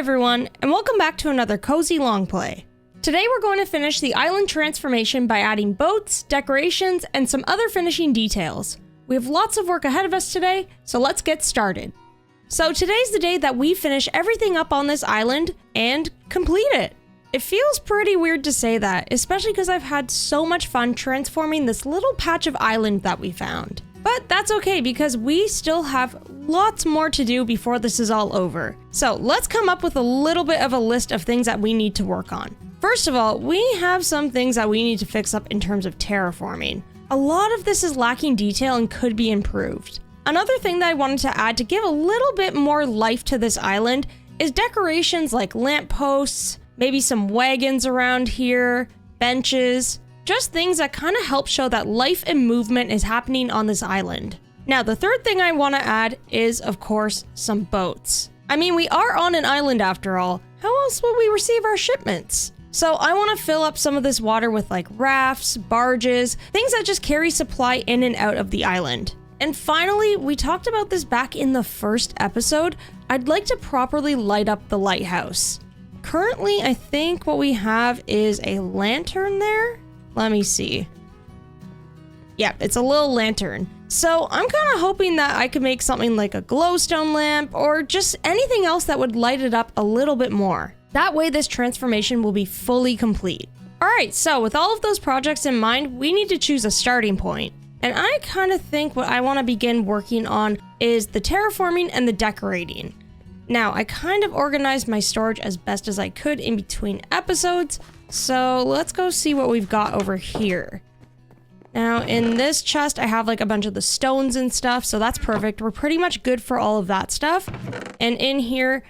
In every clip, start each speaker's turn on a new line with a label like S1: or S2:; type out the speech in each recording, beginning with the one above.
S1: everyone, and welcome back to another cozy long play. Today we're going to finish the island transformation by adding boats, decorations, and some other finishing details. We have lots of work ahead of us today, so let's get started. So today's the day that we finish everything up on this island and complete it. It feels pretty weird to say that, especially because I've had so much fun transforming this little patch of island that we found. But that's okay because we still have lots more to do before this is all over. So let's come up with a little bit of a list of things that we need to work on. First of all, we have some things that we need to fix up in terms of terraforming. A lot of this is lacking detail and could be improved. Another thing that I wanted to add to give a little bit more life to this island is decorations like lampposts, maybe some wagons around here, benches, just things that kind of help show that life and movement is happening on this island. Now, the third thing I want to add is, of course, some boats. I mean, we are on an island after all. How else would we receive our shipments? So I want to fill up some of this water with like rafts, barges, things that just carry supply in and out of the island. And finally, we talked about this back in the first episode. I'd like to properly light up the lighthouse. Currently, I think what we have is a lantern there. Let me see. Yeah, it's a little lantern. So I'm kind of hoping that I could make something like a glowstone lamp or just anything else that would light it up a little bit more. That way this transformation will be fully complete. Alright, so with all of those projects in mind, we need to choose a starting point. And I kind of think what I want to begin working on is the terraforming and the decorating. Now, I kind of organized my storage as best as I could in between episodes, so let's go see what we've got over here. Now, in this chest, I have like a bunch of the stones and stuff, so that's perfect. We're pretty much good for all of that stuff. And in here,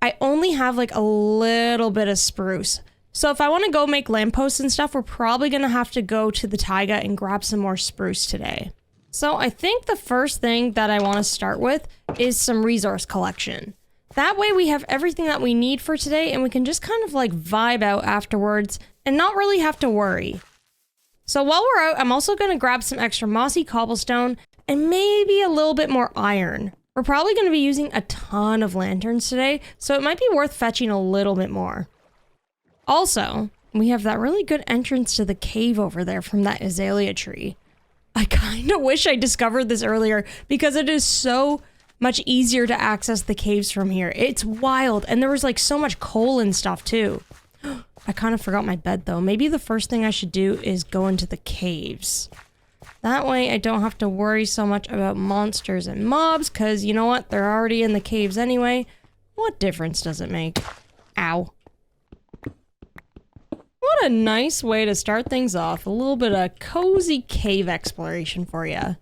S1: I only have like a little bit of spruce. So if I want to go make lampposts and stuff, we're probably going to have to go to the taiga and grab some more spruce today. So I think the first thing that I want to start with is some resource collection. That way we have everything that we need for today and we can just kind of like vibe out afterwards and not really have to worry. So while we're out, I'm also going to grab some extra mossy cobblestone and maybe a little bit more iron. We're probably going to be using a ton of lanterns today, so it might be worth fetching a little bit more. Also, we have that really good entrance to the cave over there from that azalea tree. I kind of wish I discovered this earlier because it is so much easier to access the caves from here. It's wild, and there was like so much coal and stuff too. I kind of forgot my bed though. Maybe the first thing I should do is go into the caves. That way I don't have to worry so much about monsters and mobs, because you know what? They're already in the caves anyway. What difference does it make? Ow. What a nice way to start things off. A little bit of cozy cave exploration for you.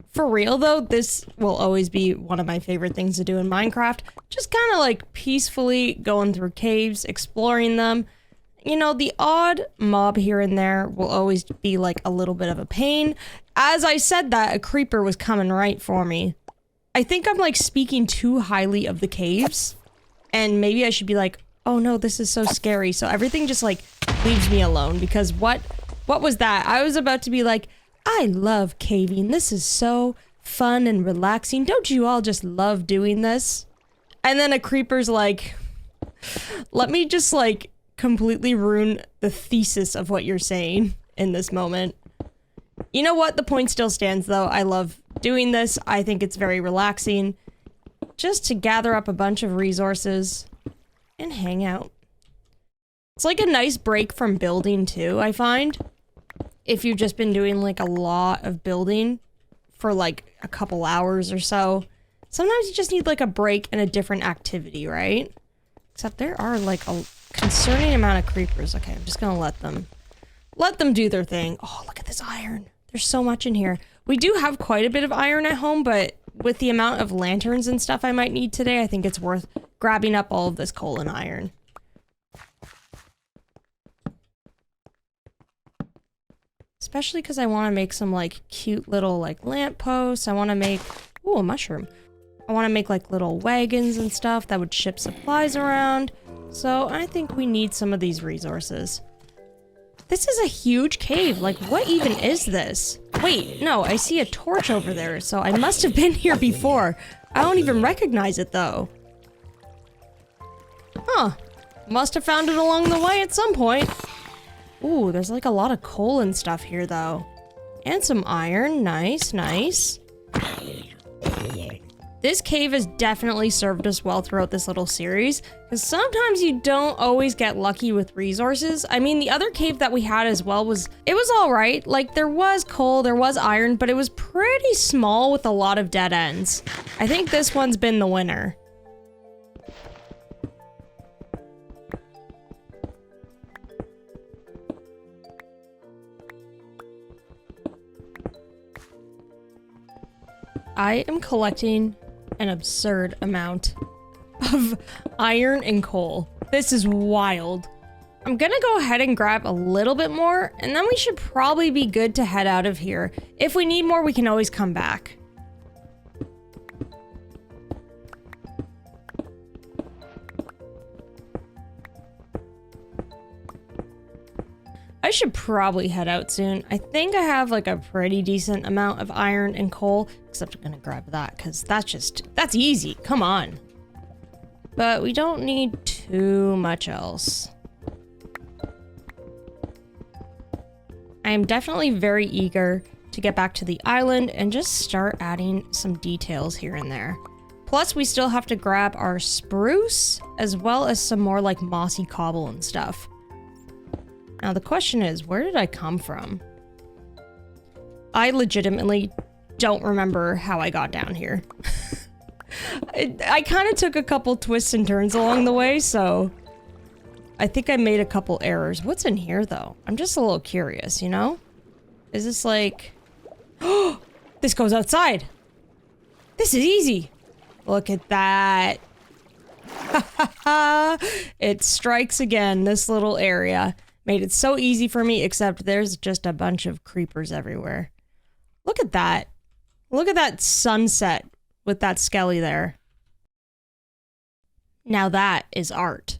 S1: For real though, this will always be one of my favorite things to do in Minecraft. Just kind of like peacefully going through caves, exploring them. You know, the odd mob here and there will always be like a little bit of a pain. As I said that, a creeper was coming right for me. I think I'm like speaking too highly of the caves. And maybe I should be like, oh no, this is so scary. So everything just like leaves me alone because what was that? I was about to be like, I love caving. This is so fun and relaxing. Don't you all just love doing this? And then a creeper's like, let me just like completely ruin the thesis of what you're saying in this moment. You know what? The point still stands though. I love doing this. I think it's very relaxing just to gather up a bunch of resources and hang out. It's like a nice break from building too, I find. If you've just been doing like a lot of building for like a couple hours or so, sometimes you just need like a break and a different activity, right? Except there are like a concerning amount of creepers. Okay, I'm just gonna let them do their thing. Oh, look at this iron. There's so much in here. We do have quite a bit of iron at home, but with the amount of lanterns and stuff I might need today, I think it's worth grabbing up all of this coal and iron. Especially because I want to make some like cute little like lampposts. I want to make, ooh, a mushroom. I want to make like little wagons and stuff that would ship supplies around. So I think we need some of these resources. This is a huge cave. Like, what even is this? Wait, no, I see a torch over there. So I must have been here before. I don't even recognize it though. Huh. Must have found it along the way at some point. Ooh, there's like a lot of coal and stuff here though. And some iron. Nice, nice. This cave has definitely served us well throughout this little series, because sometimes you don't always get lucky with resources. I mean, the other cave that we had as well was all right. Like, there was coal, there was iron, but it was pretty small with a lot of dead ends. I think this one's been the winner. I am collecting an absurd amount of iron and coal. This is wild. I'm gonna go ahead and grab a little bit more, and then we should probably be good to head out of here. If we need more, we can always come back. I should probably head out soon. I think I have like a pretty decent amount of iron and coal, except I'm gonna grab that because that's easy. Come on. But we don't need too much else. I am definitely very eager to get back to the island and just start adding some details here and there. Plus, we still have to grab our spruce as well as some more like mossy cobble and stuff. Now the question is, where did I come from? I legitimately don't remember how I got down here. I kind of took a couple twists and turns along the way, so I think I made a couple errors. What's in here though? I'm just a little curious, you know? Is this like... Oh, this goes outside. This is easy. Look at that. It strikes again, this little area. Made it so easy for me, except there's just a bunch of creepers everywhere. Look at that. Look at that sunset with that skelly there. Now that is art.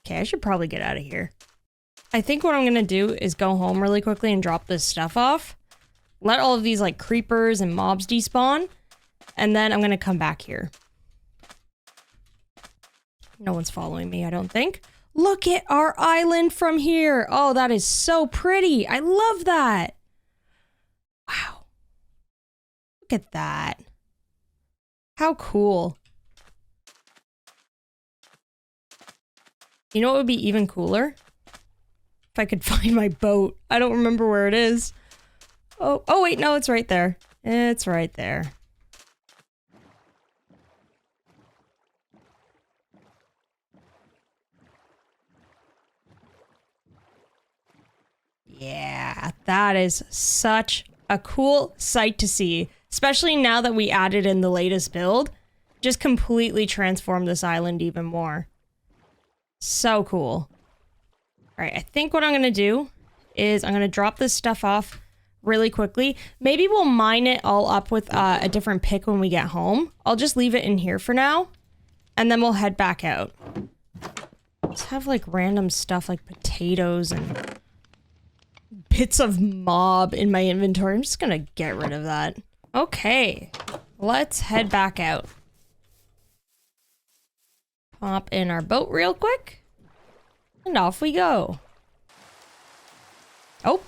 S1: Okay, I should probably get out of here. I think what I'm gonna do is go home really quickly and drop this stuff off. Let all of these like creepers and mobs despawn. And then I'm gonna come back here. No one's following me, I don't think. Look at our island from here. Oh, that is so pretty. I love that. Wow. Look at that. How cool. You know what would be even cooler? If I could find my boat. I don't remember where it is. Oh wait, no, it's right there. It's right there. Yeah, that is such a cool sight to see, especially now that we added in the latest build. Just completely transformed this island even more. So cool. All right, I think what I'm gonna do is I'm gonna drop this stuff off really quickly. Maybe we'll mine it all up with a different pick when we get home. I'll just leave it in here for now, and then we'll head back out. Let's have like random stuff like potatoes and bits of mob in my inventory. I'm just gonna get rid of that. Okay, let's head back out. Pop in our boat real quick, and off we go. Oh,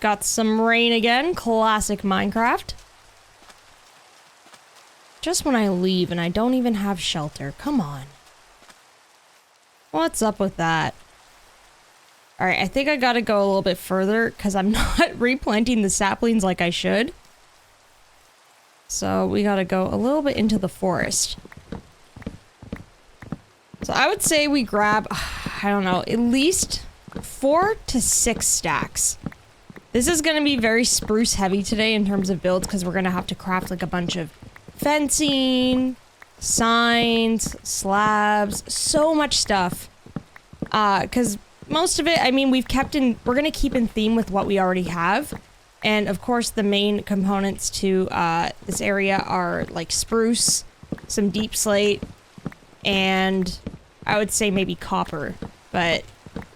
S1: got some rain again. Classic Minecraft. Just when I leave and I don't even have shelter. Come on. What's up with that? Alright, I think I gotta go a little bit further because I'm not replanting the saplings like I should. So we gotta go a little bit into the forest. So I would say we grab, I don't know, at least 4 to 6 stacks. This is gonna be very spruce heavy today in terms of builds because we're gonna have to craft like a bunch of fencing, signs, slabs, so much stuff. Because most of it, I mean, we're gonna keep in theme with what we already have. And of course, the main components to this area are like spruce, some deep slate, and I would say maybe copper. But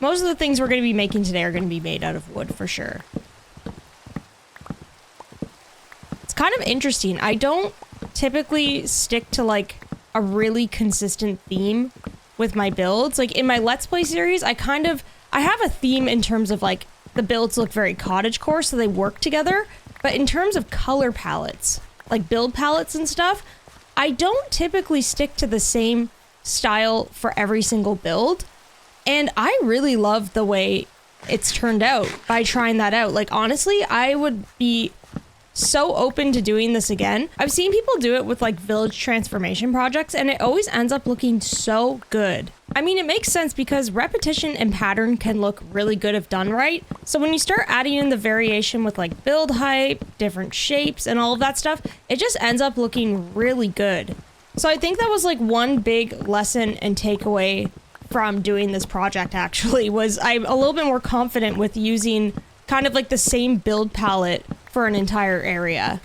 S1: most of the things we're gonna be making today are gonna be made out of wood for sure. It's kind of interesting. I don't typically stick to like a really consistent theme with my builds. Like in my Let's Play series, I have a theme in terms of like the builds look very cottagecore, so they work together. But in terms of color palettes, like build palettes and stuff, I don't typically stick to the same style for every single build. And I really love the way it's turned out by trying that out. Like honestly, I would be so open to doing this again. I've seen people do it with like village transformation projects and it always ends up looking so good. I mean, it makes sense because repetition and pattern can look really good if done right. So when you start adding in the variation with like build height, different shapes and all of that stuff, it just ends up looking really good. So I think that was like one big lesson and takeaway from doing this project actually, was I'm a little bit more confident with using kind of like the same build palette for an entire area.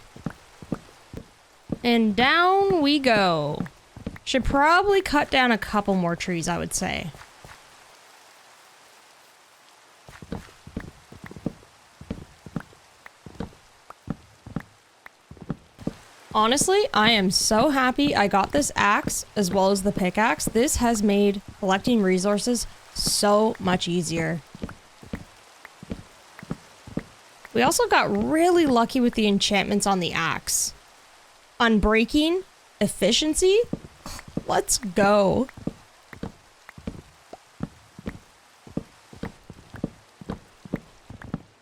S1: And down we go. Should probably cut down a couple more trees, I would say. Honestly, I am so happy I got this axe as well as the pickaxe. This has made collecting resources so much easier. We also got really lucky with the enchantments on the axe. Unbreaking, efficiency, let's go.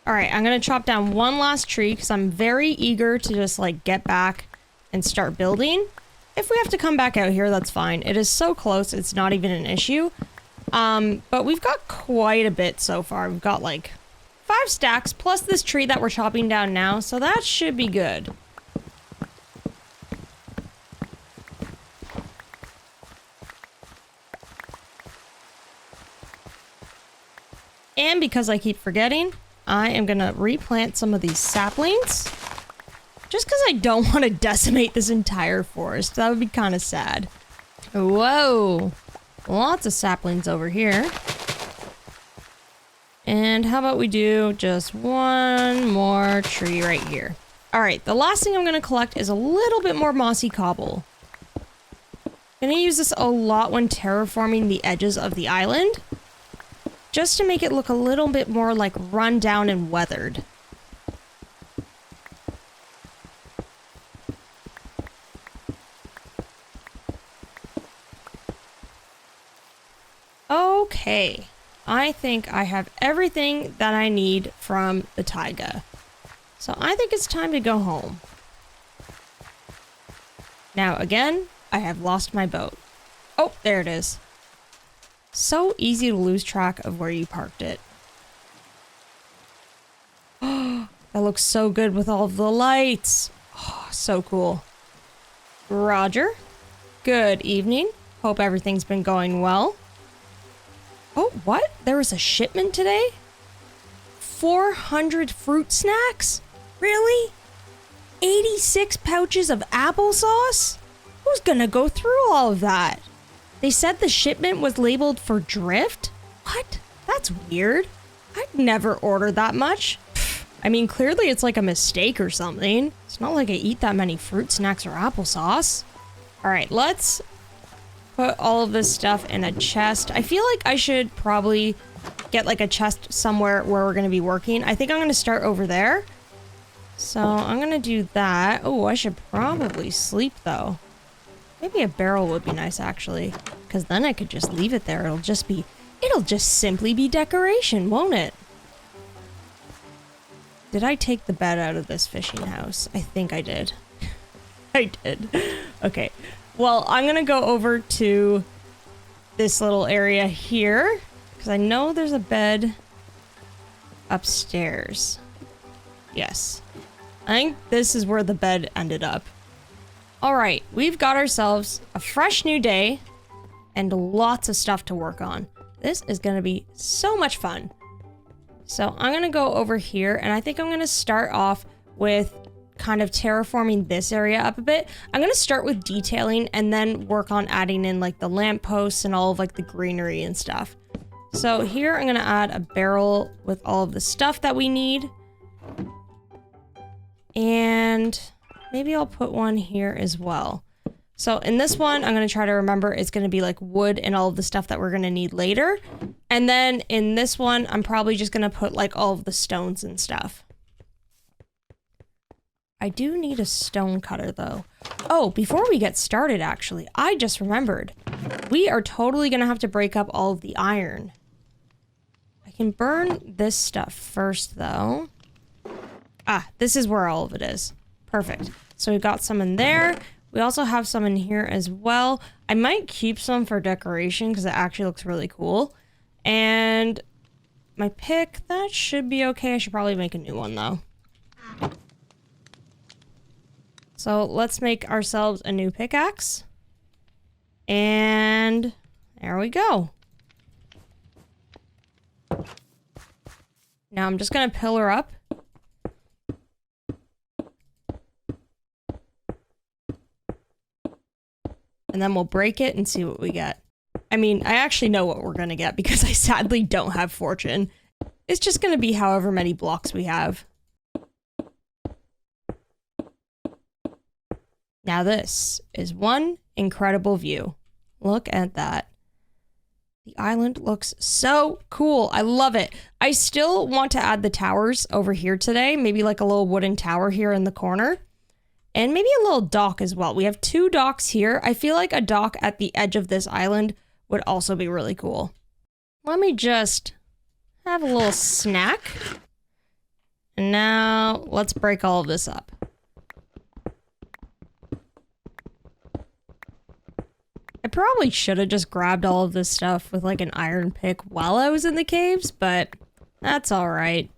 S1: All right, I'm gonna chop down one last tree because I'm very eager to just like get back and start building. If we have to come back out here, that's fine. It is so close, it's not even an issue. But we've got quite a bit so far. We've got like 5 stacks plus this tree that we're chopping down now, so that should be good. And because I keep forgetting, I am gonna replant some of these saplings. Just because I don't want to decimate this entire forest. That would be kind of sad. Whoa. Lots of saplings over here. And how about we do just one more tree right here. All right, the last thing I'm going to collect is a little bit more mossy cobble. I'm going to use this a lot when terraforming the edges of the island, just to make it look a little bit more like run down and weathered. Okay, I think I have everything that I need from the taiga. So I think it's time to go home. Now again, I have lost my boat. Oh, there it is. So easy to lose track of where you parked it. Oh, that looks so good with all of the lights. Oh, so cool. Roger. Good evening. Hope everything's been going well. Oh, what? There was a shipment today? 400 fruit snacks? Really? 86 pouches of applesauce? Who's gonna go through all of that? They said the shipment was labeled for drift? What? That's weird. I'd never order that much. I mean, clearly it's like a mistake or something. It's not like I eat that many fruit snacks or applesauce. All right, let's put all of this stuff in a chest. I feel like I should probably get like a chest somewhere where we're going to be working. I think I'm going to start over there. So I'm going to do that. Oh, I should probably sleep though. Maybe a barrel would be nice actually, because then I could just leave it there. It'll just simply be decoration, won't it? Did I take the bed out of this fishing house? I think I did. I did. Okay. Well, I'm gonna go over to this little area here because I know there's a bed upstairs. Yes. I think this is where the bed ended up. All right, we've got ourselves a fresh new day and lots of stuff to work on. This is gonna be so much fun. So I'm gonna go over here and I think I'm gonna start off with kind of terraforming this area up a bit. I'm gonna start with detailing and then work on adding in like the lampposts and all of like the greenery and stuff. So here I'm gonna add a barrel with all of the stuff that we need. And maybe I'll put one here as well. So in this one, I'm going to try to remember it's going to be like wood and all of the stuff that we're going to need later. And then in this one, I'm probably just going to put like all of the stones and stuff. I do need a stone cutter though. Oh, before we get started, actually, I just remembered. We are totally going to have to break up all of the iron. I can burn this stuff first though. Ah, this is where all of it is. Perfect. So we got some in there. We also have some in here as well. I might keep some for decoration because it actually looks really cool. And my pick, that should be okay. I should probably make a new one though. So let's make ourselves a new pickaxe. And there we go. Now I'm just gonna pillar up. And then we'll break it and see what we get. I mean, I actually know what we're gonna get because I sadly don't have fortune. It's just gonna be however many blocks we have. Now this is one incredible view. Look at that. The island looks so cool. I love it. I still want to add the towers over here today. Maybe like a little wooden tower here in the corner. And maybe a little dock as well. We have 2 docks here. I feel like a dock at the edge of this island would also be really cool. Let me just have a little snack. And now let's break all of this up. I probably should have just grabbed all of this stuff with like an iron pick while I was in the caves, but that's all right.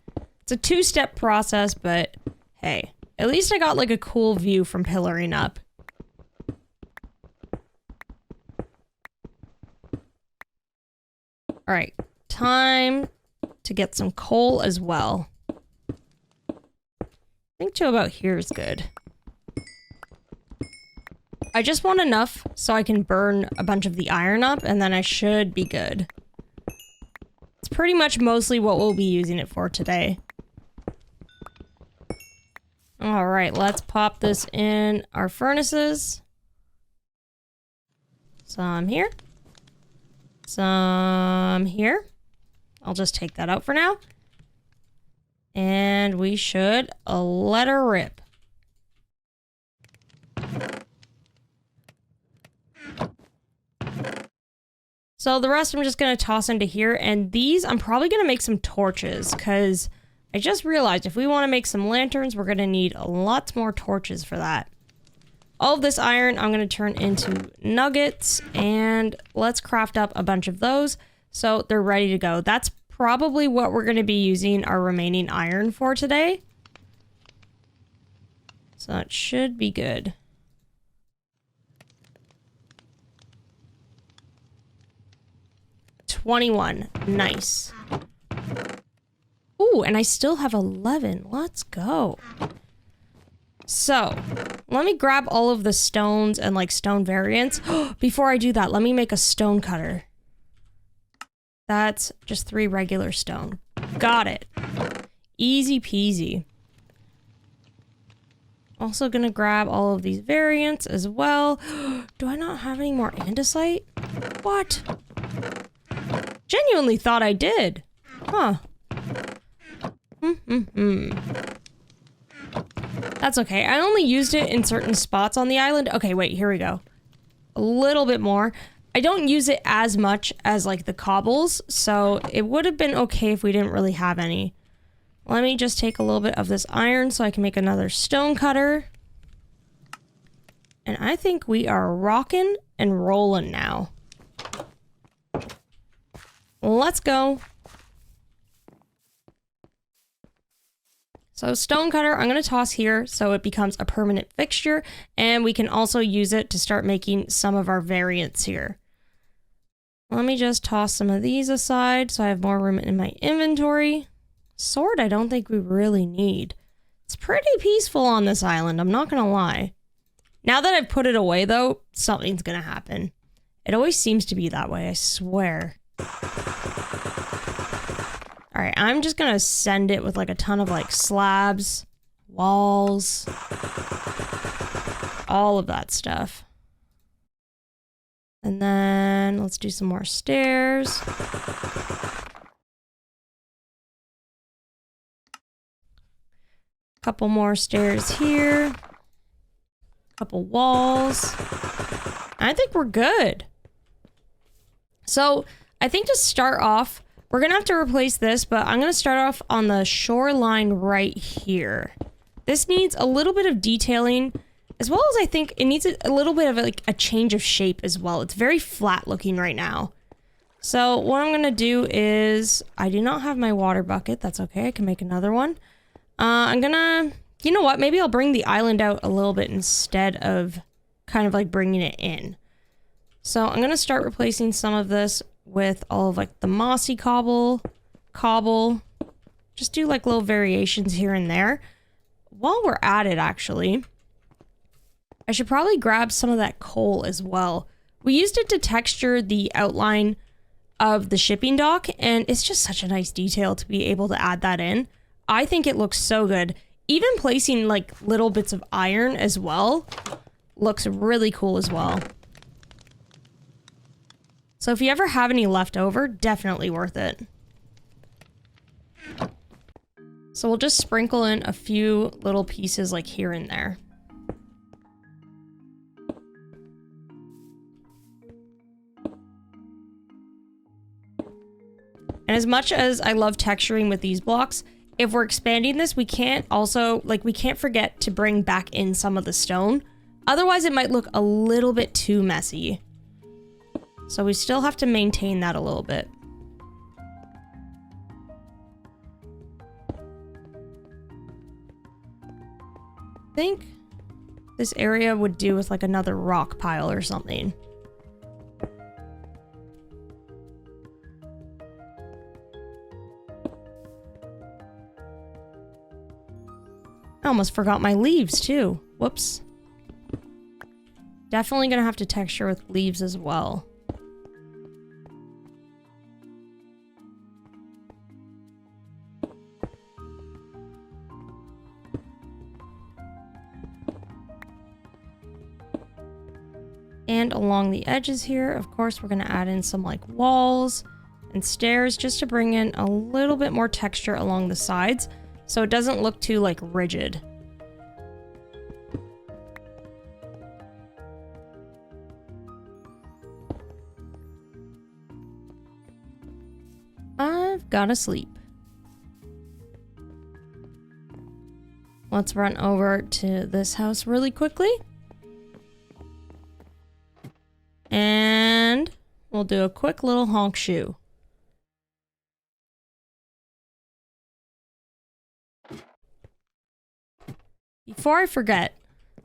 S1: It's a 2-step process, but hey, at least I got like a cool view from pillaring up. All right, time to get some coal as well. I think to about here is good. I just want enough so I can burn a bunch of the iron up and then I should be good. It's pretty much mostly what we'll be using it for today. All right, let's pop this in our furnaces. Some here. Some here. I'll just take that out for now. And we should let her rip. So the rest I'm just going to toss into here, and these I'm probably going to make some torches, because I just realized if we want to make some lanterns, we're going to need lots more torches for that. All of this iron I'm going to turn into nuggets, and let's craft up a bunch of those so they're ready to go. That's probably what we're going to be using our remaining iron for today. So that should be good. $21. Nice. Ooh, and I still have 11. Let's go. So, let me grab all of the stones and like stone variants. Before I do that, let me make a stone cutter. That's just 3 regular stone. Got it. Easy peasy. Also gonna grab all of these variants as well. Do I not have any more andesite? What? Genuinely thought I did. Huh. That's okay. I only used it in certain spots on the island. Okay, wait, here we go. A little bit more. I don't use it as much as like the cobbles, so it would have been okay if we didn't really have any. Let me just take a little bit of this iron so I can make another stone cutter. And I think we are rocking and rolling now. Let's go. So stone cutter, I'm going to toss here so it becomes a permanent fixture, and we can also use it to start making some of our variants here. Let me just toss some of these aside so I have more room in my inventory. Sword, I don't think we really need. It's pretty peaceful on this island, I'm not going to lie. Now that I've put it away though, something's going to happen. It always seems to be that way, I swear. Alright, I'm just gonna send it with like a ton of like slabs, walls, all of that stuff. And then let's do some more stairs. Couple more stairs here. Couple walls. I think we're good. So I think to start off, we're gonna have to replace this, but I'm gonna start off on the shoreline right here. This needs a little bit of detailing, as well as I think it needs a little bit of like a change of shape as well. It's very flat looking right now. So what I'm gonna do is, I do not have my water bucket. That's okay, I can make another one. I'm gonna, you know what, maybe I'll bring the island out a little bit instead of kind of like bringing it in. So I'm gonna start replacing some of this with all of like the mossy cobble. Just do like little variations here and there. While we're at it, actually, I should probably grab some of that coal as well. We used it to texture the outline of the shipping dock, and it's just such a nice detail to be able to add that in. I think it looks so good. Even placing like little bits of iron as well looks really cool as well. So if you ever have any left over, definitely worth it. So we'll just sprinkle in a few little pieces like here and there. And as much as I love texturing with these blocks, if we're expanding this, we can't forget to bring back in some of the stone. Otherwise, it might look a little bit too messy. So we still have to maintain that a little bit. I think this area would do with like another rock pile or something. I almost forgot my leaves too. Whoops. Definitely gonna have to texture with leaves as well. And along the edges here, of course, we're gonna add in some like walls and stairs just to bring in a little bit more texture along the sides, so it doesn't look too like rigid. I've gotta sleep. Let's run over to this house really quickly. And we'll do a quick little honk shoe. Before I forget,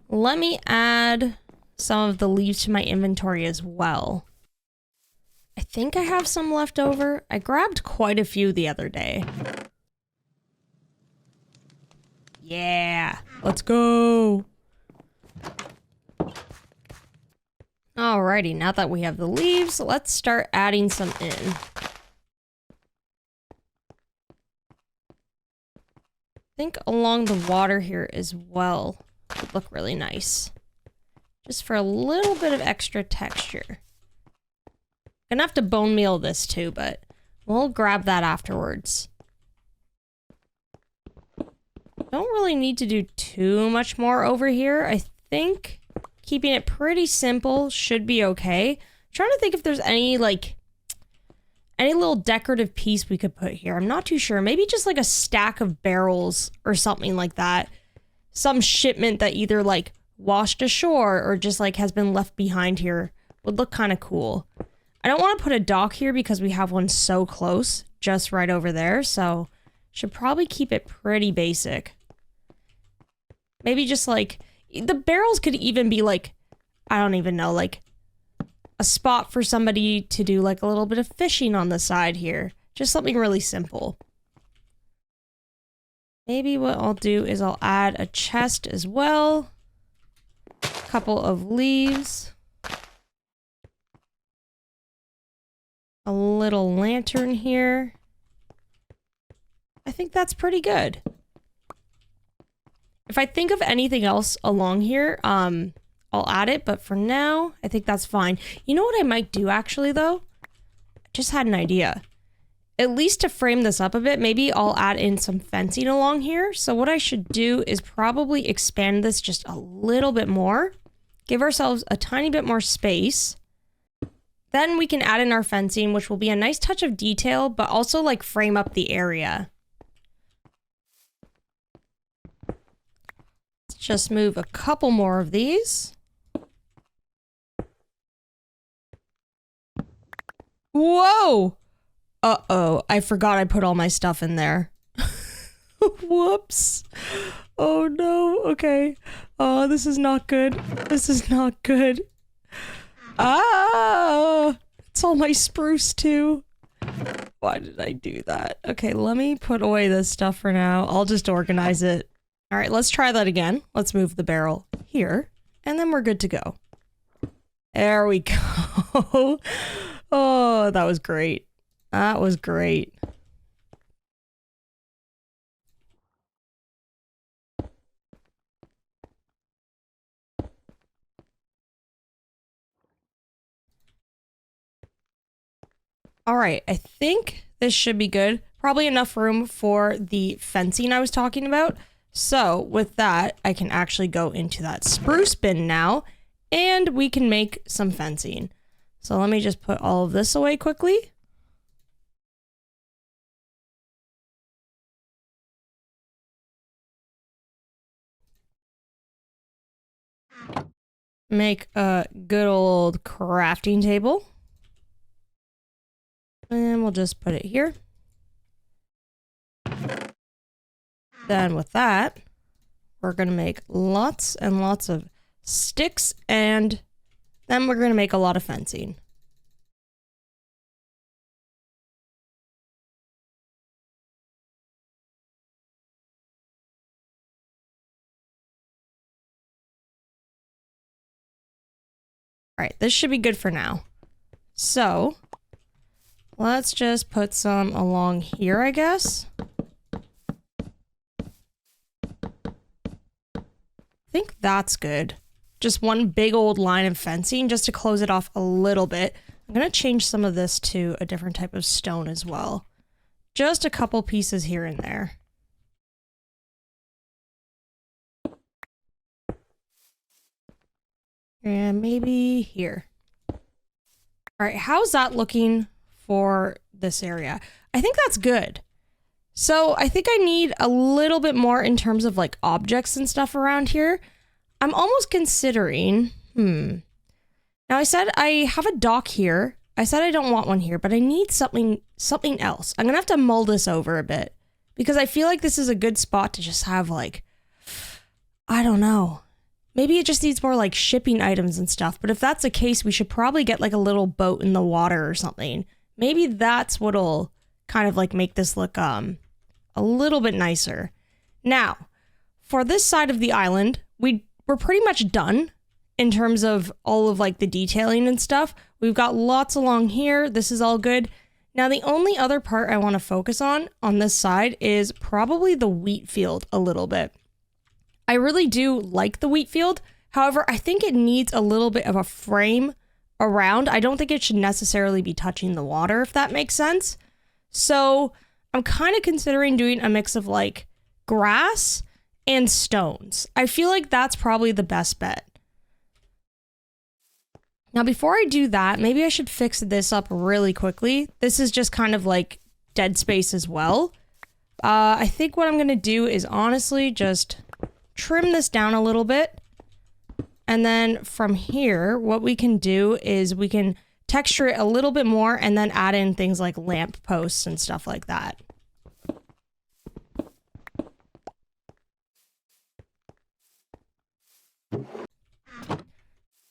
S1: let me add some of the leaves to my inventory as well. I think I have some left over. I grabbed quite a few the other day. Yeah, let's go. Alrighty, now that we have the leaves, let's start adding some in. I think along the water here as well would look really nice. Just for a little bit of extra texture. Gonna have to bone meal this too, but we'll grab that afterwards. Don't really need to do too much more over here. I think keeping it pretty simple should be okay. I'm trying to think if there's any little decorative piece we could put here. I'm not too sure. Maybe just like a stack of barrels or something like that. Some shipment that either like washed ashore or just like has been left behind here would look kind of cool. I don't want to put a dock here because we have one so close, just right over there. So should probably keep it pretty basic. Maybe just like, the barrels could even be like, I don't even know, like a spot for somebody to do like a little bit of fishing on the side here. Just something really simple. Maybe what I'll do is I'll add a chest as well. A couple of leaves. A little lantern here. I think that's pretty good. If I think of anything else along here, I'll add it, but for now, I think that's fine. You know what I might do actually though? I just had an idea. At least to frame this up a bit, maybe I'll add in some fencing along here. So what I should do is probably expand this just a little bit more. Give ourselves a tiny bit more space. Then we can add in our fencing, which will be a nice touch of detail, but also like frame up the area. Let's just move a couple more of these. Whoa! Uh-oh, I forgot I put all my stuff in there. Whoops. Oh no, okay. Oh, this is not good. This is not good. Ah! It's all my spruce too. Why did I do that? Okay, let me put away this stuff for now. I'll just organize it. All right, let's try that again. Let's move the barrel here, and then we're good to go. There we go. Oh, that was great. That was great. All right, I think this should be good. Probably enough room for the fencing I was talking about. So with that, I can actually go into that spruce bin now, and we can make some fencing. So let me just put all of this away quickly. Make a good old crafting table. And we'll just put it here. Then with that, we're going to make lots and lots of sticks, and then we're going to make a lot of fencing. All right, this should be good for now. So let's just put some along here, I guess. I think that's good. Just one big old line of fencing just to close it off a little bit. I'm going to change some of this to a different type of stone as well. Just a couple pieces here and there. And maybe here. All right, how's that looking for this area? I think that's good. So I think I need a little bit more in terms of like objects and stuff around here. I'm almost considering, Now I said I have a dock here. I said I don't want one here, but I need something else. I'm gonna have to mull this over a bit because I feel like this is a good spot to just have like, I don't know. Maybe it just needs more like shipping items and stuff. But if that's the case, we should probably get like a little boat in the water or something. Maybe that's what'll kind of like make this look a little bit nicer. Now, for this side of the island, we're pretty much done in terms of all of like the detailing and stuff. We've got lots along here. This is all good. Now, the only other part I want to focus on this side is probably the wheat field a little bit. I really do like the wheat field. However, I think it needs a little bit of a frame around. I don't think it should necessarily be touching the water, if that makes sense. So I'm kind of considering doing a mix of like grass and stones. I feel like that's probably the best bet. Now, before I do that, maybe I should fix this up really quickly. This is just kind of like dead space as well. I think what I'm going to do is honestly just trim this down a little bit. And then from here, what we can do is we can texture it a little bit more and then add in things like lamp posts and stuff like that.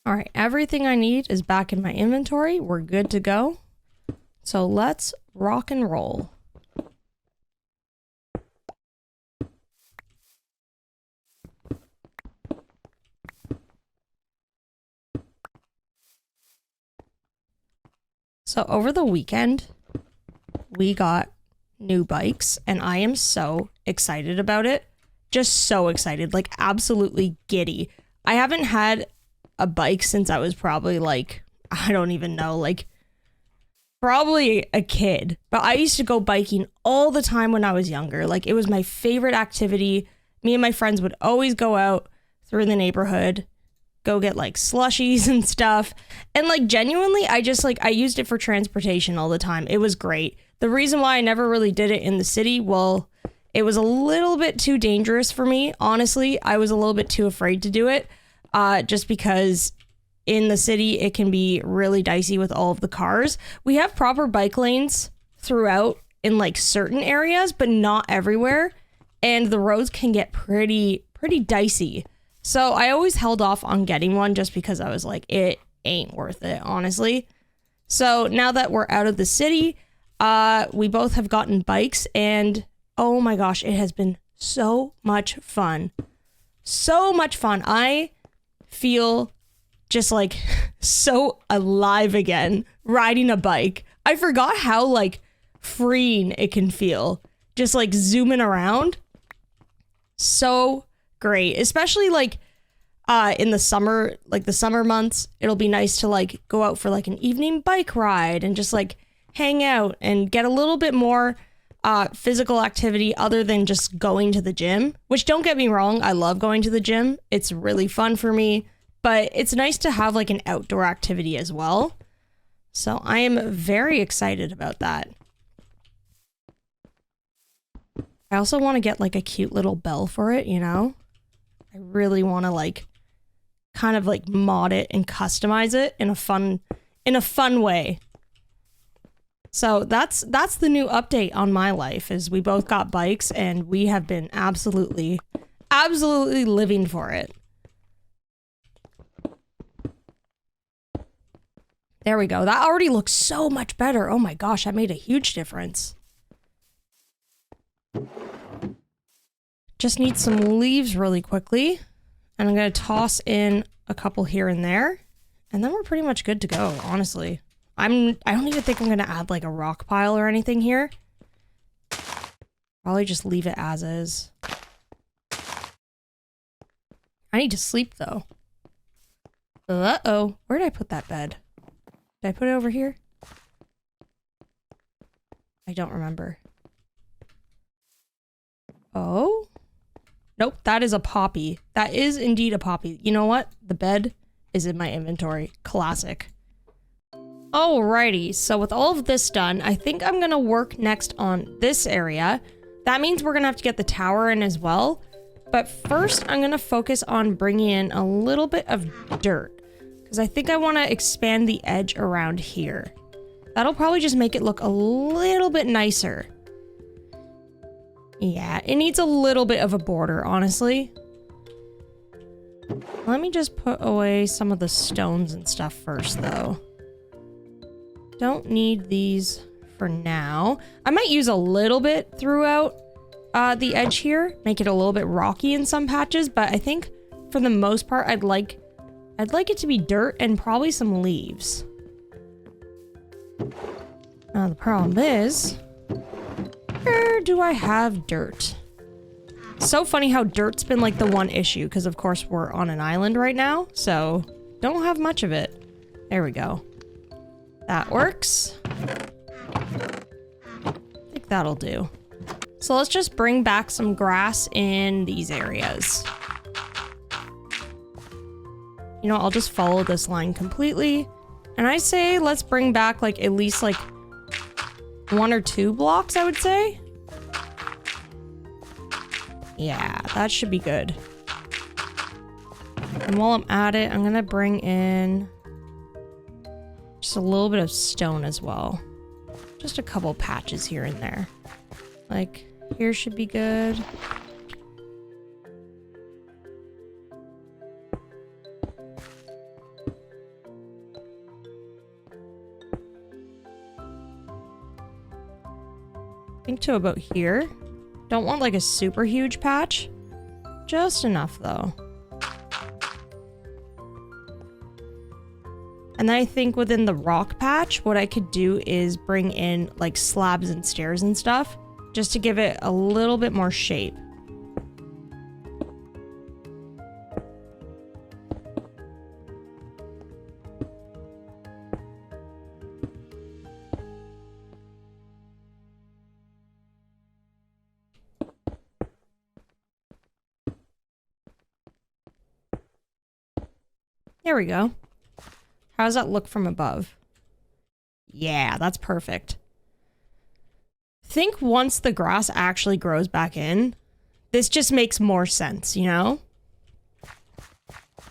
S1: All right, everything I need is back in my inventory. We're good to go. So let's rock and roll. So over the weekend, we got new bikes and I am so excited about it. Just so excited, like absolutely giddy. I haven't had a bike since I was probably like, I don't even know, like probably a kid. But I used to go biking all the time when I was younger. Like it was my favorite activity. Me and my friends would always go out through the neighborhood, go get like slushies and stuff. And like genuinely, I used it for transportation all the time. It was great. The reason why I never really did it in the city, well, it was a little bit too dangerous for me. Honestly, I was a little bit too afraid to do it. Just because in the city, it can be really dicey with all of the cars. We have proper bike lanes throughout in like certain areas, but not everywhere. And the roads can get pretty dicey. So I always held off on getting one just because I was like, it ain't worth it, honestly. So now that we're out of the city, we both have gotten bikes and oh my gosh, it has been so much fun. So much fun. I feel just like so alive again riding a bike. I forgot how like freeing it can feel. Just like zooming around. So great, especially like in the summer, like the summer months. It'll be nice to like go out for like an evening bike ride and just like hang out and get a little bit more physical activity other than just going to the gym, which don't get me wrong, I love going to the gym. It's really fun for me, but it's nice to have like an outdoor activity as well. So I am very excited about that. I also want to get like a cute little bell for it, you know? I really want to like kind of like mod it and customize it in a fun way. So that's the new update on my life is we both got bikes and we have been absolutely living for it. There we go. That already looks so much better. Oh my gosh, that made a huge difference. Just need some leaves really quickly. And I'm going to toss in a couple here and there. And then we're pretty much good to go, honestly. I don't even think I'm going to add like a rock pile or anything here. Probably just leave it as is. I need to sleep though. Uh-oh. Where did I put that bed? Did I put it over here? I don't remember. Oh? Nope, that is a poppy. That is indeed a poppy. You know what? The bed is in my inventory. Classic. Alrighty, so with all of this done, I think I'm gonna work next on this area. That means we're gonna have to get the tower in as well. But first, I'm gonna focus on bringing in a little bit of dirt, because I think I want to expand the edge around here. That'll probably just make it look a little bit nicer. Yeah, it needs a little bit of a border, honestly. Let me just put away some of the stones and stuff first, though. Don't need these for now. I might use a little bit throughout the edge here, make it a little bit rocky in some patches, but I think for the most part, I'd like it to be dirt and probably some leaves. Now the problem is, where do I have dirt? So funny how dirt's been like the one issue, because of course we're on an island right now, so don't have much of it. There we go. That works. I think that'll do. So let's just bring back some grass in these areas. You know, I'll just follow this line completely. And I say let's bring back like at least like 1 or 2 blocks, I would say. Yeah, that should be good. And while I'm at it, I'm gonna bring in just a little bit of stone as well. Just a couple patches here and there. Like, here should be good. I think to about here. Don't want like a super huge patch. Just enough though. And then I think within the rock patch, what I could do is bring in like slabs and stairs and stuff, just to give it a little bit more shape. There we go. How does that look from above? Yeah, that's perfect. Think once the grass actually grows back in, this just makes more sense, you know?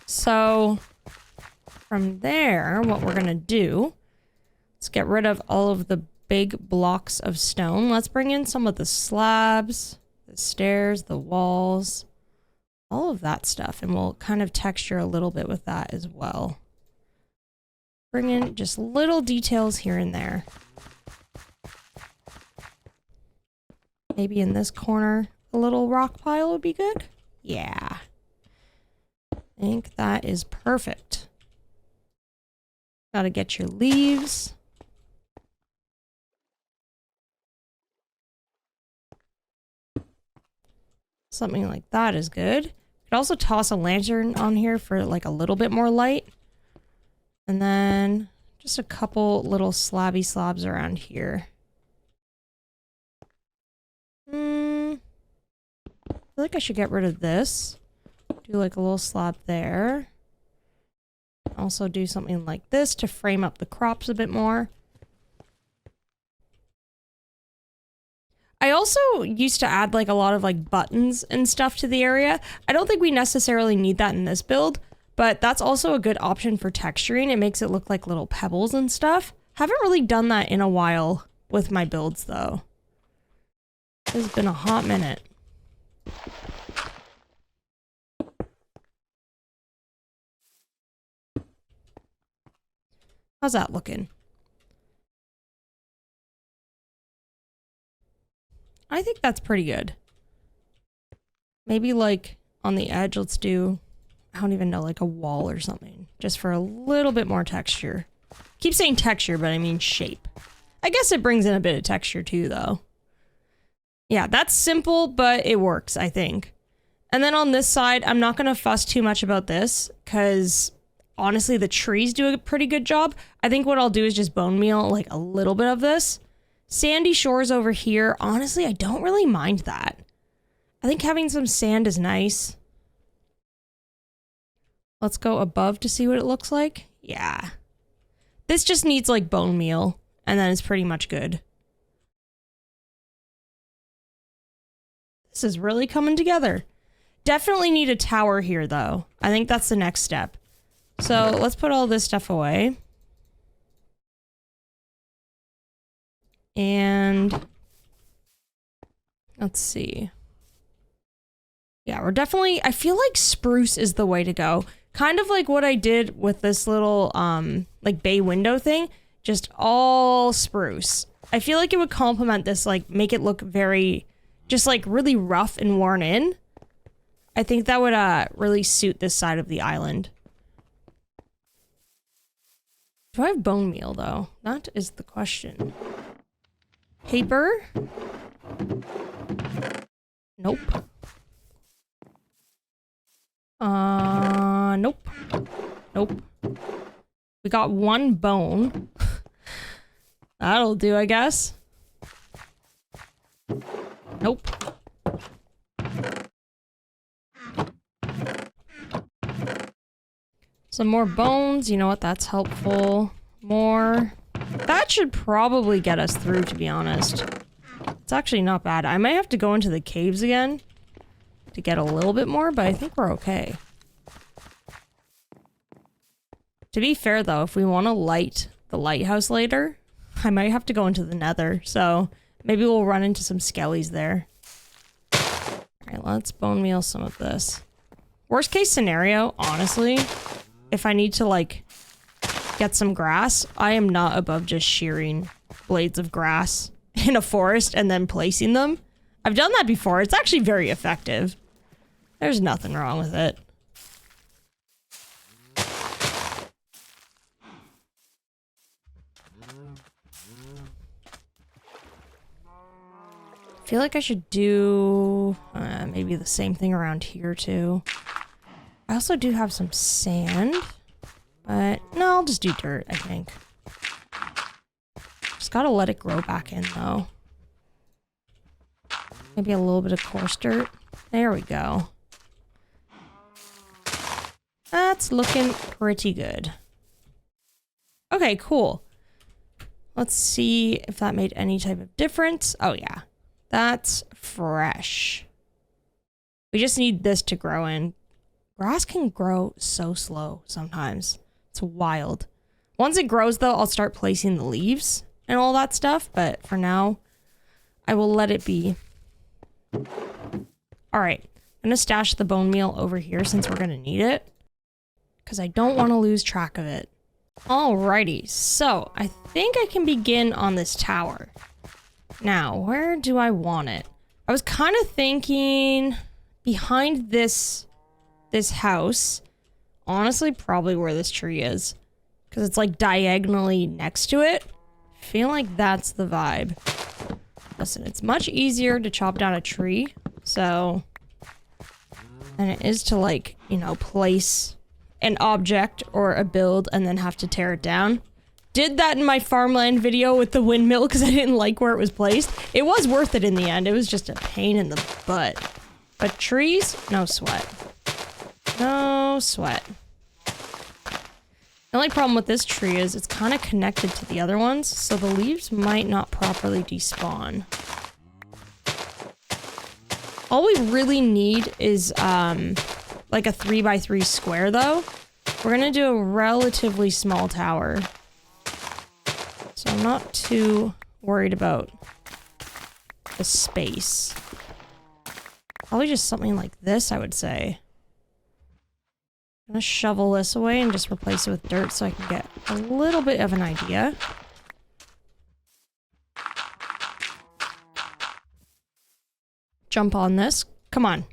S1: So from there, what we're gonna do, let's get rid of all of the big blocks of stone. Let's bring in some of the slabs, the stairs, the walls, all of that stuff, and we'll kind of texture a little bit with that as well. Bring in just little details here and there. Maybe in this corner, a little rock pile would be good. Yeah. I think that is perfect. Gotta get your leaves. Something like that is good. Could also toss a lantern on here for like a little bit more light. And then just a couple little slabby slabs around here. I feel like I should get rid of this. Do like a little slab there. Also do something like this to frame up the crops a bit more. I also used to add like a lot of like buttons and stuff to the area. I don't think we necessarily need that in this build, but that's also a good option for texturing. It makes it look like little pebbles and stuff. Haven't really done that in a while with my builds though. It's been a hot minute. How's that looking? I think that's pretty good. Maybe like on the edge, let's do, I don't even know, like a wall or something. Just for a little bit more texture. Keep saying texture, but I mean shape. I guess it brings in a bit of texture too, though. Yeah, that's simple, but it works, I think. And then on this side, I'm not going to fuss too much about this, because honestly, the trees do a pretty good job. I think what I'll do is just bone meal like a little bit of this. Sandy shores over here. Honestly, I don't really mind that. I think having some sand is nice. Let's go above to see what it looks like. Yeah. This just needs like bone meal, and then it's pretty much good. This is really coming together. Definitely need a tower here, though. I think that's the next step. So let's put all this stuff away. And let's see. Yeah, we're definitely, I feel like spruce is the way to go. Kind of like what I did with this little, like bay window thing. Just all spruce. I feel like it would complement this, like make it look very, just like really rough and worn in. I think that would really suit this side of the island. Do I have bone meal though? That is the question. Paper? Nope. Nope. Nope. We got one bone. That'll do, I guess. Nope. Some more bones. You know what? That's helpful. More. That should probably get us through, to be honest. It's actually not bad. I might have to go into the caves again to get a little bit more, but I think we're okay. To be fair, though, if we want to light the lighthouse later, I might have to go into the Nether, so maybe we'll run into some skellies there. Alright, let's bone meal some of this. Worst case scenario, honestly, if I need to, like, get some grass, I am not above just shearing blades of grass in a forest and then placing them. I've done that before. It's actually very effective. There's nothing wrong with it. I feel like I should do maybe the same thing around here too. I also do have some sand, but no, I'll just do dirt, I think. Just gotta let it grow back in though. Maybe a little bit of coarse dirt. There we go. That's looking pretty good. Okay, cool. Let's see if that made any type of difference. Oh yeah, that's fresh. We just need this to grow in. Grass can grow so slow sometimes. It's wild. Once it grows though, I'll start placing the leaves and all that stuff, but for now, I will let it be. All right, I'm gonna stash the bone meal over here since we're gonna need it, because I don't want to lose track of it. Alrighty, so I think I can begin on this tower. Now, where do I want it? I was kind of thinking behind this house. Honestly, probably where this tree is, because it's like diagonally next to it. I feel like that's the vibe. Listen, it's much easier to chop down a tree, so, than it is to, like, you know, place an object or a build and then have to tear it down. Did that in my farmland video with the windmill because I didn't like where it was placed. It was worth it in the end. It was just a pain in the butt. But trees, no sweat. No sweat. The only problem with this tree is it's kind of connected to the other ones, so the leaves might not properly despawn. All we really need is like a 3x3 square though. We're gonna do a relatively small tower, so I'm not too worried about the space. Probably just something like this, I would say. I'm gonna shovel this away and just replace it with dirt so I can get a little bit of an idea. Jump on this. Come on.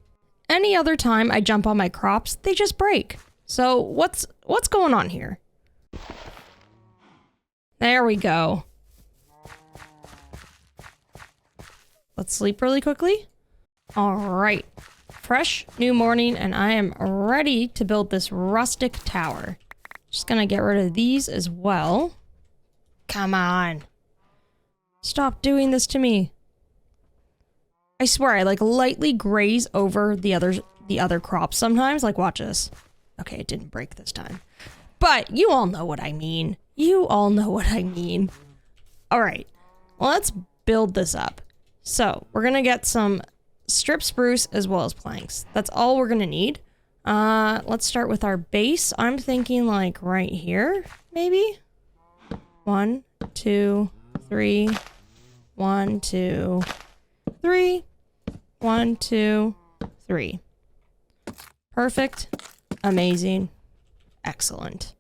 S1: Any other time I jump on my crops, they just break. So what's going on here? There we go. Let's sleep really quickly. All right. Fresh new morning, and I am ready to build this rustic tower. Just gonna get rid of these as well. Come on. Stop doing this to me. I swear, I like lightly graze over the other crops sometimes. Like, watch this. Okay, it didn't break this time. But you all know what I mean. You all know what I mean. All right, well, let's build this up. So we're gonna get some strip spruce as well as planks. That's all we're gonna need. Let's start with our base. I'm thinking like right here, maybe. 1, 2, 3. 1, 2, 3. 1, 2, 3. Perfect. Amazing. Excellent.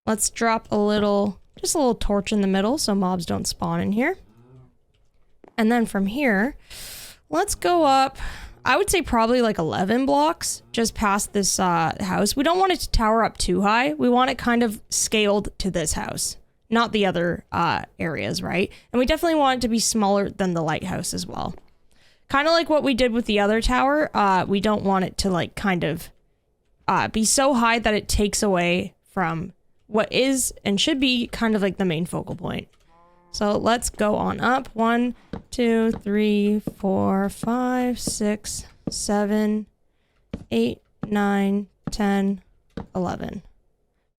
S1: Let's drop just a little torch in the middle so mobs don't spawn in here. And then from here, let's go up, I would say probably like 11 blocks just past this house. We don't want it to tower up too high. We want it kind of scaled to this house, not the other areas, right? And we definitely want it to be smaller than the lighthouse as well. Kind of like what we did with the other tower. We don't want it to like kind of be so high that it takes away from what is and should be kind of like the main focal point. So let's go on up. 1, 2, 3, 4, 5, 6, 7, 8, 9, 10, 11.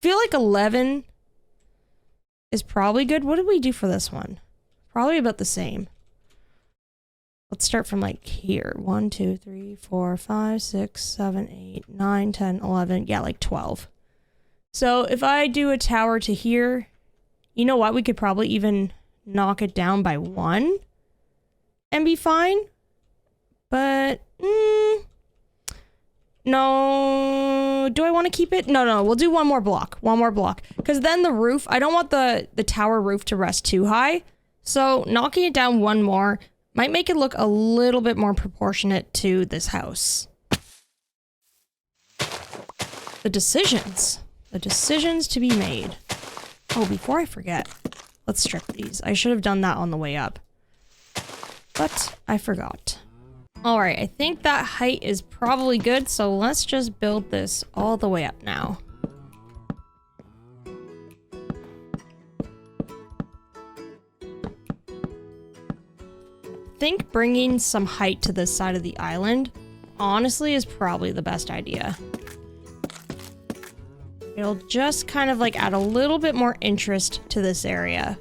S1: Feel like 11 is probably good. What did we do for this one? Probably about the same. Let's start from like here. 1, 2, 3, 4, 5, 6, 7, 8, 9, 10, 11. Yeah, like 12. So if I do a tower to here, you know what? We could probably even knock it down by 1 and be fine. But no, do I want to keep it? No, we'll do one more block. Because then the roof, I don't want the tower roof to rest too high. So knocking it down one more might make it look a little bit more proportionate to this house. The decisions to be made. Oh, before I forget, let's strip these. I should have done that on the way up, but I forgot. All right, I think that height is probably good, so let's just build this all the way up now. I think bringing some height to this side of the island, honestly, is probably the best idea. It'll just kind of like add a little bit more interest to this area.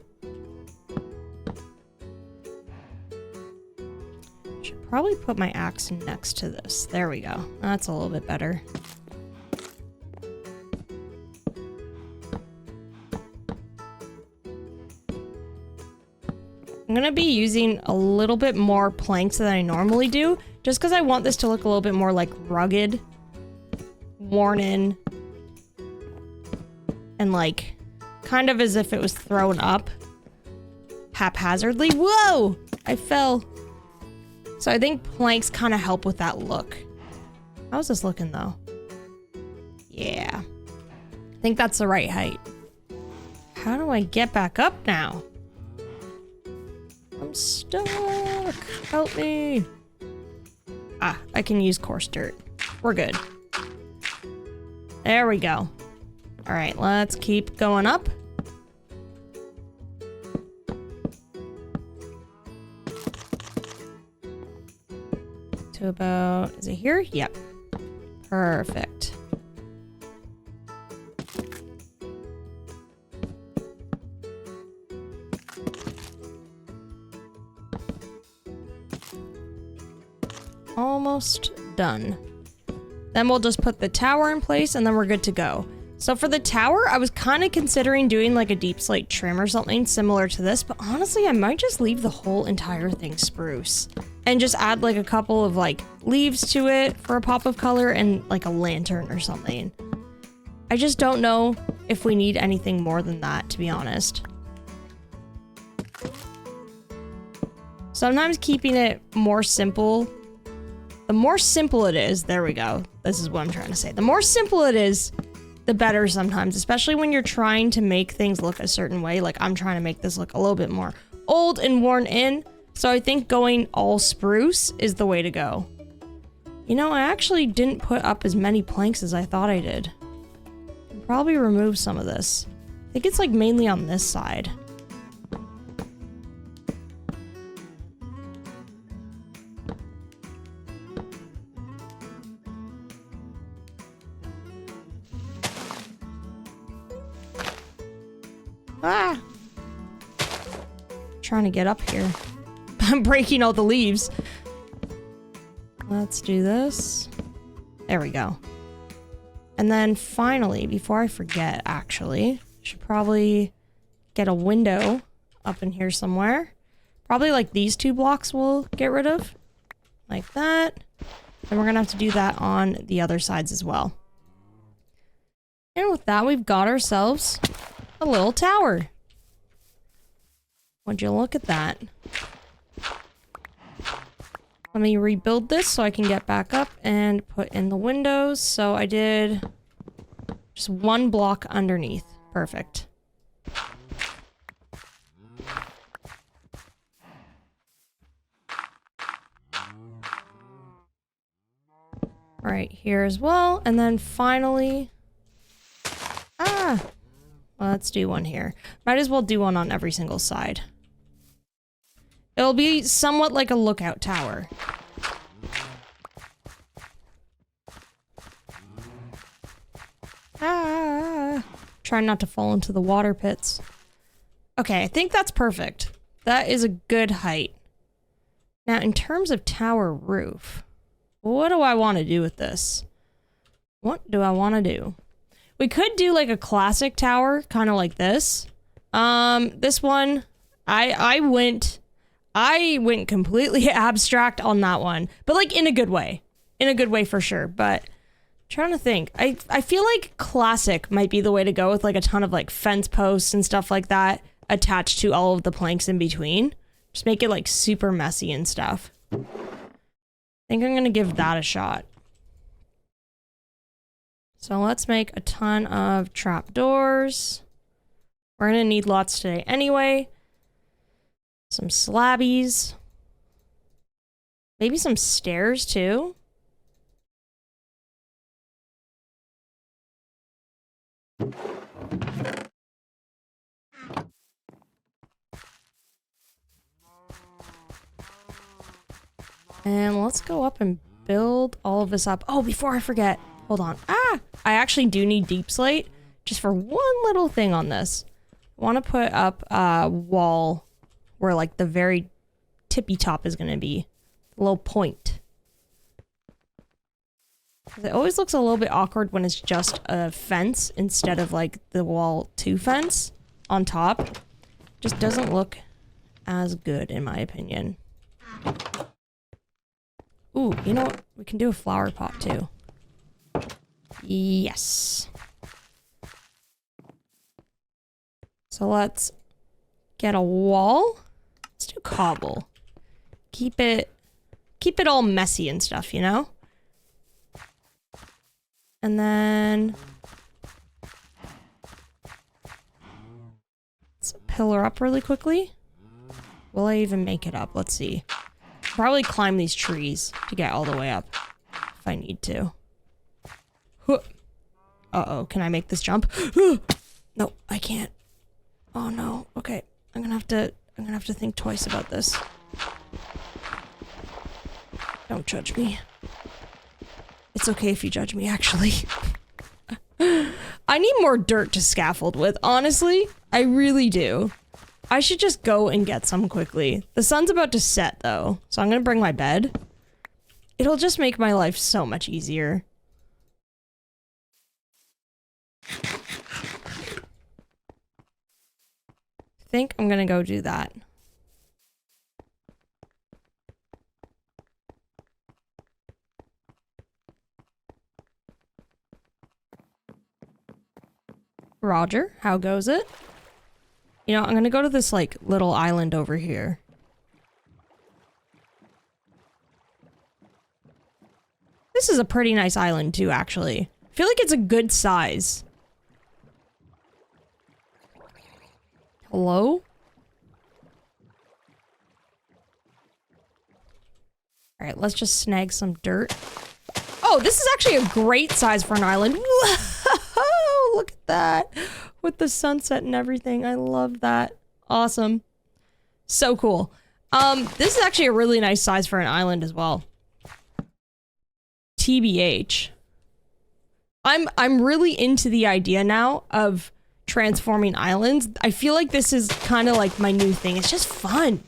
S1: Should probably put my axe next to this. There we go. That's a little bit better. I'm gonna be using a little bit more planks than I normally do, just because I want this to look a little bit more like rugged, worn in, and like kind of as if it was thrown up haphazardly. Whoa! I fell. So I think planks kind of help with that look. How's this looking though? Yeah. I think that's the right height. How do I get back up now? I'm stuck. Help me. Ah, I can use coarse dirt. We're good. There we go. All right, let's keep going up. To about, is it here? Yep. Perfect. Almost done. Then we'll just put the tower in place and then we're good to go. So for the tower, I was kind of considering doing like a deep slate trim or something similar to this, but honestly, I might just leave the whole entire thing spruce and just add like a couple of like leaves to it for a pop of color and like a lantern or something. I just don't know if we need anything more than that, to be honest. Sometimes keeping it more simple, the more simple it is, there we go. This is what I'm trying to say. The more simple it is, the better sometimes, especially when you're trying to make things look a certain way. Like I'm trying to make this look a little bit more old and worn in. So I think going all spruce is the way to go. You know, I actually didn't put up as many planks as I thought I did. I'll probably remove some of this. I think it's like mainly on this side. Ah! Trying to get up here. I'm breaking all the leaves. Let's do this. There we go. And then finally, before I forget, actually, should probably get a window up in here somewhere. Probably like these 2 blocks we'll get rid of. Like that. And we're gonna have to do that on the other sides as well. And with that, we've got ourselves a little tower. Would you look at that? Let me rebuild this so I can get back up and put in the windows. So I did just 1 block underneath. Perfect. All right, here as well. And then finally, let's do one here. Might as well do one on every single side. It'll be somewhat like a lookout tower. Try not to fall into the water pits. Okay, I think that's perfect. That is a good height. Now, in terms of tower roof, what do I want to do with this? What do I want to do? We could do like a classic tower, kind of like this. This one, I went completely abstract on that one, but like in a good way. In a good way for sure, but I'm trying to think. I feel like classic might be the way to go with like a ton of like fence posts and stuff like that attached to all of the planks in between. Just make it like super messy and stuff. I think I'm gonna give that a shot. So let's make a ton of trapdoors. We're gonna need lots today anyway. Some slabbies. Maybe some stairs too. And let's go up and build all of this up. Oh, before I forget, hold on. I actually do need deep slate just for one little thing on this. I want to put up a wall where like the very tippy top is going to be. A little point. It always looks a little bit awkward when it's just a fence instead of like the wall to fence on top. Just doesn't look as good in my opinion. Ooh, you know what? We can do a flower pot too. Yes. So let's get a wall. Let's do cobble. Keep it all messy and stuff, you know? And then let's pillar up really quickly. Will I even make it up? Let's see. Probably climb these trees to get all the way up if I need to. Uh-oh, can I make this jump? No, I can't. Oh no. Okay. I'm gonna have to think twice about this. Don't judge me. It's okay if you judge me, actually. I need more dirt to scaffold with, honestly. I really do. I should just go and get some quickly. The sun's about to set, though, so I'm gonna bring my bed. It'll just make my life so much easier. I think I'm gonna go do that. Roger, how goes it? You know, I'm gonna go to this, like, little island over here. This is a pretty nice island, too, actually. I feel like it's a good size. Hello? Alright, let's just snag some dirt. Oh, this is actually a great size for an island. Whoa, look at that. With the sunset and everything. I love that. Awesome. So cool. This is actually a really nice size for an island as well. TBH. I'm really into the idea now of transforming islands. I feel like this is kind of like my new thing. It's just fun.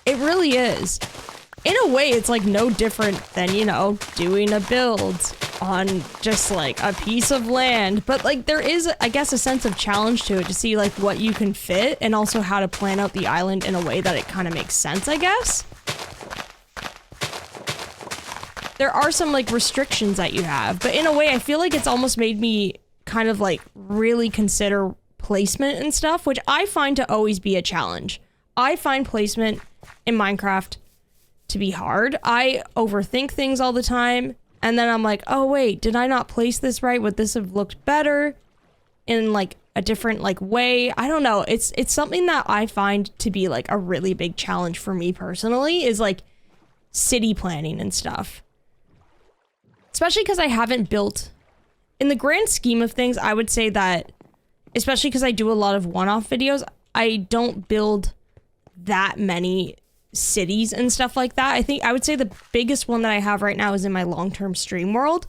S1: It really is. In a way, it's like no different than, you know, doing a build on just like a piece of land. But like there is, I guess, a sense of challenge to it to see like what you can fit and also how to plan out the island in a way that it kind of makes sense, I guess. There are some like restrictions that you have, but in a way I feel like it's almost made me kind of like really consider placement and stuff, which I find to always be a challenge. I find placement in Minecraft to be hard. I overthink things all the time, and then I'm like, oh wait, did I not place this right? Would this have looked better in like a different like way? I don't know. It's something that I find to be like a really big challenge for me personally, is like city planning and stuff. Especially because I haven't built, in the grand scheme of things, I would say that, especially because I do a lot of one-off videos, I don't build that many cities and stuff like that. I would say the biggest one that I have right now is in my long-term stream world,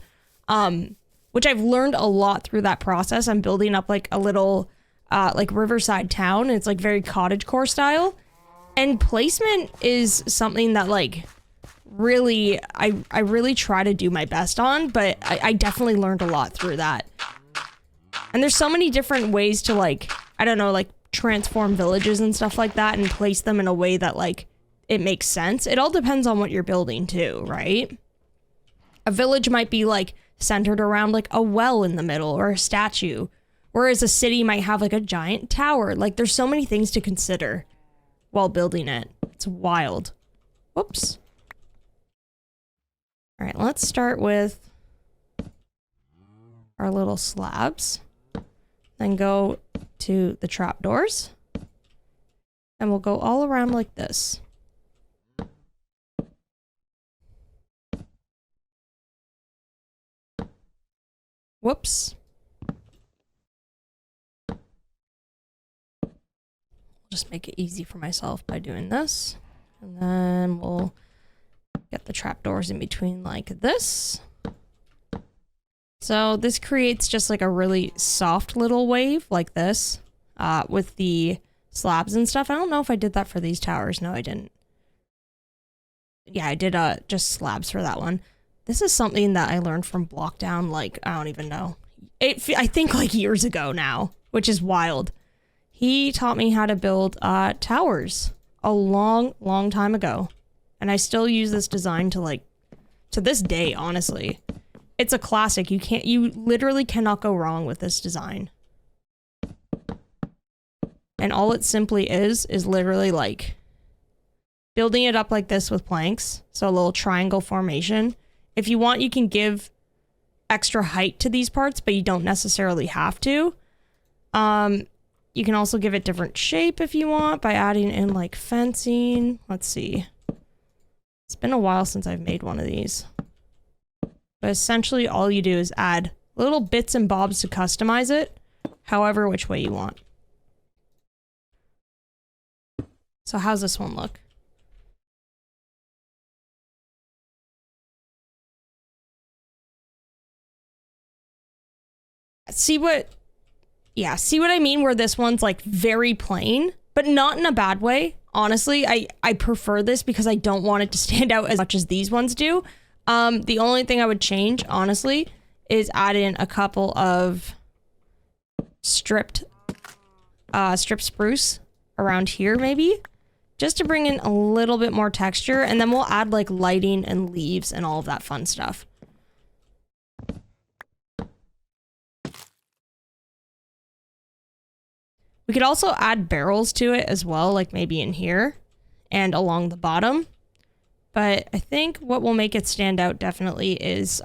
S1: which I've learned a lot through that process. I'm building up like a little like riverside town, and it's like very cottagecore style, and placement is something that like really I really try to do my best on, but I definitely learned a lot through that. And there's so many different ways to like, I don't know, like transform villages and stuff like that and place them in a way that like it makes sense. It all depends on what you're building too, right? A village might be like centered around like a well in the middle or a statue, whereas a city might have like a giant tower. Like there's so many things to consider while building it. It's wild. Whoops. All right, let's start with our little slabs, then go to the trapdoors, and we'll go all around like this. Whoops. Just make it easy for myself by doing this, and then we'll get the trapdoors in between like this. So this creates just like a really soft little wave like this with the slabs and stuff. I don't know if I did that for these towers. No, I didn't. Yeah, I did just slabs for that one. This is something that I learned from Blockdown, like, I don't even know. I think like years ago now, which is wild. He taught me how to build towers a long, long time ago. And I still use this design to this day, honestly. It's a classic. You literally cannot go wrong with this design. And all it simply is literally like building it up like this with planks. So a little triangle formation. If you want, you can give extra height to these parts, but you don't necessarily have to. You can also give it different shape if you want by adding in like fencing. Let's see. It's been a while since I've made one of these. But essentially all you do is add little bits and bobs to customize it, however which way you want. So how's this one look? See what I mean? Where this one's like very plain, but not in a bad way. Honestly, I prefer this because I don't want it to stand out as much as these ones do. The only thing I would change, honestly, is add in a couple of stripped spruce around here, maybe, just to bring in a little bit more texture, and then we'll add like lighting and leaves and all of that fun stuff. We could also add barrels to it as well, like maybe in here and along the bottom. But I think what will make it stand out definitely is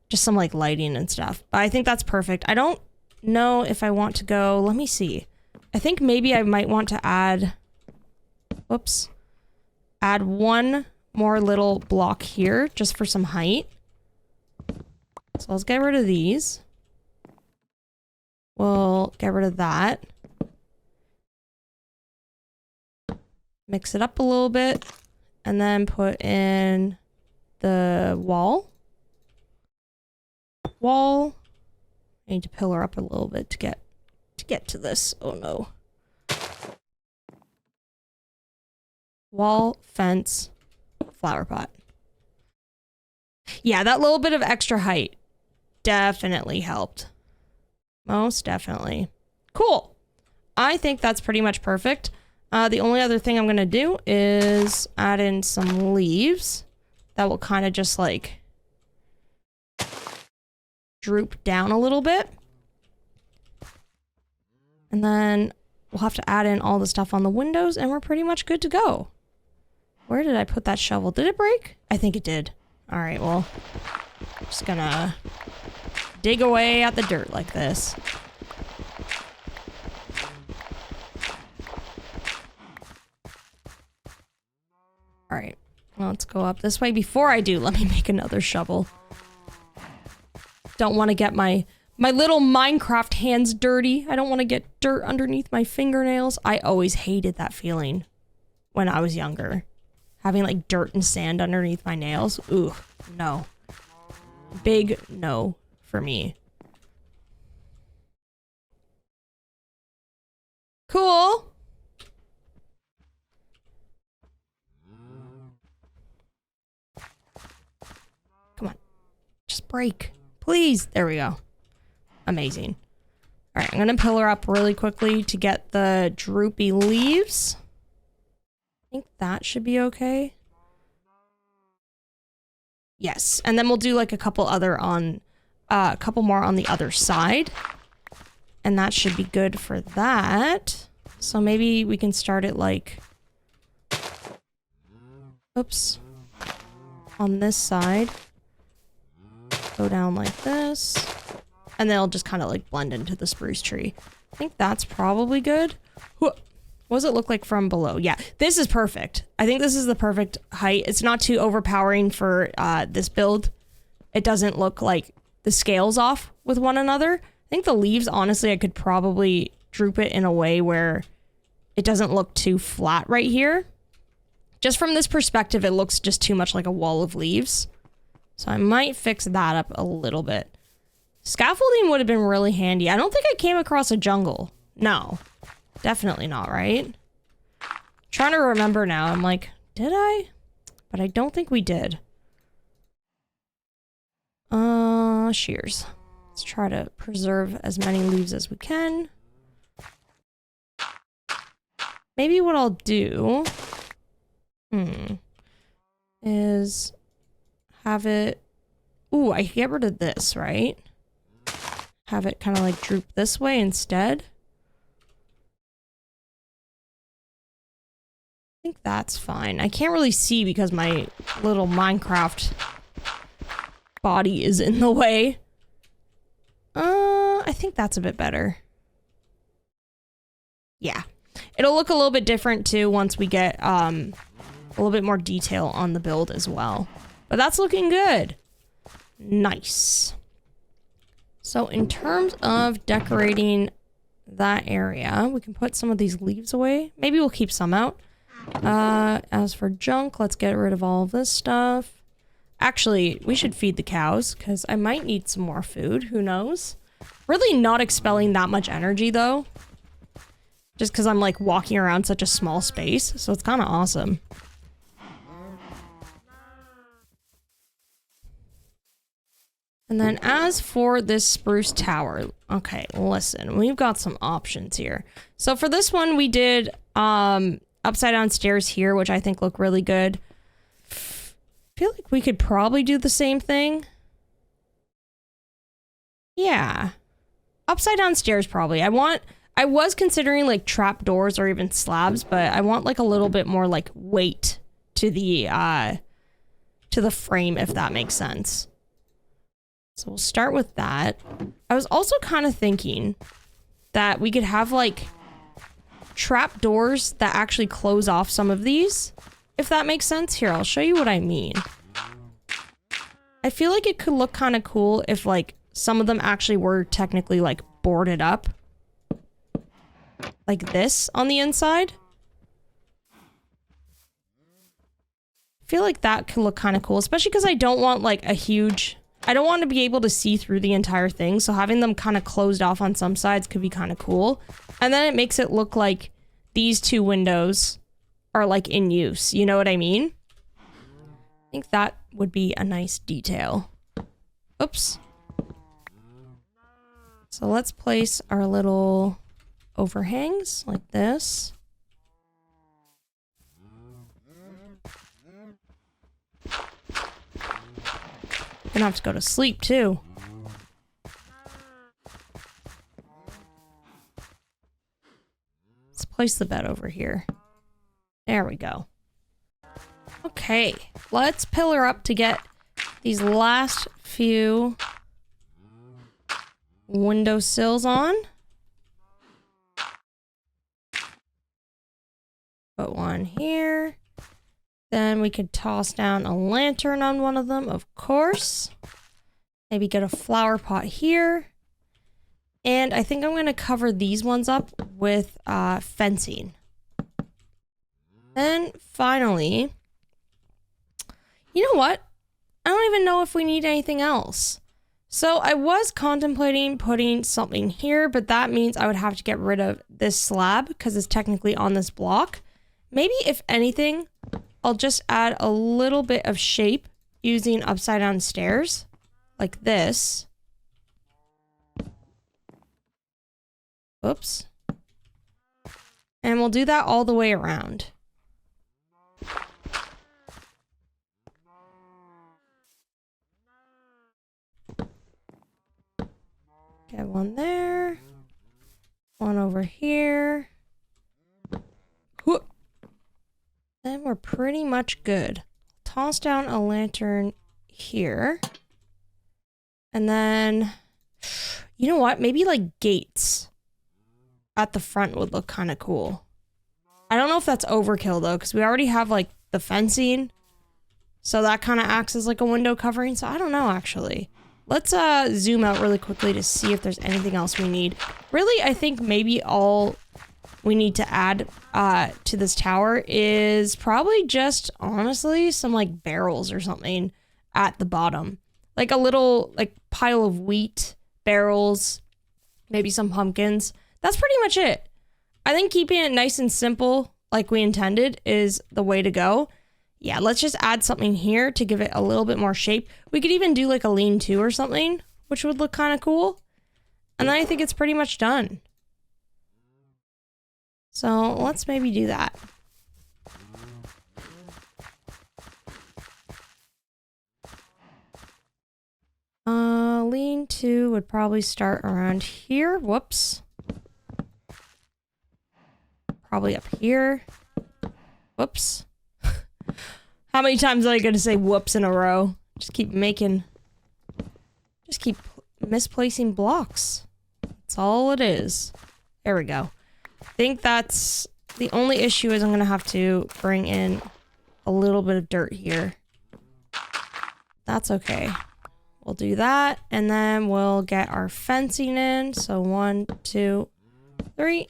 S1: just some like lighting and stuff. But I think that's perfect. I don't know if I want to go, let me see. I think maybe I might want to add, add one more little block here just for some height. So let's get rid of these. We'll get rid of that. Mix it up a little bit. And then put in the wall. I need to pillar up a little bit to get to this. Oh no. Wall, fence, flower pot. Yeah, that little bit of extra height definitely helped. Most definitely. Cool. I think that's pretty much perfect. The only other thing I'm going to do is add in some leaves that will kind of just like droop down a little bit. And then we'll have to add in all the stuff on the windows and we're pretty much good to go. Where did I put that shovel? Did it break? I think it did. All right, well, I'm just gonna dig away at the dirt like this. All right, well, let's go up this way. Before I do, let me make another shovel. Don't want to get my little Minecraft hands dirty. I don't want to get dirt underneath my fingernails. I always hated that feeling when I was younger. Having like dirt and sand underneath my nails. Ooh, no. Big no for me. Cool. Come on. Just break. Please. There we go. Amazing. All right, I'm going to pillar up really quickly to get the droopy leaves. I think that should be okay. Yes, and then we'll do like a couple other on, a couple more on the other side. And that should be good for that. So maybe we can start it like, oops, on this side. Go down like this. And then it'll just kind of like blend into the spruce tree. I think that's probably good. What does it look like from below? Yeah, this is perfect. I think this is the perfect height. It's not too overpowering for this build. It doesn't look like the scales off with one another. I think the leaves, honestly, I could probably droop it in a way where it doesn't look too flat right here. Just from this perspective, it looks just too much like a wall of leaves. So I might fix that up a little bit. Scaffolding would have been really handy. I don't think I came across a jungle. No. Definitely not, right? Trying to remember now. I'm like, did I? But I don't think we did. Shears. Let's try to preserve as many leaves as we can. Maybe what I'll do is have it... Ooh, I can get rid of this, right? Have it kind of like droop this way instead. I think that's fine. I can't really see because my little Minecraft body is in the way. I think that's a bit better. Yeah. It'll look a little bit different too once we get a little bit more detail on the build as well. But that's looking good. Nice. So in terms of decorating that area, we can put some of these leaves away. Maybe we'll keep some out. As for junk, let's get rid of all of this stuff. Actually, we should feed the cows because I might need some more food. Who knows? Really not expelling that much energy though. Just because I'm like walking around such a small space. So it's kind of awesome. And then as for this spruce tower, okay, listen, we've got some options here. So for this one, we did upside down stairs here, which I think look really good. I feel like we could probably do the same thing. Yeah. Upside down stairs probably. I was considering like trap doors or even slabs, but I want like a little bit more like weight to the frame, if that makes sense. So we'll start with that. I was also kind of thinking that we could have like trap doors that actually close off some of these, if that makes sense. Here, I'll show you what I mean. I feel like it could look kind of cool if like some of them actually were technically like boarded up like this on the inside. I feel like that could look kind of cool, especially because I don't want like I don't want to be able to see through the entire thing, so having them kind of closed off on some sides could be kind of cool. And then it makes it look like these two windows are like in use, you know what I mean? I think that would be a nice detail. Oops. So let's place our little overhangs like this. Gonna have to go to sleep too. Let's place the bed over here. There we go. Okay, let's pillar up to get these last few windowsills on. Put one here. Then we could toss down a lantern on one of them, of course. Maybe get a flower pot here. And I think I'm going to cover these ones up with fencing. Then finally, you know what? I don't even know if we need anything else. So I was contemplating putting something here, but that means I would have to get rid of this slab because it's technically on this block. Maybe if anything, I'll just add a little bit of shape using upside down stairs like this. Oops. And we'll do that all the way around. Get one there. One over here. Whoop. Then we're pretty much good. Toss down a lantern here. And then, you know what? Maybe like gates at the front would look kind of cool. I don't know if that's overkill though, because we already have like the fencing. So that kind of acts as like a window covering. So I don't know actually. Let's zoom out really quickly to see if there's anything else we need. Really, I think maybe all we need to add to this tower is probably just, honestly, some like barrels or something at the bottom. Like a little like pile of wheat barrels, maybe some pumpkins. That's pretty much it. I think keeping it nice and simple like we intended is the way to go. Yeah, let's just add something here to give it a little bit more shape. We could even do like a lean-to or something, which would look kind of cool. And then I think it's pretty much done. So let's maybe do that. Lean-to would probably start around here. Whoops. Probably up here. Whoops. How many times am I going to say whoops in a row? Just keep misplacing blocks. That's all it is. There we go. I think that's the only issue is I'm going to have to bring in a little bit of dirt here. That's okay. We'll do that, and then we'll get our fencing in. So 1, 2, 3.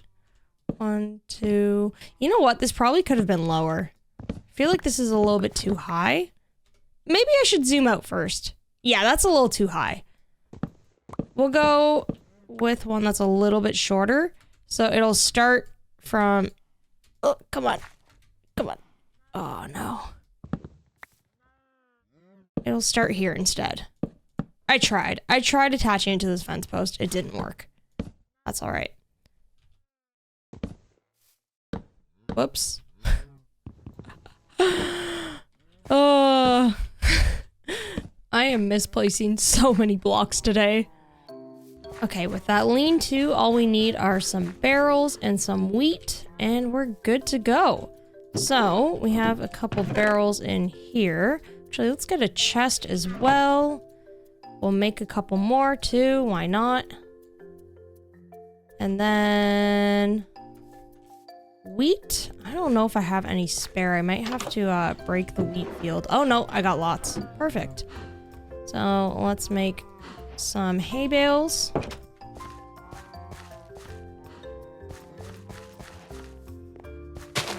S1: 1, 2. You know what? This probably could have been lower. I feel like this is a little bit too high. Maybe I should zoom out first. Yeah, that's a little too high. We'll go with one that's a little bit shorter. So it'll start from... Oh, come on. Come on. Oh, no. It'll start here instead. I tried attaching it to this fence post. It didn't work. That's all right. Whoops. Oh, I am misplacing so many blocks today. Okay, with that lean-to, all we need are some barrels and some wheat, and we're good to go. So, we have a couple barrels in here. Actually, let's get a chest as well. We'll make a couple more too, why not? And then... wheat? I don't know if I have any spare. I might have to break the wheat field. Oh no, I got lots. Perfect. So let's make some hay bales.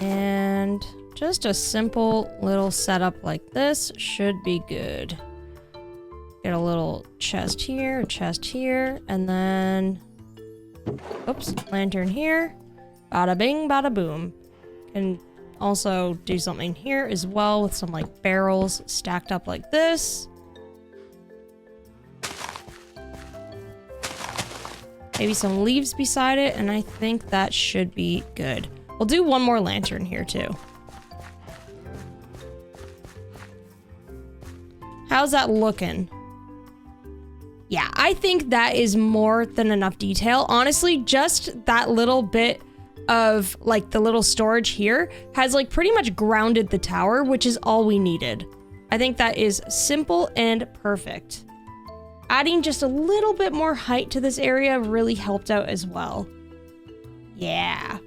S1: And just a simple little setup like this should be good. Get a little chest here, and then... oops, lantern here. Bada bing, bada boom. Can also do something here as well with some like barrels stacked up like this. Maybe some leaves beside it, and I think that should be good. We'll do one more lantern here too. How's that looking? Yeah, I think that is more than enough detail. Honestly, just that little bit of like the little storage here has like pretty much grounded the tower, which is all we needed. I think that is simple and perfect. Adding just a little bit more height to this area really helped out as well. Yeah.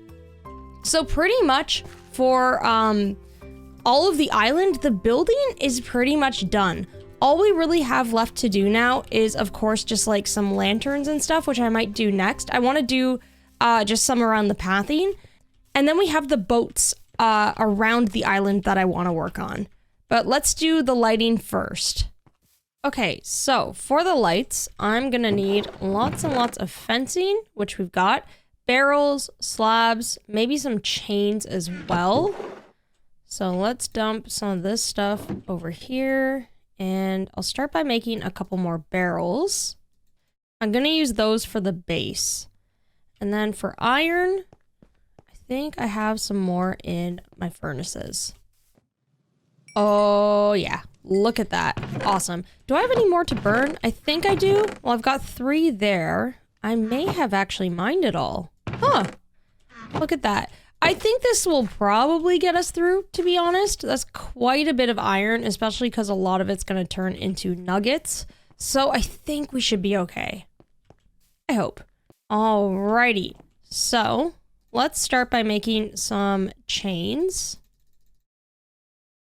S1: So pretty much for all of the island, the building is pretty much done. All we really have left to do now is, of course, just like some lanterns and stuff, which I might do next. I want to do just some around the pathing. And then we have the boats around the island that I want to work on. But let's do the lighting first. Okay, so for the lights, I'm going to need lots and lots of fencing, which we've got. Barrels, slabs, maybe some chains as well. So let's dump some of this stuff over here. And I'll start by making a couple more barrels. I'm going to use those for the base. And then for iron, I think I have some more in my furnaces. Oh, yeah. Look at that. Awesome. Do I have any more to burn? I think I do. Well, I've got 3 there. I may have actually mined it all. Huh. Look at that. I think this will probably get us through, to be honest. That's quite a bit of iron, especially because a lot of it's going to turn into nuggets. So I think we should be okay. I hope. Alrighty. So let's start by making some chains.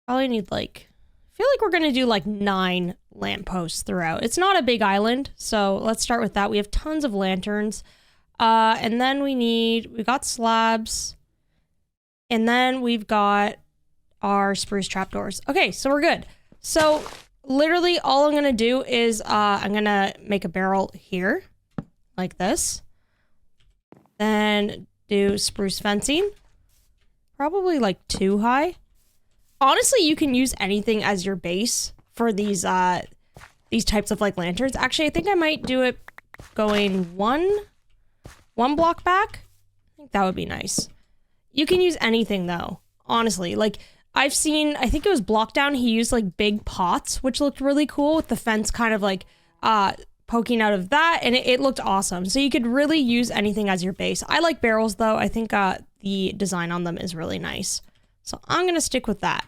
S1: Probably need like, I feel like we're going to do like 9 lampposts throughout. It's not a big island, so let's start with that. We have tons of lanterns. And then we got slabs. And then we've got our spruce trapdoors. Okay, so we're good. So literally all I'm going to do is I'm going to make a barrel here. like this. Then do spruce fencing. Probably like 2 high. Honestly, you can use anything as your base for these types of like lanterns. Actually, I think I might do it going one block back. I think that would be nice. You can use anything though, honestly. Like I've seen, I think it was Blockdown, he used like big pots, which looked really cool with the fence kind of like poking out of that, and it looked awesome. So you could really use anything as your base. I like barrels though. I think the design on them is really nice. So I'm gonna stick with that.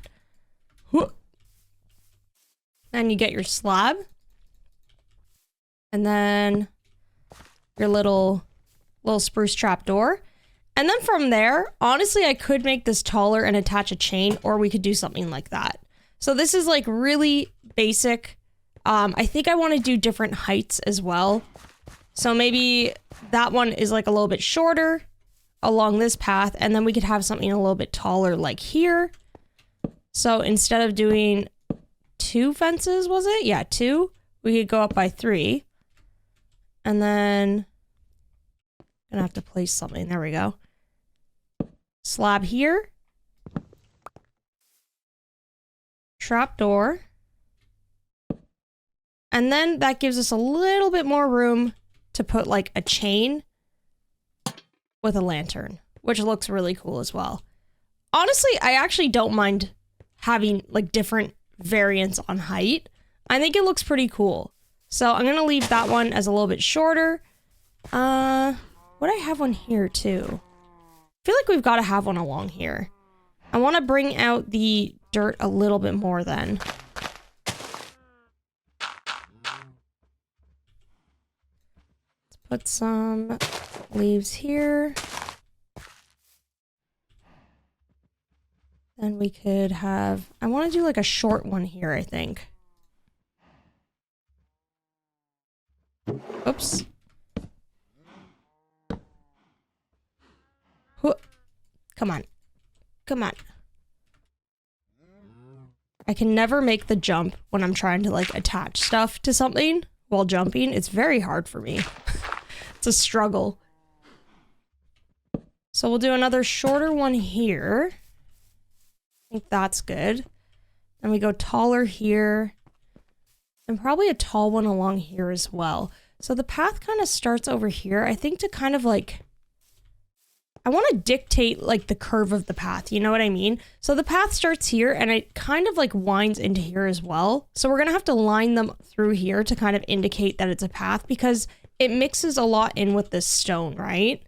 S1: And you get your slab. And then your little spruce trap door. And then from there, honestly, I could make this taller and attach a chain, or we could do something like that. So this is like really basic. I think I want to do different heights as well. So maybe that one is like a little bit shorter along this path, and then we could have something a little bit taller like here. So instead of doing 2 fences, was it? Yeah, 2. We could go up by 3. And then I'm gonna have to place something. There we go. Slab here. Trap door. And then that gives us a little bit more room to put like a chain with a lantern, which looks really cool as well. Honestly, I actually don't mind having like different variants on height. I think it looks pretty cool. So I'm gonna leave that one as a little bit shorter. Would I have one here too? I feel like we've got to have one along here. I want to bring out the dirt a little bit more then. Let's put some leaves here. Then we could have, I want to do like a short one here, I think. Oops. Come on. Come on. I can never make the jump when I'm trying to like attach stuff to something while jumping. It's very hard for me. It's a struggle. So we'll do another shorter one here. I think that's good. And we go taller here. And probably a tall one along here as well. So the path kind of starts over here. I think to kind of like, I want to dictate like the curve of the path, you know what I mean? So the path starts here and it kind of like winds into here as well. So we're going to have to line them through here to kind of indicate that it's a path because it mixes a lot in with this stone, right?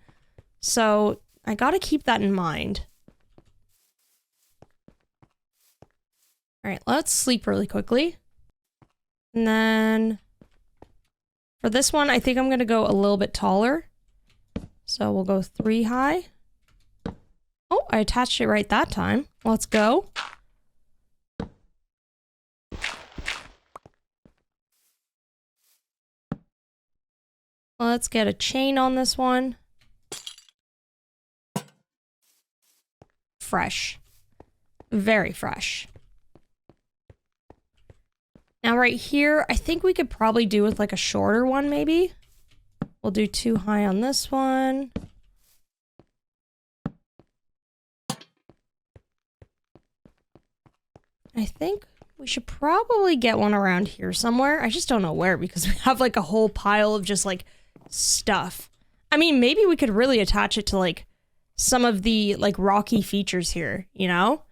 S1: So I got to keep that in mind. All right, let's sleep really quickly. And then for this one, I think I'm going to go a little bit taller. So we'll go 3 high. Oh, I attached it right that time. Let's go. Let's get a chain on this one. Fresh. Very fresh. Now right here, I think we could probably do with like a shorter one maybe. We'll do 2 high on this one. I think we should probably get one around here somewhere. I just don't know where because we have like a whole pile of just like stuff. I mean, maybe we could really attach it to like some of the like rocky features here, you know?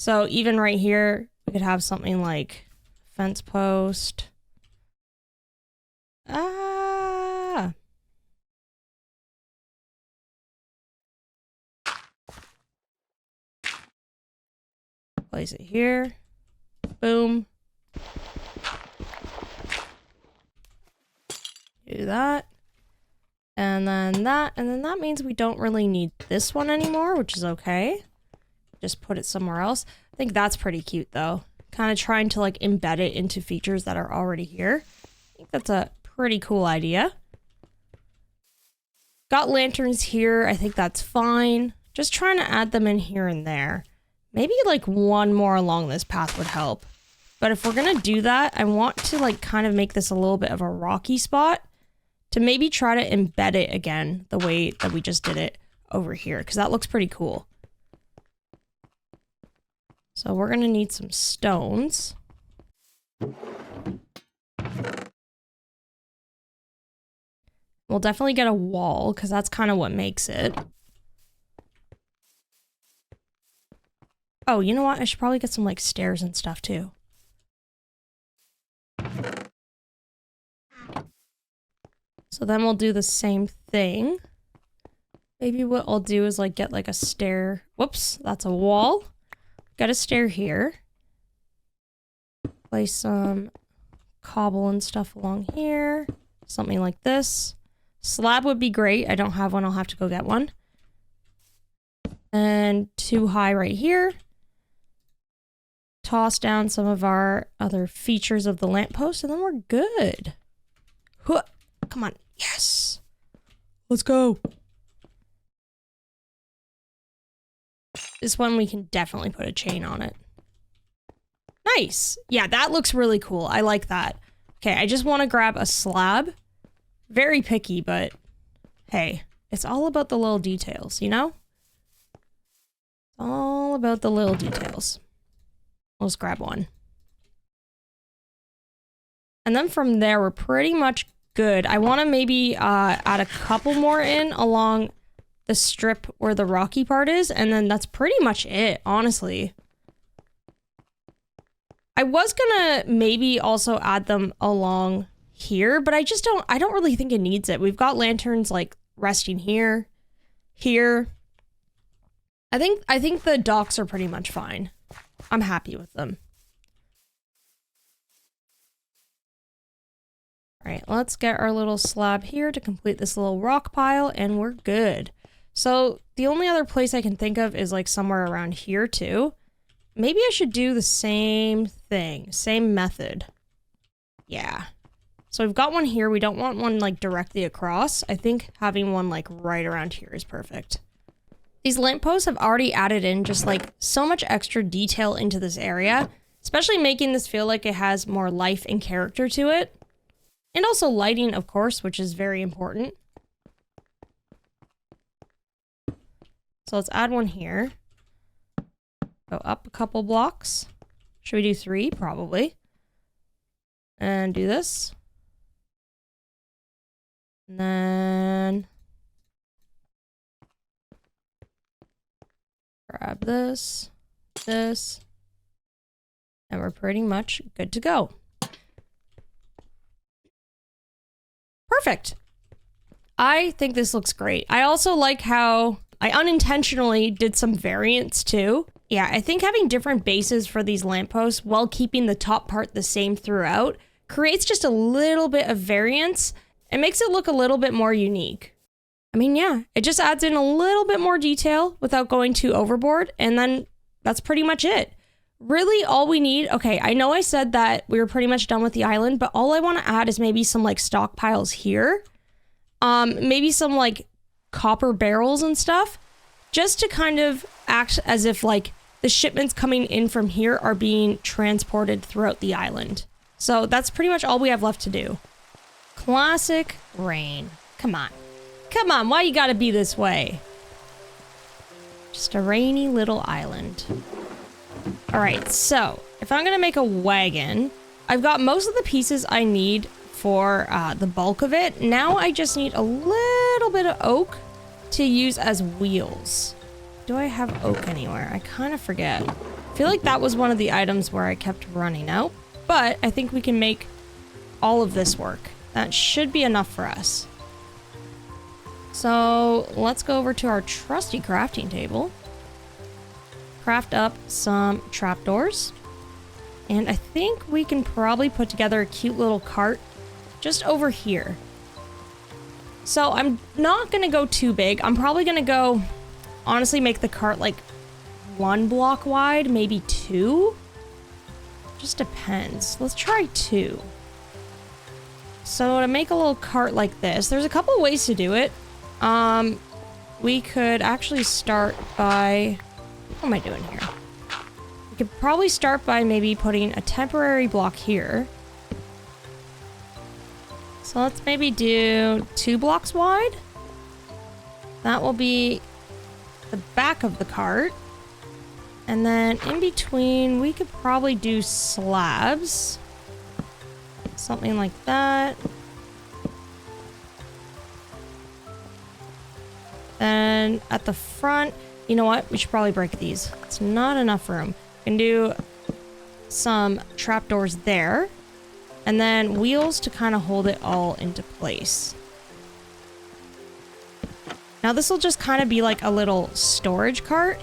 S1: So even right here, we could have something like fence post. Place it here. Boom. Do that. And then that. And then that means we don't really need this one anymore, which is okay. Just put it somewhere else. I think that's pretty cute though. Kind of trying to like embed it into features that are already here. I think that's a pretty cool idea. Got lanterns here. I think that's fine. Just trying to add them in here and there. Maybe like one more along this path would help. But if we're gonna do that, I want to like kind of make this a little bit of a rocky spot. to maybe try to embed it again the way that we just did it over here, because that looks pretty cool. So we're gonna need some stones. We'll definitely get a wall, because that's kind of what makes it. Oh, you know what? I should probably get some, like, stairs and stuff, too. So then we'll do the same thing. Maybe what I'll do is, like, get, like, a stair. Whoops, that's a wall. Get a stair here. Place some cobble and stuff along here. Something like this. Slab would be great. I don't have one. I'll have to go get one. And 2 high right here. Toss down some of our other features of the lamppost, and then we're good. Huh. Come on. Yes. Let's go. This one we can definitely put a chain on it. Nice. Yeah, that looks really cool. I like that. Okay, I just want to grab a slab. Very picky, but hey, it's all about the little details, you know? All about the little details. Let's grab one. And then from there, we're pretty much good. I want to maybe add a couple more in along the strip where the rocky part is, and then that's pretty much it, honestly. I was gonna maybe also add them along here, but I don't really think it needs it. We've got lanterns like resting here, here. I think the docks are pretty much fine. I'm happy with them. All right, let's get our little slab here to complete this little rock pile, and we're good. So the only other place I can think of is like somewhere around here too. Maybe I should do the same thing, same method. Yeah. So we've got one here. We don't want one like directly across. I think having one like right around here is perfect. These lampposts have already added in just like so much extra detail into this area, especially making this feel like it has more life and character to it. And also lighting, of course, which is very important. So let's add one here. Go up a couple blocks. Should we do 3? Probably. And do this. And then grab this, this, and we're pretty much good to go. Perfect. I think this looks great. I also like how I unintentionally did some variants too. Yeah, I think having different bases for these lampposts while keeping the top part the same throughout creates just a little bit of variance. It makes it look a little bit more unique. I mean, yeah, it just adds in a little bit more detail without going too overboard, and then that's pretty much it. Really, all we need, okay, I know I said that we were pretty much done with the island, but all I want to add is maybe some like stockpiles here. Maybe some like copper barrels and stuff, just to kind of act as if like the shipments coming in from here are being transported throughout the island. So that's pretty much all we have left to do. Classic rain. Come on. Come on, why you gotta be this way? Just a rainy little island. Alright, so if I'm gonna make a wagon, I've got most of the pieces I need for the bulk of it. Now I just need a little bit of oak to use as wheels. Do I have oak anywhere? I kind of forget. I feel like that was one of the items where I kept running out, but I think we can make all of this work. That should be enough for us. So let's go over to our trusty crafting table. Craft up some trapdoors. And I think we can probably put together a cute little cart just over here. So I'm not going to go too big. I'm probably going to go, honestly, make the cart like 1 block wide, maybe 2. Just depends. Let's try 2. So to make a little cart like this, there's a couple of ways to do it. We could actually start by, what am I doing here? We could probably start by maybe putting a temporary block here. So let's maybe do 2 blocks wide. That will be the back of the cart. And then in between, we could probably do slabs. Something like that. And at the front, you know what? We should probably break these. It's not enough room. We can do some trapdoors there. And then wheels to kind of hold it all into place. Now this will just kind of be like a little storage cart.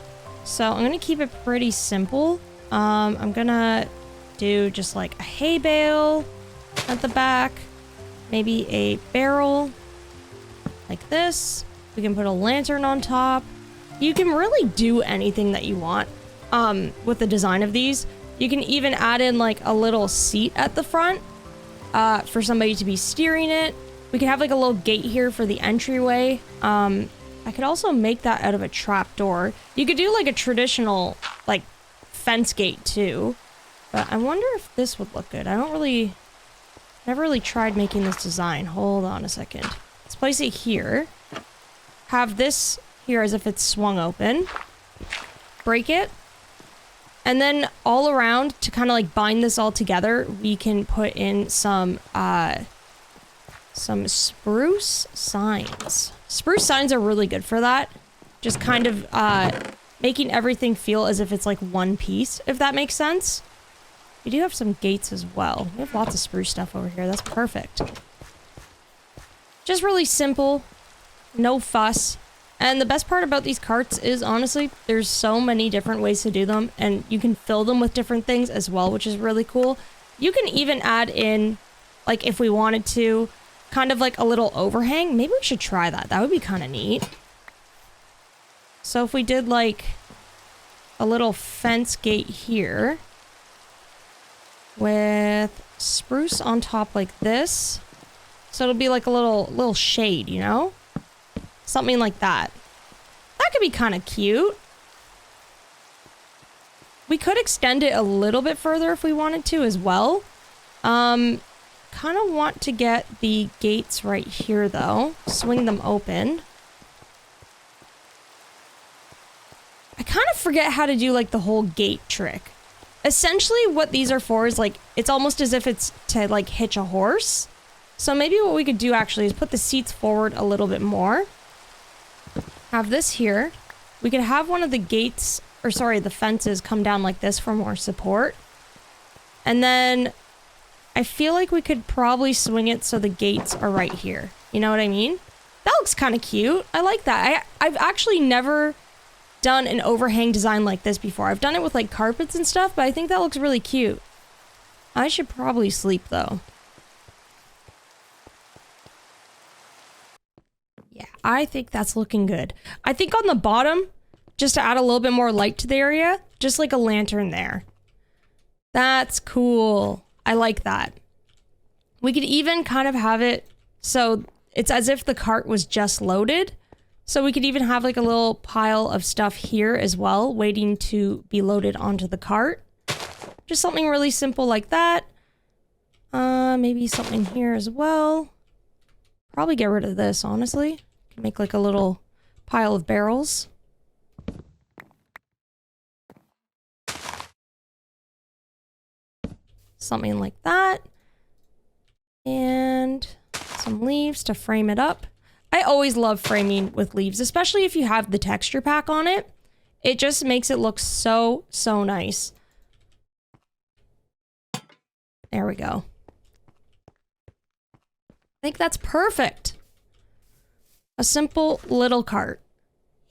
S1: So I'm going to keep it pretty simple. I'm going to do just like a hay bale at the back. Maybe a barrel like this. We can put a lantern on top. You can really do anything that you want with the design of these. You can even add in like a little seat at the front for somebody to be steering it. We could have like a little gate here for the entryway. I could also make that out of a trap door. You could do like a traditional like fence gate too. But I wonder if this would look good. Never really tried making this design. Hold on a second. Let's place it here. Have this here as if it's swung open. Break it. And then all around to kind of like bind this all together, we can put in some spruce signs. Spruce signs are really good for that. Just kind of making everything feel as if it's like one piece, if that makes sense. We do have some gates as well. We have lots of spruce stuff over here. That's perfect. Just really simple. No fuss. And the best part about these carts is, honestly, there's so many different ways to do them, and you can fill them with different things as well, which is really cool. You can even add in, like, if we wanted to, kind of like a little overhang. Maybe we should try that. That would be kind of neat. So if we did, like, a little fence gate here with spruce on top like this, so it'll be like a little shade, you know? Something like that. That could be kind of cute. We could extend it a little bit further if we wanted to as well. Kind of want to get the gates right here though. Swing them open. I kind of forget how to do like the whole gate trick. Essentially what these are for is like, it's almost as if it's to like hitch a horse. So maybe what we could do actually is put the seats forward a little bit more. Have this here. We could have one of the gates, or sorry, the fences come down like this for more support. And then I feel like we could probably swing it so the gates are right here. You know what I mean? That looks kind of cute. I like that. I've actually never done an overhang design like this before. I've done it with like carpets and stuff, but I think that looks really cute. I should probably sleep though. Yeah, I think that's looking good. I think on the bottom, just to add a little bit more light to the area, just like a lantern there. That's cool. I like that. We could even kind of have it so it's as if the cart was just loaded. So we could even have like a little pile of stuff here as well, waiting to be loaded onto the cart. Just something really simple like that. Maybe something here as well. Probably get rid of this, honestly. Make like a little pile of barrels. Something like that. And some leaves to frame it up. I always love framing with leaves, especially if you have the texture pack on it. It just makes it look so, so nice. There we go. I think that's perfect. A simple little cart.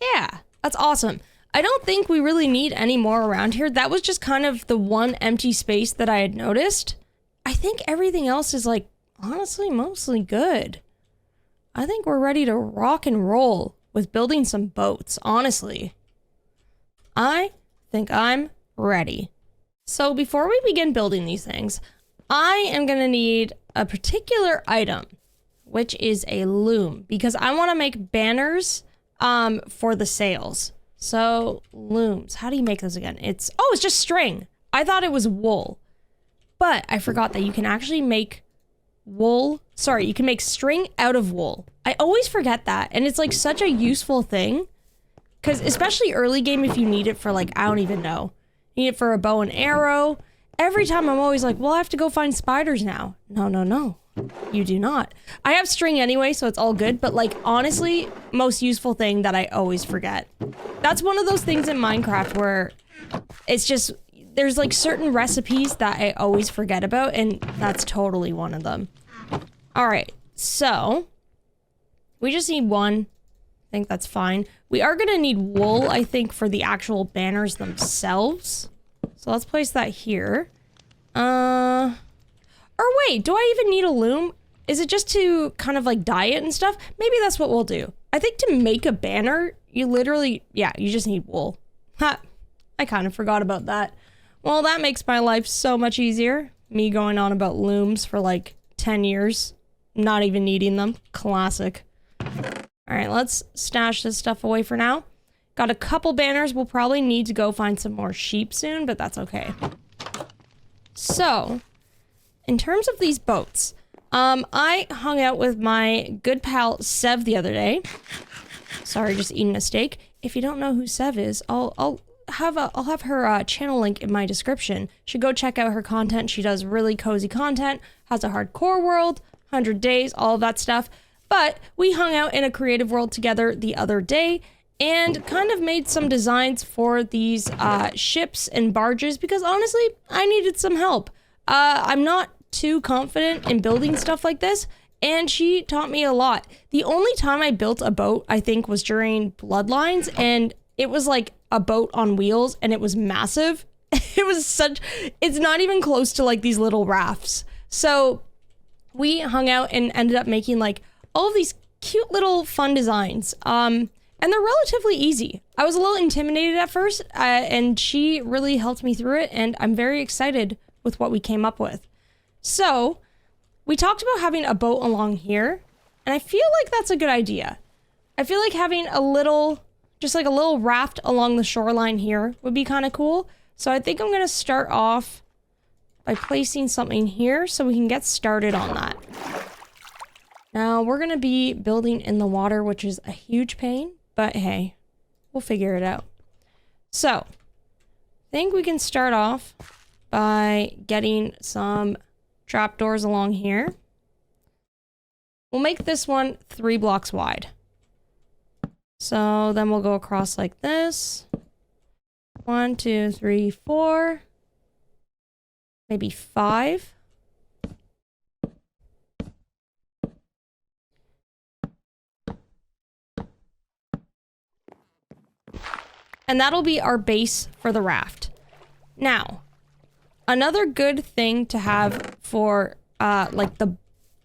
S1: Yeah, that's awesome. I don't think we really need any more around here. That was just kind of the one empty space that I had noticed. I think everything else is like, honestly, mostly good. I think we're ready to rock and roll with building some boats, honestly. I think I'm ready. So before we begin building these things, I am gonna need a particular item, which is a loom, because I want to make banners for the sails. So looms, how do you make those again? It's just string. I thought it was wool, but I forgot that you can actually make wool Sorry, you can make string out of wool. I always forget that, and it's like such a useful thing. Because especially early game, if you need it for like, I don't even know. You need it for a bow and arrow. Every time I'm always like, well, I have to go find spiders now. No, no, no. You do not. I have string anyway, so it's all good. But like, honestly, most useful thing that I always forget. That's one of those things in Minecraft where it's just, there's like certain recipes that I always forget about, and that's totally one of them. All right, so we just need one. I think that's fine. We are gonna need wool, I think, for the actual banners themselves. So let's place that here. Or wait, do I even need a loom? Is it just to kind of like dye it and stuff? Maybe that's what we'll do. I think to make a banner, you literally, yeah, you just need wool. Ha, I kind of forgot about that. Well, that makes my life so much easier. Me going on about looms for like 10 years, not even needing them. Classic. All right, let's stash this stuff away for now. Got a couple banners. We'll probably need to go find some more sheep soon, but that's okay. So, in terms of these boats, I hung out with my good pal Sev the other day. Sorry, just eating a steak. If you don't know who Sev is, I'll have her channel link in my description. You should go check out her content. She does really cozy content, has a hardcore world, 100 days, all of that stuff. But we hung out in a creative world together the other day and kind of made some designs for these ships and barges because honestly, I needed some help. I'm not too confident in building stuff like this, and she taught me a lot. The only time I built a boat, I think, was during Bloodlines, and it was like a boat on wheels, and it was massive. It's not even close to like these little rafts. So we hung out and ended up making like all of these cute little fun designs. And they're relatively easy. I was a little intimidated at first, and she really helped me through it, and I'm very excited with what we came up with. So, we talked about having a boat along here, and I feel like that's a good idea. I feel like having a little, just like a little raft along the shoreline here would be kind of cool. So I think I'm going to start off by placing something here so we can get started on that. Now, we're going to be building in the water, which is a huge pain, but hey, we'll figure it out. So, I think we can start off by getting some trapdoors along here. We'll make this one 3 blocks wide. So then we'll go across like this. 1, 2, 3, 4. Maybe 5. And that'll be our base for the raft. Now, another good thing to have for like the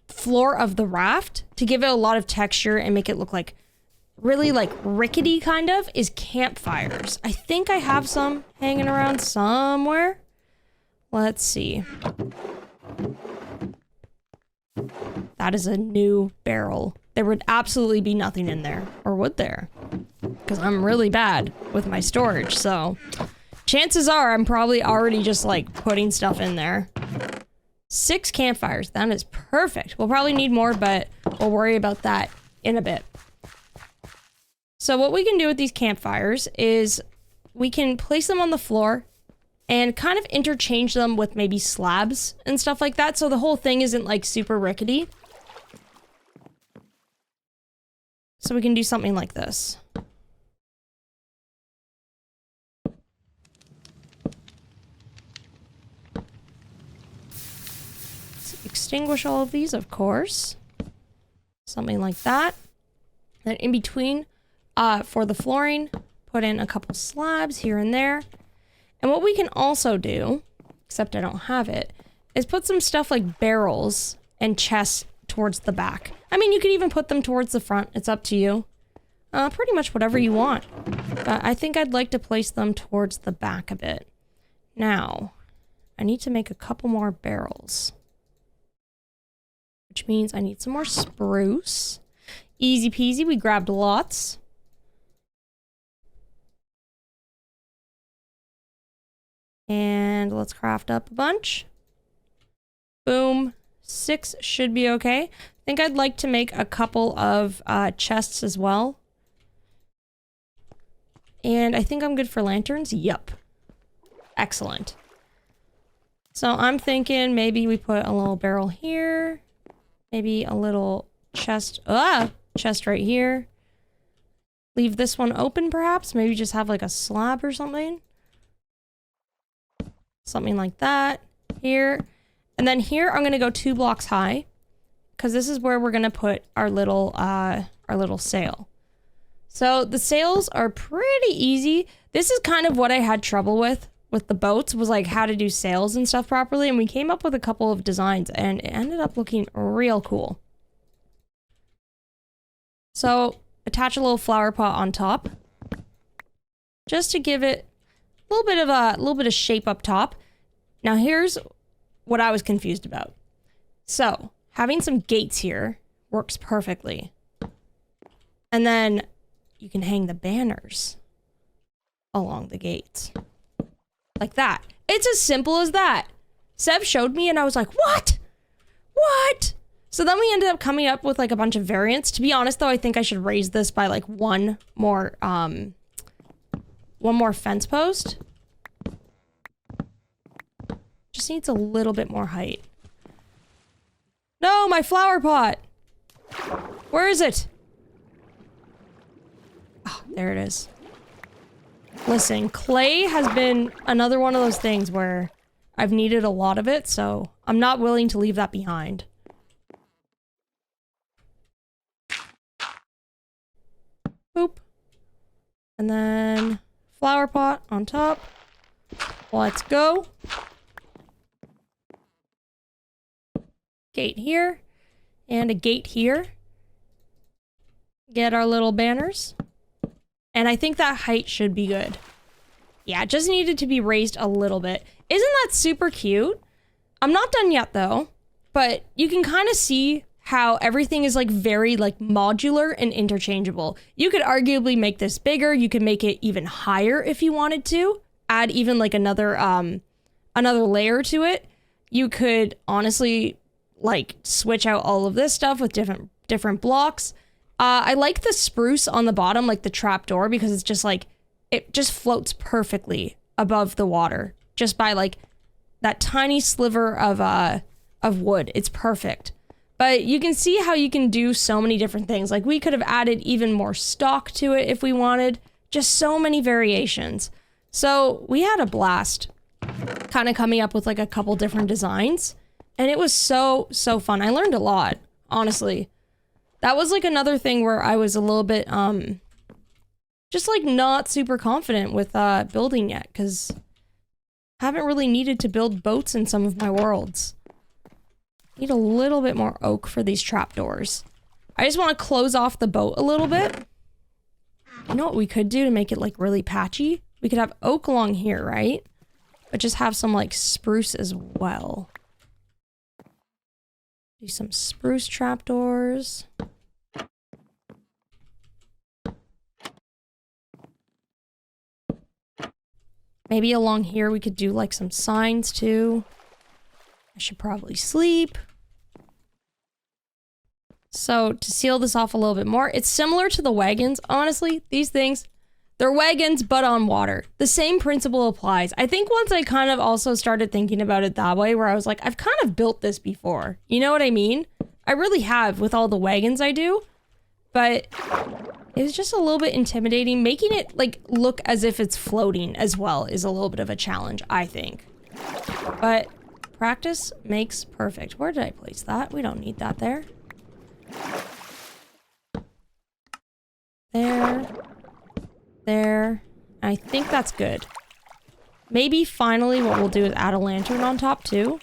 S1: floor of the raft to give it a lot of texture and make it look like really like rickety kind of is campfires. I think I have some hanging around somewhere. Let's see. That is a new barrel. There would absolutely be nothing in there. Or would there? Because I'm really bad with my storage, so chances are I'm probably already just like putting stuff in there. 6 campfires. That is perfect. We'll probably need more, but we'll worry about that in a bit. So what we can do with these campfires is we can place them on the floor and kind of interchange them with maybe slabs and stuff like that, so the whole thing isn't like super rickety. So we can do something like this. Let's extinguish all of these, of course. Something like that. Then in between, for the flooring, put in a couple slabs here and there. And what we can also do, except I don't have it, is put some stuff like barrels and chests towards the back. I mean, you could even put them towards the front. It's up to you. Pretty much whatever you want. But I think I'd like to place them towards the back a bit. Now, I need to make a couple more barrels. Which means I need some more spruce. Easy peasy, we grabbed lots. And let's craft up a bunch. Boom. 6 should be okay. I think I'd like to make a couple of chests as well. And I think I'm good for lanterns. Yup. Excellent. So I'm thinking maybe we put a little barrel here. Maybe a little chest. Chest right here. Leave this one open perhaps. Maybe just have like a slab or something. Something like that. Here. And then here I'm going to go 2 blocks high. Because this is where we're going to put our little sail. So the sails are pretty easy. This is kind of what I had trouble with the boats, was like how to do sails and stuff properly. And we came up with a couple of designs and it ended up looking real cool. So attach a little flower pot on top. Just to give it a little bit of shape up top. Now here's what I was confused about. So having some gates here works perfectly. And then you can hang the banners along the gates. Like that. It's as simple as that. Sev showed me and I was like, what? What? So then we ended up coming up with like a bunch of variants. To be honest though, I think I should raise this by like one more fence post. Just needs a little bit more height. No, my flower pot. Where is it? Oh, there it is. Listen, clay has been another one of those things where I've needed a lot of it, so I'm not willing to leave that behind. Boop. And then flower pot on top. Let's go. Gate here. And a gate here. Get our little banners. And I think that height should be good. Yeah, it just needed to be raised a little bit. Isn't that super cute? I'm not done yet though, but you can kind of see how everything is like very like modular and interchangeable. You could arguably make this bigger. You could make it even higher if you wanted to. Add even like another layer to it. You could honestly like switch out all of this stuff with different blocks. I like the spruce on the bottom, like the trapdoor, because it's just like, it just floats perfectly above the water. Just by like that tiny sliver of wood. It's perfect. But you can see how you can do so many different things. Like we could have added even more stock to it if we wanted. Just so many variations. So we had a blast kind of coming up with like a couple different designs. And it was so fun. I learned a lot, honestly. That was like another thing where I was a little bit, just like not super confident with building yet, because I haven't really needed to build boats in some of my worlds. Need a little bit more oak for these trapdoors. I just want to close off the boat a little bit. You know what we could do to make it like really patchy? We could have oak along here, right? But just have some like spruce as well. Do some spruce trapdoors. Maybe along here we could do like some signs too. I should probably sleep. So to seal this off a little bit more, it's similar to the wagons. Honestly, these things, they're wagons, but on water. The same principle applies. I think once I kind of also started thinking about it that way, where I was like, I've kind of built this before. You know what I mean? I really have with all the wagons I do, but it was just a little bit intimidating. Making it like look as if it's floating as well is a little bit of a challenge, I think. But practice makes perfect. Where did I place that? We don't need that there. There. There. I think that's good. Maybe finally what we'll do is add a lantern on top too.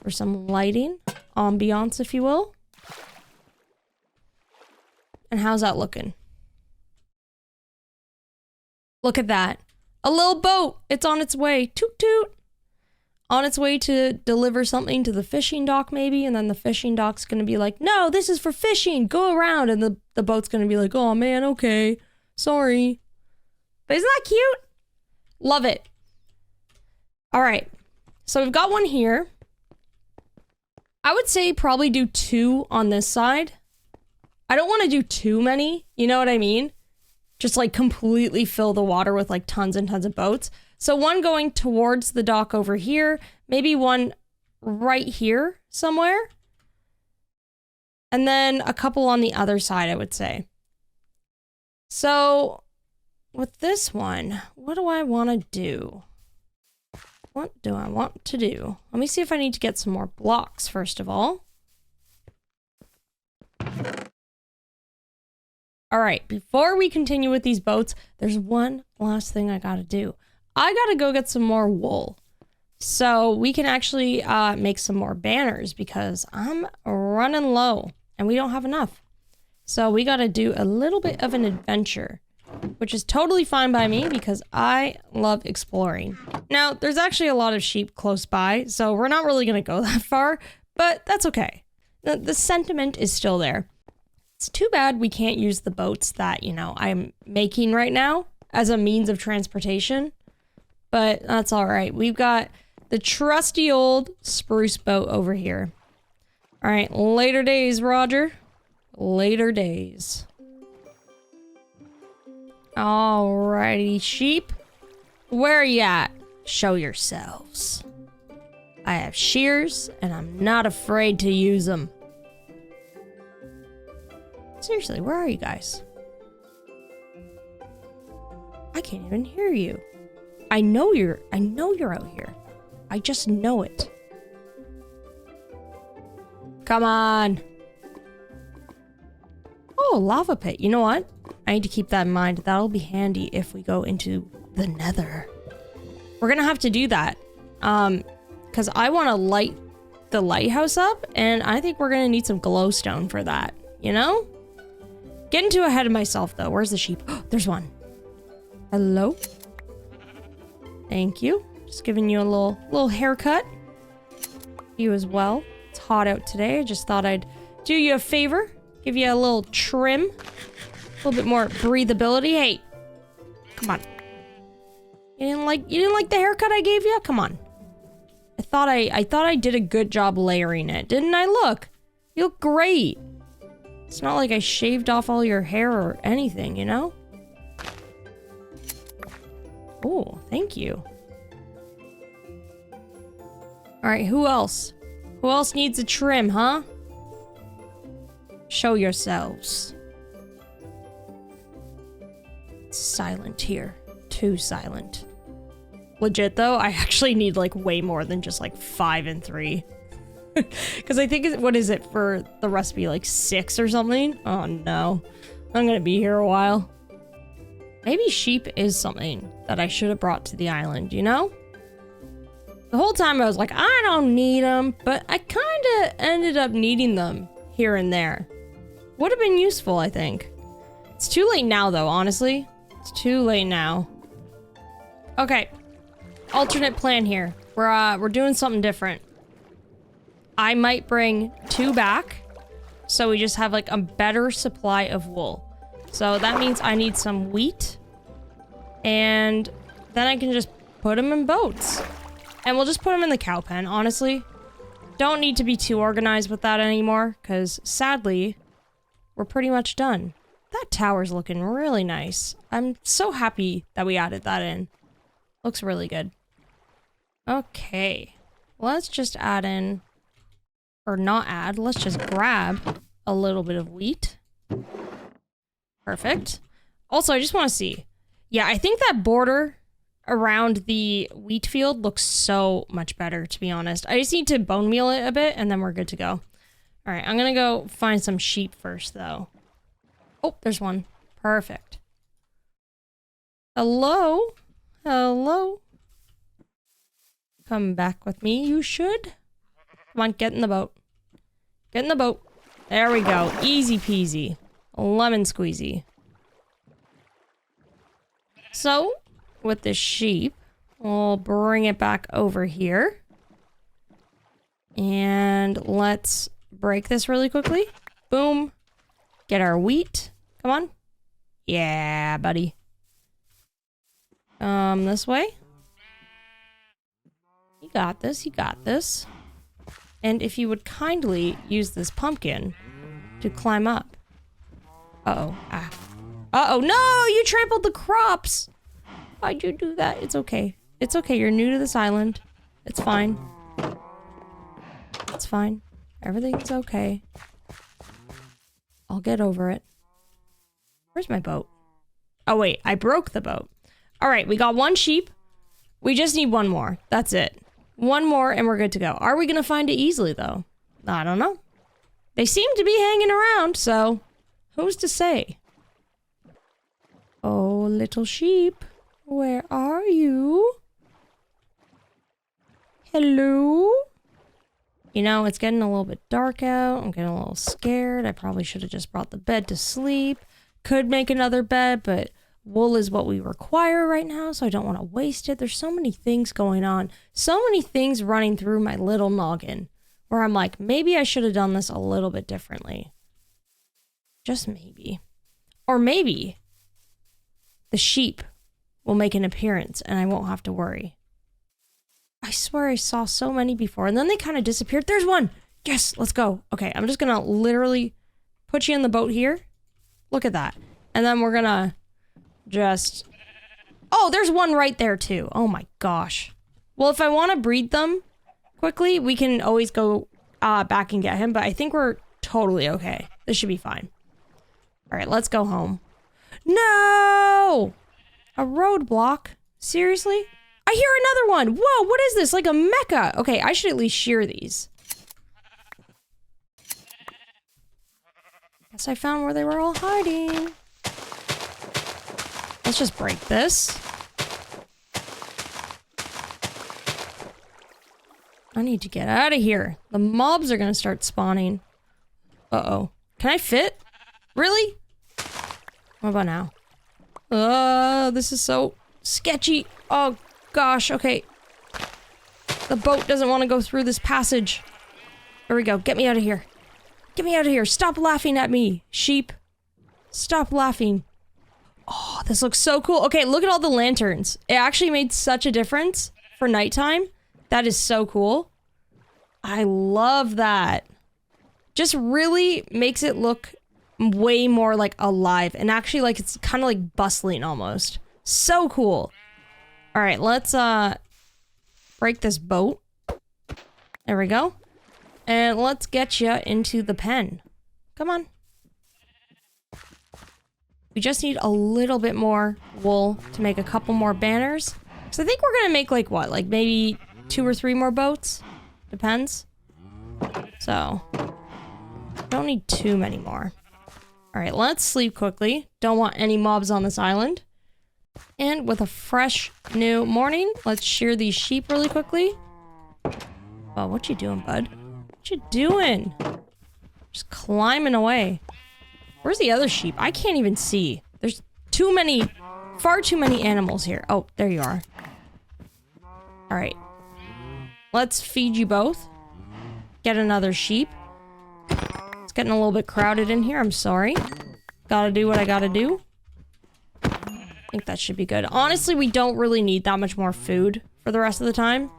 S1: For some lighting. Ambiance, if you will. And how's that looking? Look at that. A little boat! It's on its way. Toot toot! On its way to deliver something to the fishing dock maybe, and then the fishing dock's gonna be like, no, this is for fishing! Go around! And the boat's gonna be like, oh man, okay. Sorry. But isn't that cute? Love it. Alright. So we've got one here. I would say probably do 2 on this side. I don't want to do too many, you know what I mean? Just like completely fill the water with like tons and tons of boats. So 1 going towards the dock over here, maybe 1 right here somewhere. And then a couple on the other side, I would say. So with this one, what do I want to do? What do I want to do? Let me see if I need to get some more blocks first of all. All right, before we continue with these boats, there's one last thing I gotta do. I gotta go get some more wool. So we can actually make some more banners because I'm running low and we don't have enough. So we gotta do a little bit of an adventure, which is totally fine by me because I love exploring. Now, there's actually a lot of sheep close by, so we're not really gonna go that far, but that's okay. The sentiment is still there. It's too bad we can't use the boats that, you know, I'm making right now as a means of transportation, but that's all right. We've got the trusty old spruce boat over here. All right, later days, Roger. Later days. Alrighty, sheep. Where are you at? Show yourselves. I have shears, and I'm not afraid to use them. Seriously, where are you guys? I can't even hear you. I know you're out here. I just know it. Come on. Oh, lava pit. You know what? I need to keep that in mind. That'll be handy if we go into the Nether. We're gonna have to do that. Because I want to light the lighthouse up, and I think we're gonna need some glowstone for that, you know? Getting too ahead of myself, though. Where's the sheep? Oh, there's one. Hello? Thank you. Just giving you a little haircut. You as well. It's hot out today. I just thought I'd do you a favor. Give you a little trim. A little bit more breathability. Hey, come on. You didn't like the haircut I gave you? Come on. I thought I did a good job layering it. Didn't I? Look. You look great. It's not like I shaved off all your hair or anything, you know? Oh, thank you. Alright, who else? Who else needs a trim, huh? Show yourselves. It's silent here. Too silent. Legit, though, I actually need, like, way more than just, like, 5 and 3. Because I think, what is it for the recipe, like 6 or something? Oh no, I'm gonna be here a while. Maybe sheep is something that I should have brought to the island, you know? The whole time I was like, I don't need them, but I kind of ended up needing them here and there. Would have been useful, I think. It's too late now, though, honestly. It's too late now. Okay, alternate plan here. We're doing something different. I might bring 2 back, so we just have like a better supply of wool. So that means I need some wheat, and then I can just put them in boats. And we'll just put them in the cow pen, honestly. Don't need to be too organized with that anymore, because sadly, we're pretty much done. That tower's looking really nice. I'm so happy that we added that in. Looks really good. Okay, let's just add in... or not add, let's just grab a little bit of wheat. Perfect. Also, I just want to see. Yeah, I think that border around the wheat field looks so much better, to be honest. I just need to bone meal it a bit, and then we're good to go. All right, I'm gonna go find some sheep first, though. Oh, there's one. Perfect. Hello? Hello? Come back with me, you should. Come on, get in the boat. Get in the boat. There we go. Easy peasy. Lemon squeezy. So, with the sheep, we'll bring it back over here. And let's break this really quickly. Boom. Get our wheat. Come on. Yeah, buddy. This way. You got this. You got this. And if you would kindly use this pumpkin to climb up. Uh-oh. Ah. Uh-oh, no! You trampled the crops! Why'd you do that? It's okay. It's okay, you're new to this island. It's fine. It's fine. Everything's okay. I'll get over it. Where's my boat? Oh wait, I broke the boat. Alright, we got 1 sheep. We just need 1 more. That's it. 1 more and we're good to go. Are we gonna find it easily though? I don't know. They seem to be hanging around, so who's to say? Oh, little sheep, where are you? Hello? You know, it's getting a little bit dark out. I'm getting a little scared. I probably should have just brought the bed to sleep. Could make another bed, but wool is what we require right now, so I don't want to waste it. There's so many things going on. So many things running through my little noggin where I'm like, maybe I should have done this a little bit differently. Just maybe. Or maybe the sheep will make an appearance and I won't have to worry. I swear I saw so many before and then they kind of disappeared. There's one! Yes, let's go. Okay, I'm just gonna literally put you in the boat here. Look at that. And then we're gonna just... Oh, there's one right there too. Oh my gosh. Well, if I want to breed them quickly, we can always go back and get him, but I think we're totally okay. This should be fine. All right, let's go home. No! A roadblock? Seriously? I hear another one! Whoa, what is this? Like a mecha! Okay, I should at least shear these. Guess I found where they were all hiding. Let's just break this. I need to get out of here. The mobs are gonna start spawning. Uh-oh. Can I fit? Really? What about now? This is so sketchy. Oh, gosh. Okay. The boat doesn't want to go through this passage. There we go. Get me out of here. Get me out of here. Stop laughing at me, sheep. Stop laughing. Oh, this looks so cool. Okay, look at all the lanterns. It actually made such a difference for nighttime. That is so cool. I love that. Just really makes it look way more like alive and actually like it's kind of like bustling almost. So cool. All right, let's break this boat. There we go. And let's get you into the pen. Come on. We just need a little bit more wool to make a couple more banners. So I think we're gonna make like what? Like maybe 2 or 3 more boats? Depends. So, don't need too many more. Alright, let's sleep quickly. Don't want any mobs on this island. And with a fresh new morning, let's shear these sheep really quickly. Oh, what you doing, bud? What you doing? Just climbing away. Where's the other sheep? I can't even see. There's too many, far too many animals here. Oh, there you are. Alright. Let's feed you both. Get another sheep. It's getting a little bit crowded in here. I'm sorry. Gotta do what I gotta do. I think that should be good. Honestly, we don't really need that much more food for the rest of the time.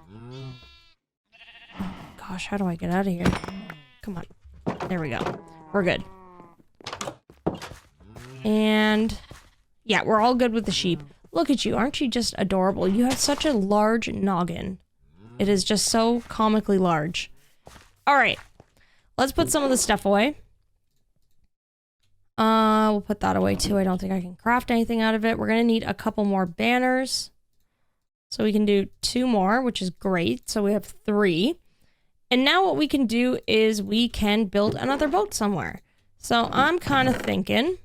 S1: Oh, gosh, how do I get out of here? Come on. There we go. We're good. And yeah, we're all good with the sheep. Look at you. Aren't you just adorable? You have such a large noggin. It is just so comically large. All right. Let's put some of the stuff away. We'll put that away too. I don't think I can craft anything out of it. We're going to need a couple more banners. So we can do 2 more, which is great. So we have 3. And now what we can do is we can build another boat somewhere. So I'm kind of thinking,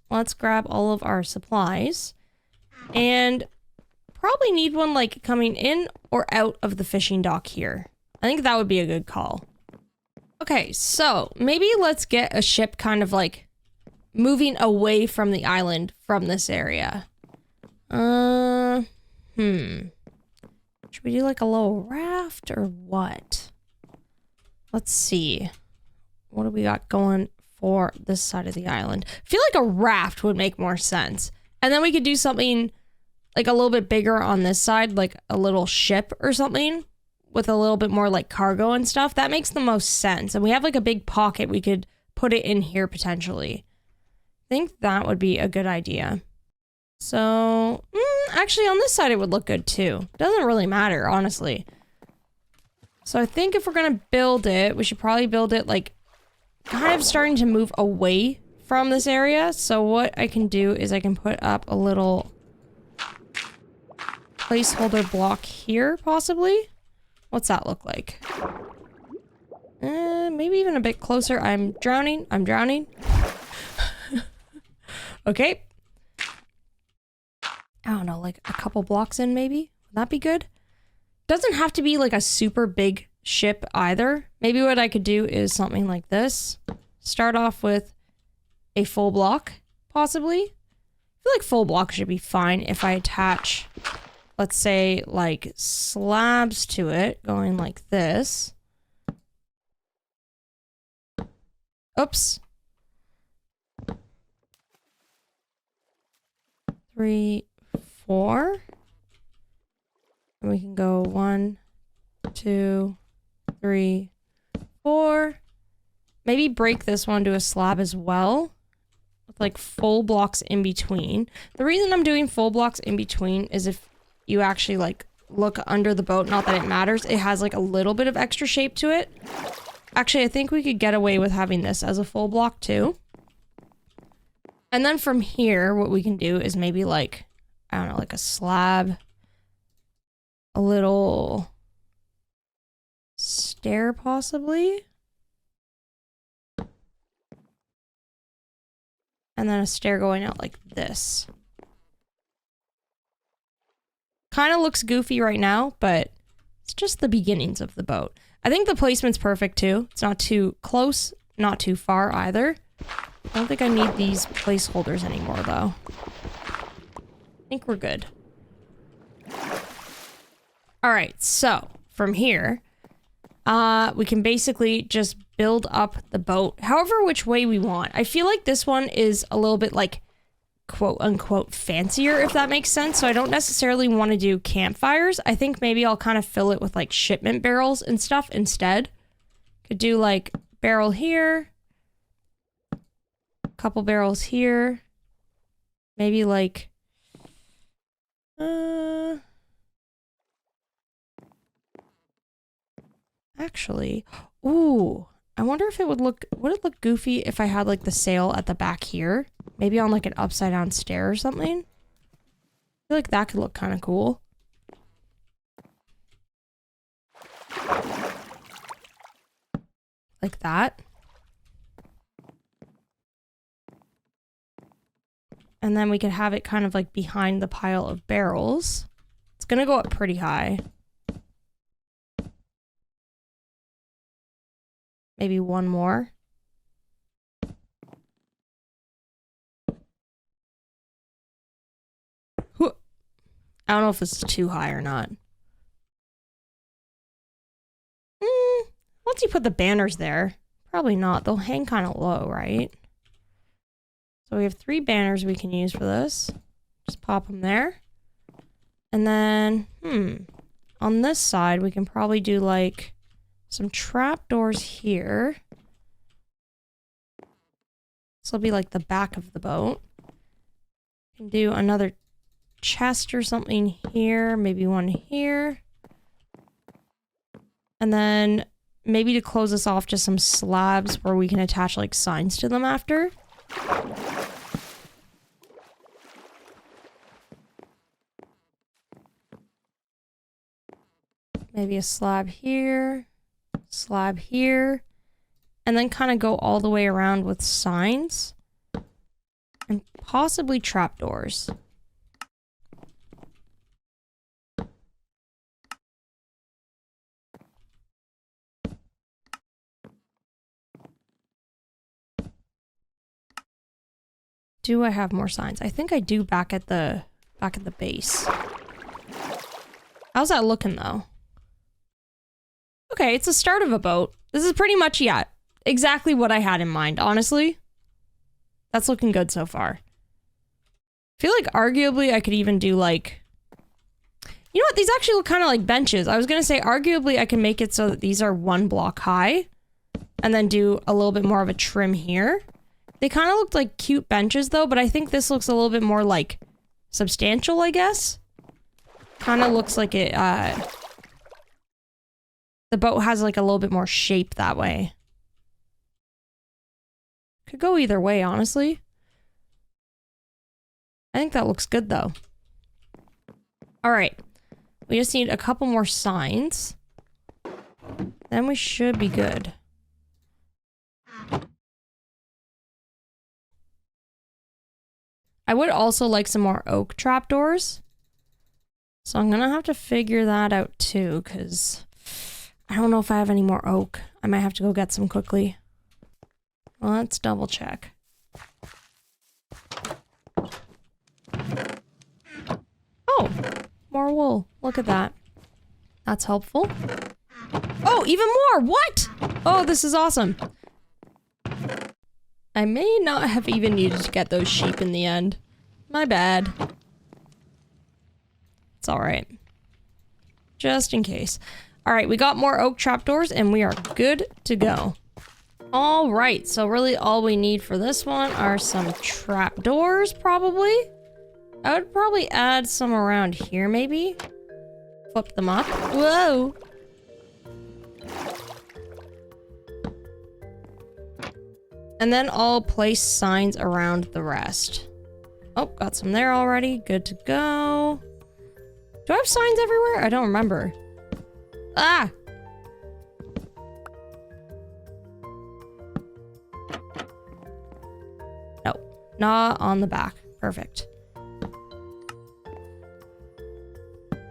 S1: let's grab all of our supplies. And probably need one like coming in or out of the fishing dock here. I think that would be a good call. Okay, so maybe let's get a ship kind of like moving away from the island from this area. Should we do like a little raft or what? Let's see. What do we got going for this side of the island? I feel like a raft would make more sense. And then we could do something like a little bit bigger on this side, like a little ship or something. with a little bit more like cargo and stuff, that makes the most sense. And we have like a big pocket. We could put it in here potentially. I think that would be a good idea. So actually on this side, it would look good too. Doesn't really matter, honestly. So I think if we're going to build it, we should probably build it like kind of starting to move away from this area. So what I can do is I can put up a little placeholder block here, possibly. What's that look like? Maybe even a bit closer. I'm drowning. I'm drowning. Okay. I don't know, like a couple blocks in maybe? Would that be good? Doesn't have to be like a super big ship either. Maybe what I could do is something like this. Start off with a full block, possibly. I feel like full block should be fine if I attach, let's say, like slabs to it, going like this. Oops. 3, 4. And we can go 1, 2, 3, 4. Maybe break this one to a slab as well, with like full blocks in between. The reason I'm doing full blocks in between is if you actually like look under the boat, not that it matters, it has like a little bit of extra shape to it. Actually, I think we could get away with having this as a full block too. And then from here, what we can do is maybe like, I don't know, like a slab, a little stair possibly. And then a stair going out like this. Kind of looks goofy right now, but it's just the beginnings of the boat. I think the placement's perfect too. It's not too close, not too far either. I don't think I need these placeholders anymore though. I think we're good. All right, so from here, we can basically just build up the boat however which way we want. I feel like this one is a little bit like quote unquote fancier, if that makes sense. So I don't necessarily want to do campfires. I think maybe I'll kind of fill it with like shipment barrels and stuff instead. Could do like barrel here, couple barrels here, maybe like actually, ooh, I wonder if it would it look goofy if I had like the sail at the back here, maybe on like an upside down stair or something. I feel like that could look kind of cool. Like that. And then we could have it kind of like behind the pile of barrels. It's gonna go up pretty high. Maybe one more. I don't know if this is too high or not. Once you put the banners there, probably not. They'll hang kind of low, right? So we have 3 banners we can use for this. Just pop them there. And then, on this side, we can probably do like some trapdoors here. This will be like the back of the boat. Can do another chest or something here, maybe one here. And then maybe to close this off, just some slabs where we can attach like signs to them after. Maybe a slab here, and then kind of go all the way around with signs and possibly trapdoors. Do I have more signs? I think I do back at the base. How's that looking though? Okay, it's the start of a boat. This is pretty much, yeah, exactly what I had in mind, honestly. That's looking good so far. I feel like arguably I could even do like... You know what? These actually look kind of like benches. I was going to say, arguably, I can make it so that these are 1 block high. And then do a little bit more of a trim here. They kind of looked like cute benches, though. But I think this looks a little bit more, like, substantial, I guess. Kind of looks like it, the boat has, like, a little bit more shape that way. Could go either way, honestly. I think that looks good, though. Alright. We just need a couple more signs. Then we should be good. I would also like some more oak trapdoors. So I'm gonna have to figure that out too, because I don't know if I have any more oak. I might have to go get some quickly. Let's double check. Oh, more wool. Look at that. That's helpful. Oh, even more! What? Oh, this is awesome. I may not have even needed to get those sheep in the end. My bad. It's alright. Just in case. Alright, we got more oak trapdoors and we are good to go. Alright, so really all we need for this one are some trapdoors, probably. I would probably add some around here, maybe. Flip them up. Whoa! And then I'll place signs around the rest. Oh, got some there already. Good to go. Do I have signs everywhere? I don't remember. Ah! No, not on the back. Perfect.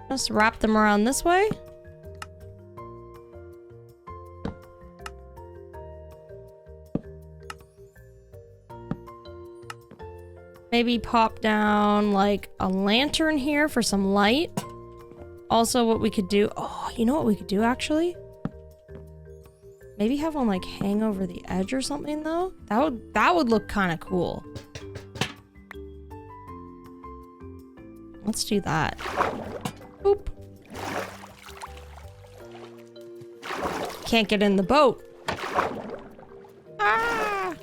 S1: Just wrap them around this way. Maybe pop down like a lantern here for some light. Also, what we could do... Oh, you know what we could do, actually? Maybe have one like hang over the edge or something, though? That would look kind of cool. Let's do that. Boop. Can't get in the boat. Ah!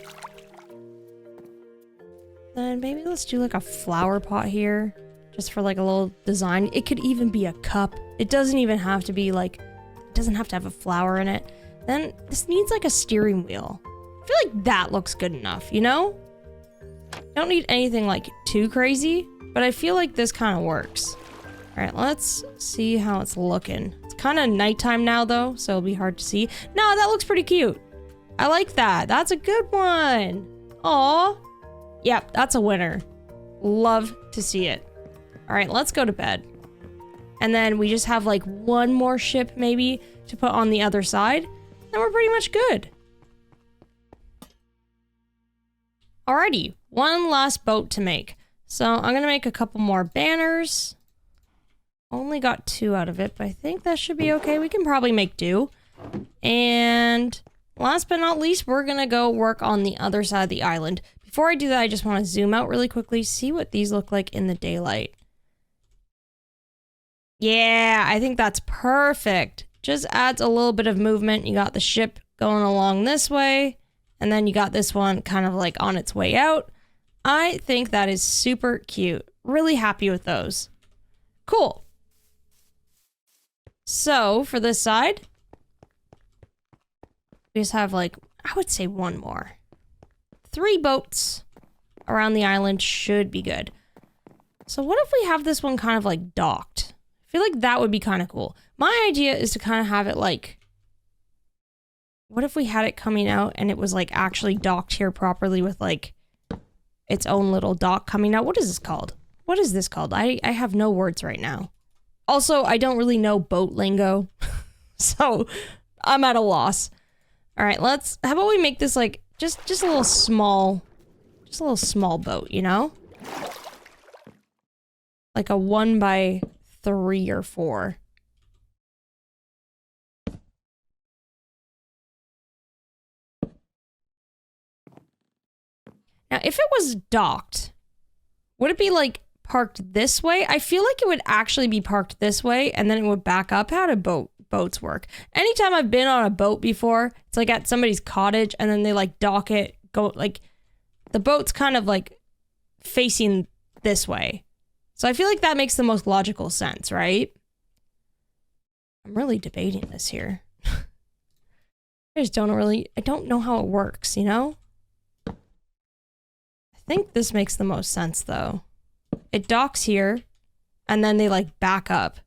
S1: Then maybe let's do like a flower pot here. Just for like a little design. It could even be a cup. It doesn't even have to be like... It doesn't have to have a flower in it. Then this needs like a steering wheel. I feel like that looks good enough, you know? Don't need anything like too crazy. But I feel like this kind of works. Alright, let's see how it's looking. It's kind of nighttime now though, so it'll be hard to see. No, that looks pretty cute. I like that. That's a good one. Aw. Yep, that's a winner. Love to see it. Alright, let's go to bed. And then we just have like one more ship maybe to put on the other side. Then we're pretty much good. Alrighty, one last boat to make. So I'm gonna make a couple more banners. Only got 2 out of it, but I think that should be okay. We can probably make do. And last but not least, we're gonna go work on the other side of the island. Before I do that, I just want to zoom out really quickly, see what these look like in the daylight. Yeah, I think that's perfect. Just adds a little bit of movement. You got the ship going along this way, and then you got this one kind of like on its way out. I think that is super cute. Really happy with those. Cool. So for this side, we just have like, I would say one more. 3 boats around the island should be good. So what if we have this one kind of like docked? I feel like that would be kind of cool. My idea is to kind of have it like, what if we had it coming out and it was like actually docked here properly with like its own little dock coming out? What is this called? What is this called? I have no words right now. Also, I don't really know boat lingo, so I'm at a loss. All right, how about we make this like just a little small boat, you know? Like a 1 by 3 or 4. Now, if it was docked, would it be like parked this way. I feel like it would actually be parked this way and then it would back up. How do boats work? Anytime I've been on a boat before, it's like at somebody's cottage and then they like dock it, go like the boat's kind of like facing this way. So I feel like that makes the most logical sense, right? I'm really debating this here. I don't know how it works, you know? I think this makes the most sense though. It docks here and then they like back up.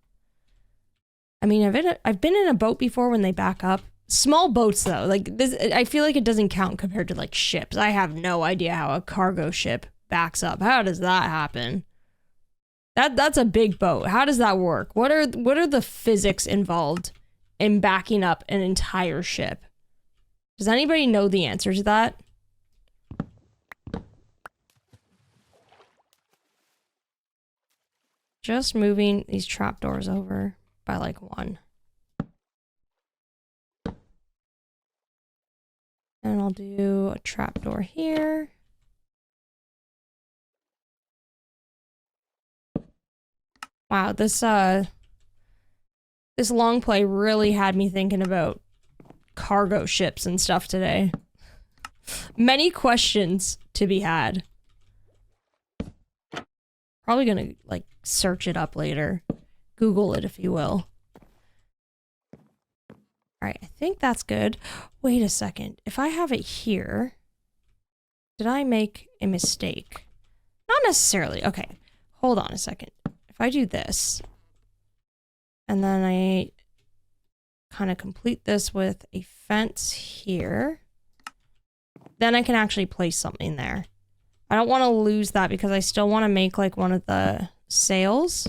S1: I mean, I've been in a boat before when they back up. Small boats though, like this, I feel like it doesn't count compared to like ships. I have no idea how a cargo ship backs up. How does that happen? That's a big boat. How does that work? What are the physics involved in backing up an entire ship? Does anybody know the answer to that? Just moving these trapdoors over by like one. And I'll do a trapdoor here. Wow, this long play really had me thinking about cargo ships and stuff today. Many questions to be had. Probably gonna like search it up later. Google it if you will. Alright, I think that's good. Wait a second. If I have it here, did I make a mistake? Not necessarily. Okay, hold on a second. If I do this, and then I kind of complete this with a fence here, then I can actually place something there. I don't want to lose that because I still want to make like one of the sails.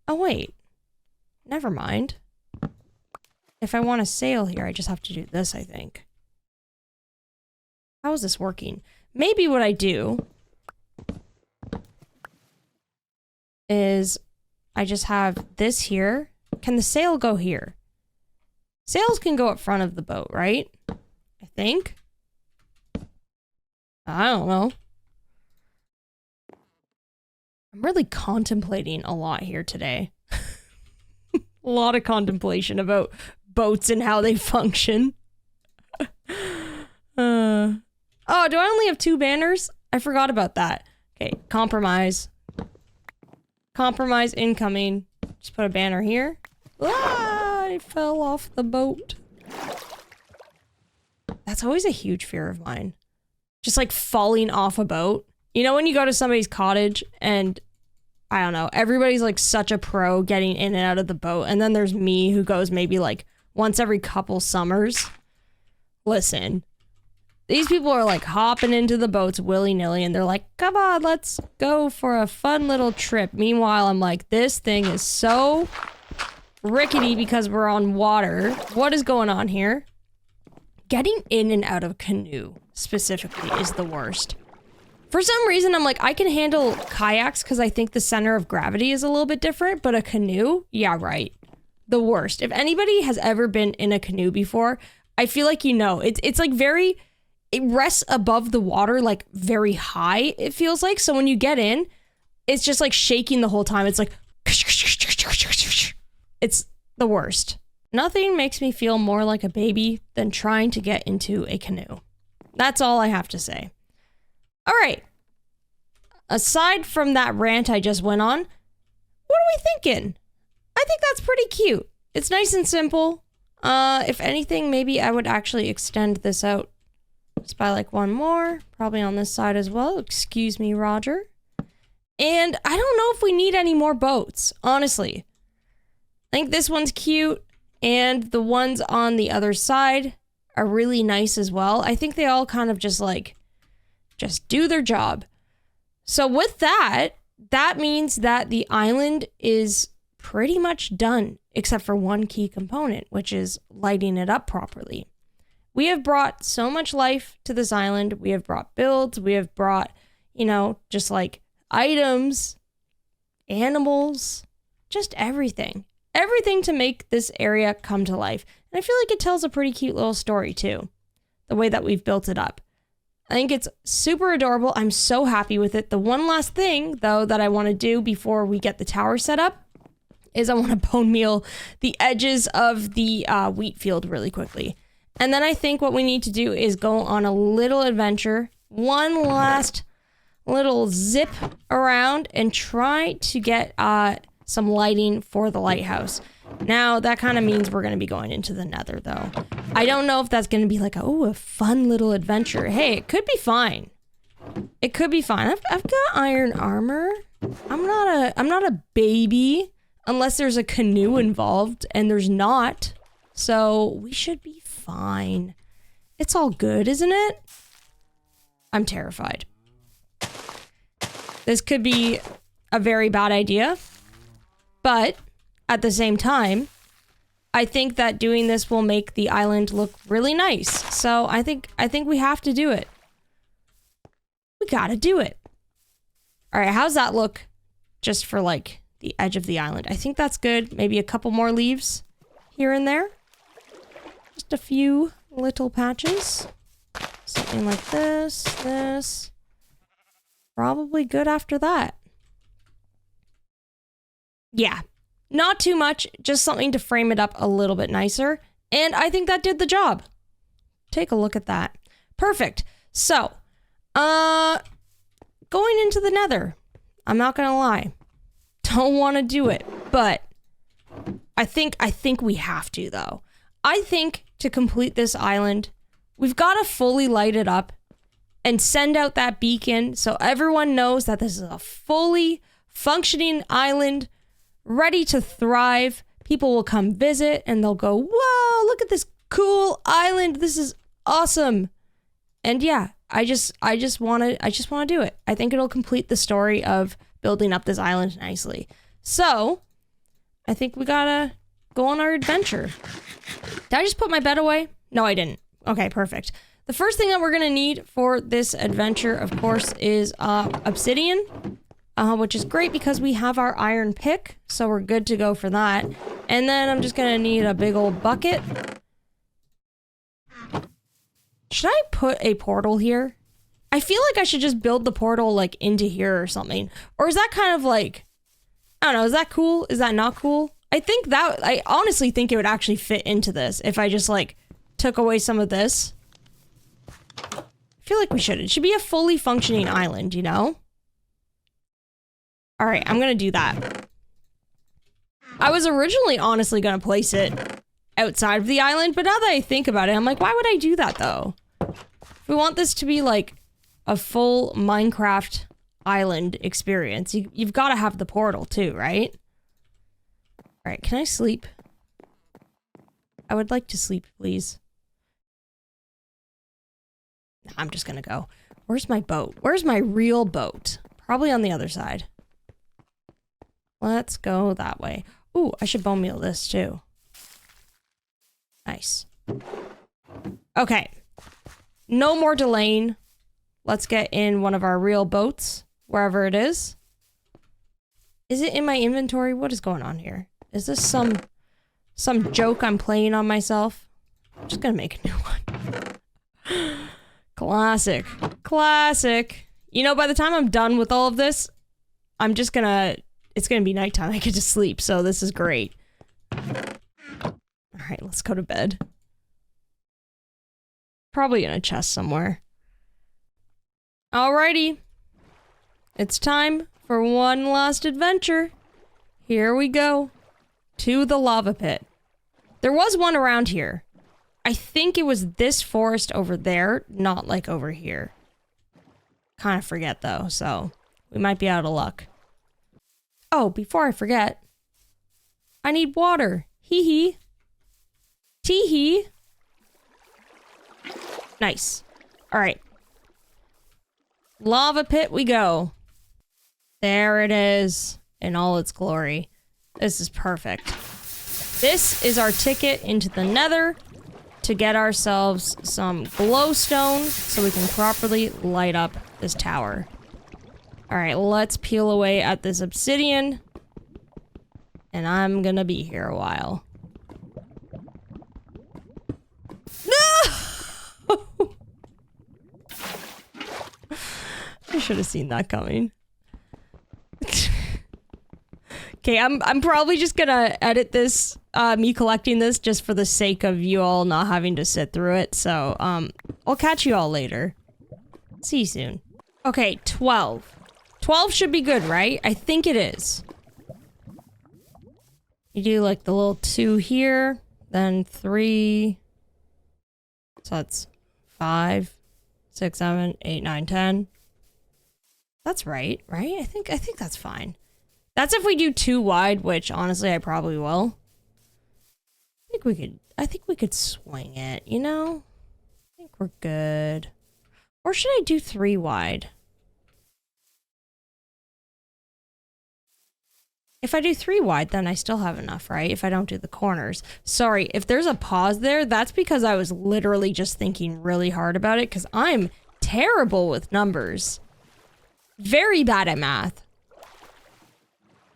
S1: Oh wait, never mind. If I want a sail here, I just have to do this, I think. How is this working? Maybe what I do is I just have this here. Can the sail go here? Sails can go up front of the boat, right? I think. I don't know. I'm really contemplating a lot here today. A lot of contemplation about boats and how they function. Oh, do I only have 2 banners? I forgot about that. Okay, compromise. Compromise incoming. Just put a banner here. Ah, I fell off the boat. That's always a huge fear of mine. Just like falling off a boat. You know when you go to somebody's cottage and, I don't know, everybody's like such a pro getting in and out of the boat. And then there's me who goes maybe like once every couple summers. Listen, these people are like hopping into the boats willy-nilly and they're like, come on, let's go for a fun little trip. Meanwhile, I'm like, this thing is so rickety because we're on water. What is going on here? Getting in and out of a canoe specifically is the worst. For some reason, I'm like, I can handle kayaks because I think the center of gravity is a little bit different, but a canoe? Yeah, right. The worst. If anybody has ever been in a canoe before, I feel like you know. It's like very... It rests above the water, like very high, it feels like. So when you get in, it's just like shaking the whole time. It's like... It's the worst. Nothing makes me feel more like a baby than trying to get into a canoe. That's all I have to say. All right. Aside from that rant I just went on, what are we thinking? I think that's pretty cute. It's nice and simple. If anything, maybe I would actually extend this out just by like one more, probably on this side as well. Excuse me, Roger. And I don't know if we need any more boats, honestly. I think this one's cute, and the ones on the other side are really nice as well. I think they all kind of just do their job. So with that, that means that the island is pretty much done, except for one key component, which is lighting it up properly. We have brought so much life to this island. We have brought builds. We have brought, you know, just like items, animals, just everything. Everything to make this area come to life. And I feel like it tells a pretty cute little story too, the way that we've built it up. I think it's super adorable. I'm so happy with it. The one last thing, though, that I want to do before we get the tower set up is I want to bone meal the edges of the wheat field really quickly. And then I think what we need to do is go on a little adventure, one last little zip around and try to get some lighting for the lighthouse. Now, that kind of means we're going to be going into the Nether, though. I don't know if that's going to be like, oh, a fun little adventure. Hey, it could be fine. It could be fine. I've got iron armor. I'm not a baby unless there's a canoe involved, and there's not. So we should be fine. It's all good, isn't it? I'm terrified. This could be a very bad idea, but at the same time, I think that doing this will make the island look really nice. So I think we have to do it. We gotta do it. All right, how's that look just for like the edge of the island? I think that's good. Maybe a couple more leaves here and there. Just a few little patches. Something like this, this. Probably good after that. Yeah. Not too much, just something to frame it up a little bit nicer. And I think that did the job. Take a look at that. Perfect. So, going into the Nether. I'm not gonna lie. Don't want to do it, but I think we have to, though. I think to complete this island, we've got to fully light it up and send out that beacon so everyone knows that this is a fully functioning island ready to thrive. People will come visit and they'll go, whoa, look at this cool island. This is awesome. And yeah, I just want to do it. I think it'll complete the story of building up this island nicely. So I think we gotta go on our adventure. Did I just put my bed away? No, I didn't. Okay, perfect. The first thing that we're gonna need for this adventure, of course, is obsidian. Which is great because we have our iron pick, so we're good to go for that. And then I'm just gonna need a big old bucket. Should I put a portal here? I feel like I should just build the portal like into here or something. Or is that kind of like, I don't know, is that cool? Is that not cool? I honestly think it would actually fit into this if I just like took away some of this. I feel like we should. It should be a fully functioning island, you know? All right, I'm gonna do that. I was originally honestly gonna place it outside of the island, but now that I think about it, I'm like, why would I do that though? If we want this to be like a full Minecraft island experience, you've got to have the portal too, right? All right, can I sleep? I would like to sleep, please. I'm just gonna go. Where's my boat? Where's my real boat? Probably on the other side. Let's go that way. Ooh, I should bone meal this too. Nice. Okay. No more delaying. Let's get in one of our real boats, wherever it is. Is it in my inventory? What is going on here? Is this some joke I'm playing on myself? I'm just gonna make a new one. Classic. Classic. You know, by the time I'm done with all of this, it's gonna be nighttime. I get to sleep, so this is great. All right, let's go to bed. Probably in a chest somewhere. Alrighty. It's time for one last adventure. Here we go. To the lava pit. There was one around here. I think it was this forest over there, not like over here. Kind of forget though, so we might be out of luck. Oh, before I forget, I need water. Hee hee. Tee hee. Nice. All right. Lava pit we go. There it is in all its glory. This is perfect. This is our ticket into the Nether to get ourselves some glowstone so we can properly light up this tower. All right, let's peel away at this obsidian. And I'm gonna be here a while. No! should have seen that coming. Okay, I'm probably just gonna edit this, me collecting this just for the sake of you all not having to sit through it. So, I'll catch you all later. See you soon. Okay, 12. 12 should be good, right? I think it is. You do like the little 2 here, then 3. So that's 5, 6, 7, 8, 9, 10. That's right? I think that's fine. That's if we do 2 wide, which honestly I probably will. I think we could swing it, you know? I think we're good. Or should I do 3 wide? If I do 3 wide, then I still have enough, right? If I don't do the corners. Sorry, if there's a pause there, that's because I was literally just thinking really hard about it, because I'm terrible with numbers. Very bad at math.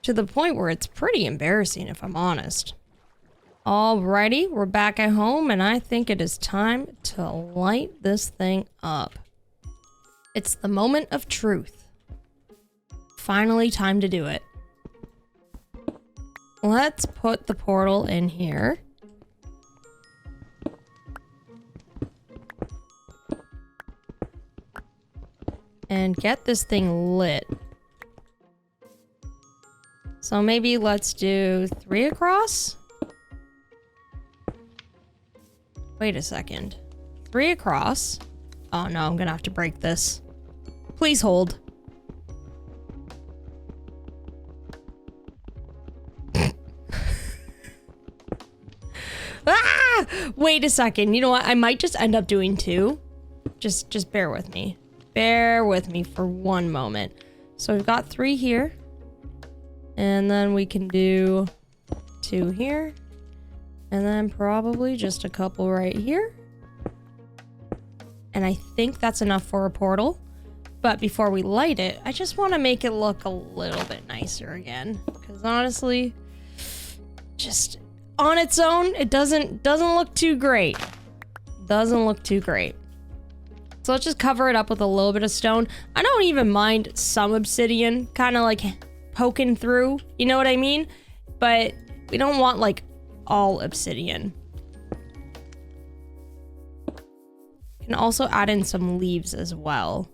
S1: To the point where it's pretty embarrassing, if I'm honest. Alrighty, we're back at home, and I think it is time to light this thing up. It's the moment of truth. Finally, time to do it. Let's put the portal in here. And get this thing lit. So maybe let's do 3 across? Wait a second. 3 across. Oh no, I'm gonna have to break this. Please hold. Ah! Wait a second. You know what? I might just end up doing 2. Just bear with me. Bear with me for one moment. So we've got 3 here. And then we can do 2 here. And then probably just a couple right here. And I think that's enough for a portal. But before we light it, I just want to make it look a little bit nicer again. Because honestly, just on its own, it doesn't look too great. Doesn't look too great. So let's just cover it up with a little bit of stone. I don't even mind some obsidian kind of like poking through, you know what I mean? But we don't want like all obsidian. You can also add in some leaves as well.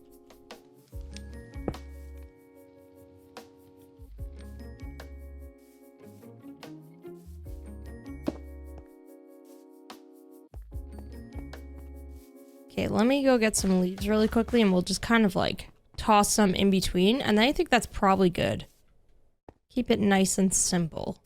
S1: Okay, let me go get some leaves really quickly and we'll just kind of like toss some in between. And then I think that's probably good. Keep it nice and simple.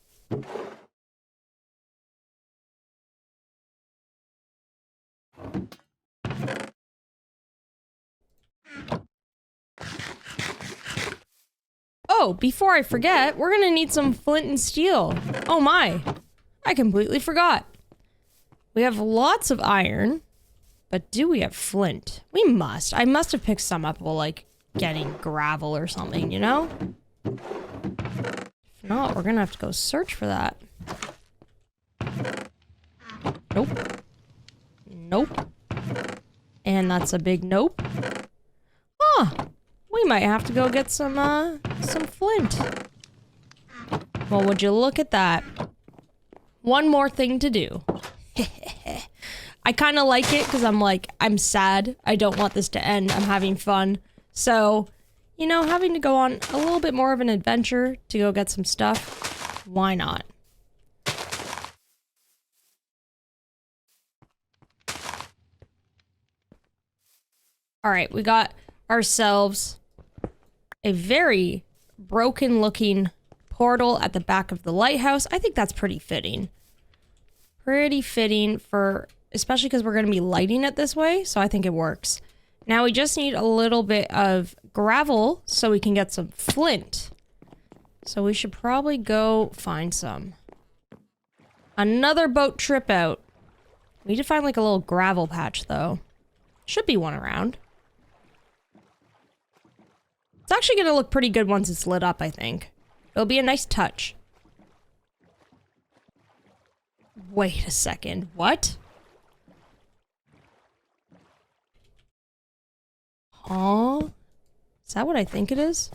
S1: Oh, before I forget, we're gonna need some flint and steel. Oh my, I completely forgot. We have lots of iron, but do we have flint? We must. I must have picked some up while like getting gravel or something, you know? If not, we're gonna have to go search for that. Nope. Nope. And that's a big nope. Huh. We might have to go get some flint. Well, would you look at that? One more thing to do. I kind of like it because I'm sad. I don't want this to end. I'm having fun. So, you know, having to go on a little bit more of an adventure to go get some stuff, why not? All right, we got ourselves a very broken looking portal at the back of the lighthouse. I think that's pretty fitting. Pretty fitting for, especially because we're going to be lighting it this way. So I think it works. Now we just need a little bit of gravel so we can get some flint. So we should probably go find some. Another boat trip out. We need to find like a little gravel patch though. Should be one around. It's actually going to look pretty good once it's lit up, I think. It'll be a nice touch. Wait a second. What? Huh? Is that what I think it is?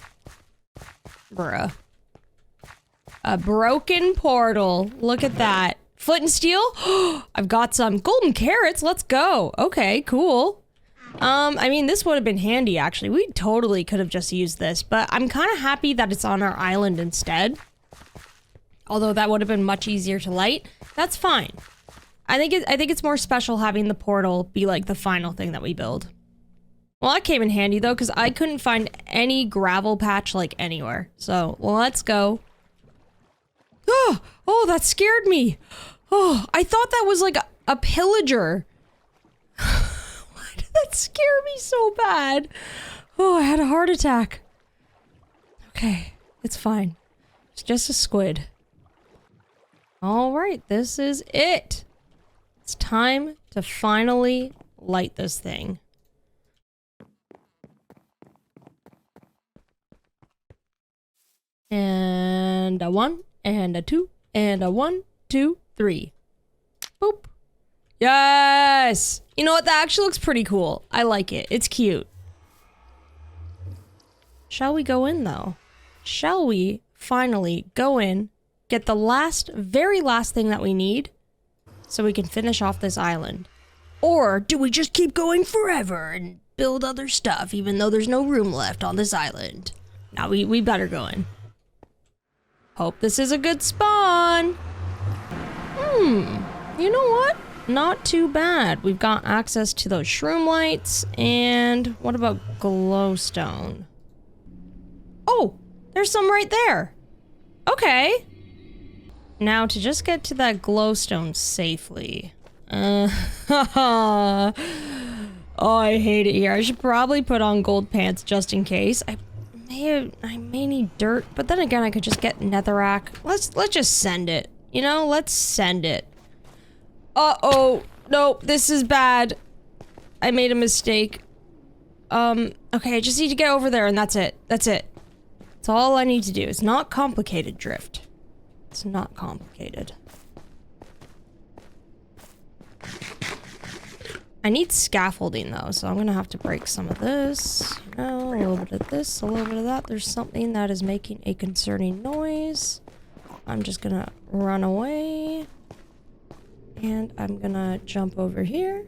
S1: Bruh. A broken portal. Look at that. Flint and steel? I've got some golden carrots. Let's go. Okay, cool. I mean, this would have been handy, actually. We totally could have just used this, but I'm kind of happy that it's on our island instead. Although that would have been much easier to light. That's fine. I think it's more special having the portal be like the final thing that we build. Well, that came in handy though, because I couldn't find any gravel patch like anywhere. So, well, let's go. Oh, that scared me. Oh, I thought that was like a pillager. Why did that scare me so bad? Oh, I had a heart attack. Okay, it's fine. It's just a squid. All right, this is it. It's time to finally light this thing. And a 1, and a 2, and a 1, 2, 3. Boop. Yes! You know what? That actually looks pretty cool. I like it. It's cute. Shall we go in, though? Shall we finally go in, get the very last thing that we need, so we can finish off this island? Or do we just keep going forever and build other stuff, even though there's no room left on this island? Now, we better go in. Hope this is a good spawn. You know what? Not too bad. We've got access to those shroom lights. And what about glowstone? Oh, there's some right there. Okay. Now to just get to that glowstone safely. Oh, I hate it here. I should probably put on gold pants just in case. I may need dirt, but then again, I could just get netherrack. Let's just send it. You know, let's send it. Uh-oh. Nope, this is bad. I made a mistake. Okay, I just need to get over there and that's it. That's it. That's all I need to do. It's not complicated, Drift. It's not complicated. I need scaffolding though, so I'm gonna have to break some of this. You know, a little bit of this, a little bit of that. There's something that is making a concerning noise. I'm just gonna run away. And I'm gonna jump over here.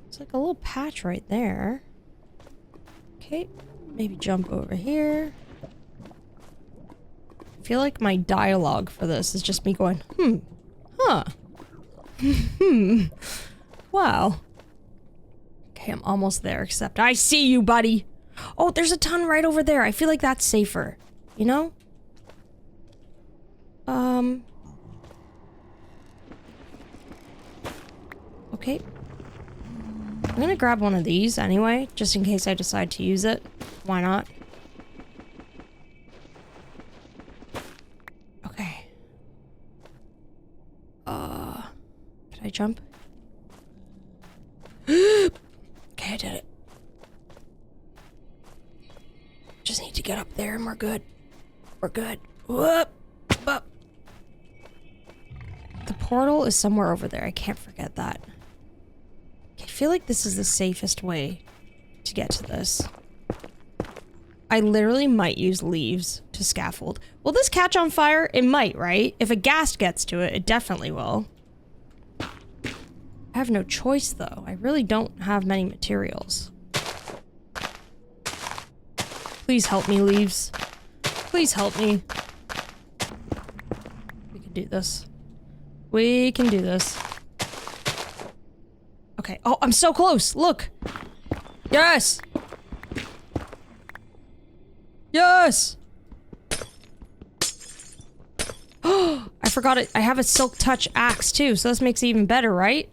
S1: It's like a little patch right there. Okay, maybe jump over here. I feel like my dialogue for this is just me going, huh, wow. Okay, I'm almost there, except I see you, buddy. Oh, there's a ton right over there. I feel like that's safer, you know? Okay. I'm gonna grab one of these anyway, just in case I decide to use it. Why not? Okay. Can I jump? Okay, I did it. Just need to get up there and we're good. We're good. Whoop! Up. The portal is somewhere over there. I can't forget that. I feel like this is the safest way to get to this. I literally might use leaves to scaffold. Will this catch on fire? It might, right? If a ghast gets to it, it definitely will. I have no choice, though. I really don't have many materials. Please help me, leaves. Please help me. We can do this. We can do this. Okay. Oh, I'm so close. Look. Yes. Yes. Oh, I forgot it. I have a silk touch axe too, so this makes it even better, right?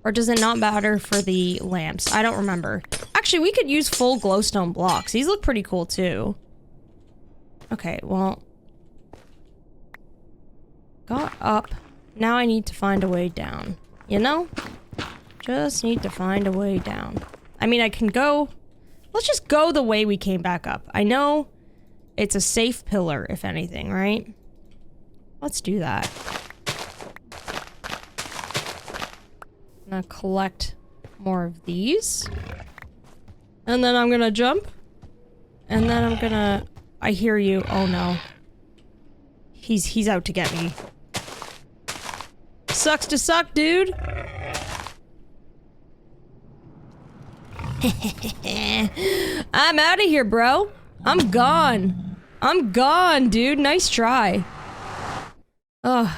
S1: Or does it not matter for the lamps? I don't remember. Actually, we could use full glowstone blocks. These look pretty cool too. Okay, well. Got up. Now I need to find a way down. You know? Just need to find a way down. I mean, I can go... Let's just go the way we came back up. I know it's a safe pillar, if anything, right? Let's do that. I'm gonna collect more of these. And then I'm gonna jump. And then I'm gonna... I hear you. Oh no. He's out to get me. Sucks to suck, dude. I'm out of here, bro. I'm gone. I'm gone, dude. Nice try. Ugh.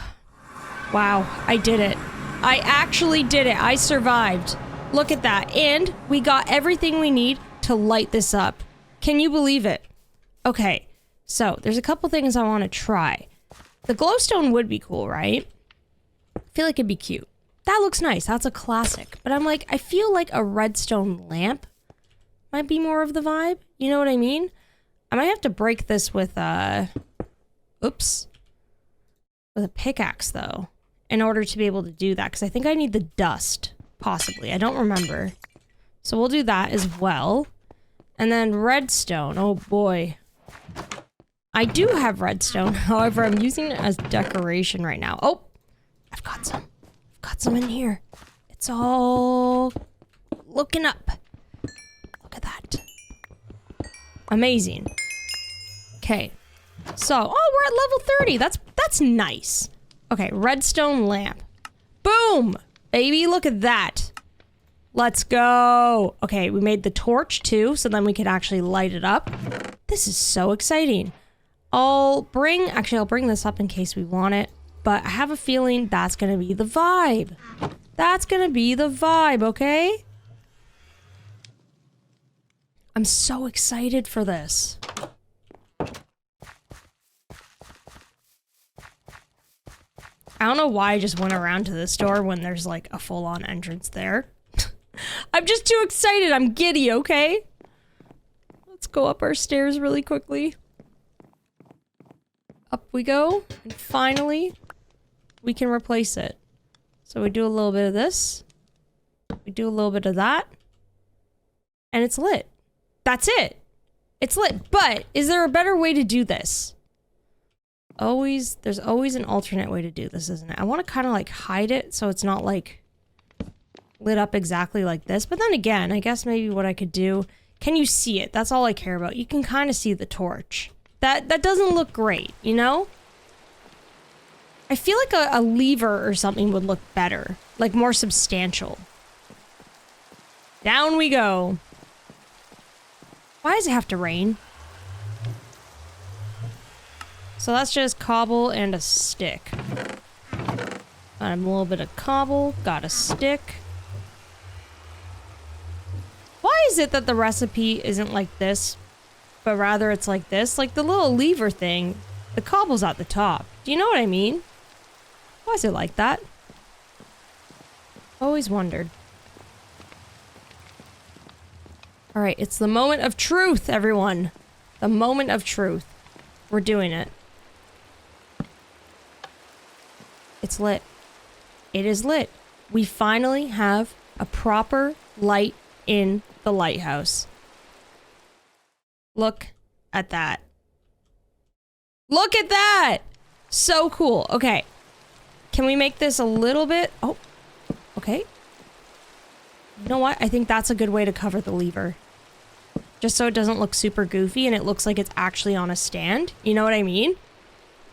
S1: Wow, I did it. I actually did it. I survived. Look at that. And we got everything we need to light this up. Can you believe it? Okay, so there's a couple things I want to try. The glowstone would be cool, right? I feel like it'd be cute. That looks nice. That's a classic. But I'm like, I feel like a redstone lamp might be more of the vibe. You know what I mean? I might have to break this with oops. With a pickaxe, though, in order to be able to do that. Because I think I need the dust, possibly. I don't remember. So we'll do that as well. And then redstone. Oh, boy. I do have redstone. However, I'm using it as decoration right now. Oh, I've got some. I've got some in here. It's all looking up. Look at that. Amazing. Okay. So, oh, we're at level 30. That's nice. Okay, redstone lamp. Boom! Baby, look at that. Let's go. Okay, we made the torch too, so then we can actually light it up. This is so exciting. I'll bring this up in case we want it, but I have a feeling that's gonna be the vibe. That's gonna be the vibe, okay? I'm so excited for this. I don't know why I just went around to this door when there's like a full-on entrance there. I'm just too excited. I'm giddy, okay? Let's go up our stairs really quickly. Up we go. And finally, we can replace it. So we do a little bit of this. We do a little bit of that. And it's lit. That's it. It's lit. But is there a better way to do this? There's always an alternate way to do this, isn't it? I want to kind of like hide it so it's not like lit up exactly like this. But then again, I guess maybe what I could do, can you see it? That's all I care about. You can kind of see the torch. That doesn't look great, you know? I feel like a lever or something would look better, like more substantial. Down we go. Why does it have to rain? So that's just cobble and a stick. Got a little bit of cobble, got a stick. Why is it that the recipe isn't like this, but rather it's like this? Like the little lever thing, the cobble's at the top. Do you know what I mean? Why is it like that? Always wondered. All right, it's the moment of truth, everyone. The moment of truth. We're doing it. It's lit. It is lit. We finally have a proper light in the lighthouse. Look at that. Look at that! So cool. Okay. Can we make this a little bit? Oh, okay. You know what? I think that's a good way to cover the lever. Just so it doesn't look super goofy and it looks like it's actually on a stand. You know what I mean?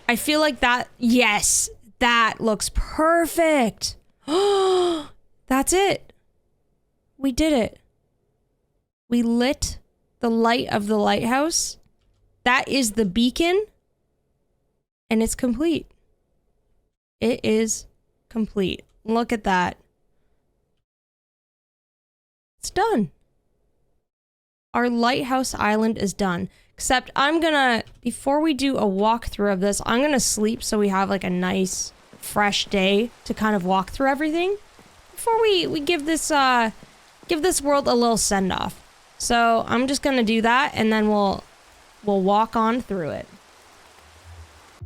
S1: I feel like that, yes, that looks perfect. Oh, that's it. We did it. We lit the light of the lighthouse. That is the beacon. And it's complete. It is complete. Look at that. It's done. Our lighthouse island is done. Except I'm gonna, before we do a walkthrough of this, I'm gonna sleep so we have like a nice, fresh day to kind of walk through everything. Before we give this world a little send-off. So I'm just gonna do that and then we'll walk on through it.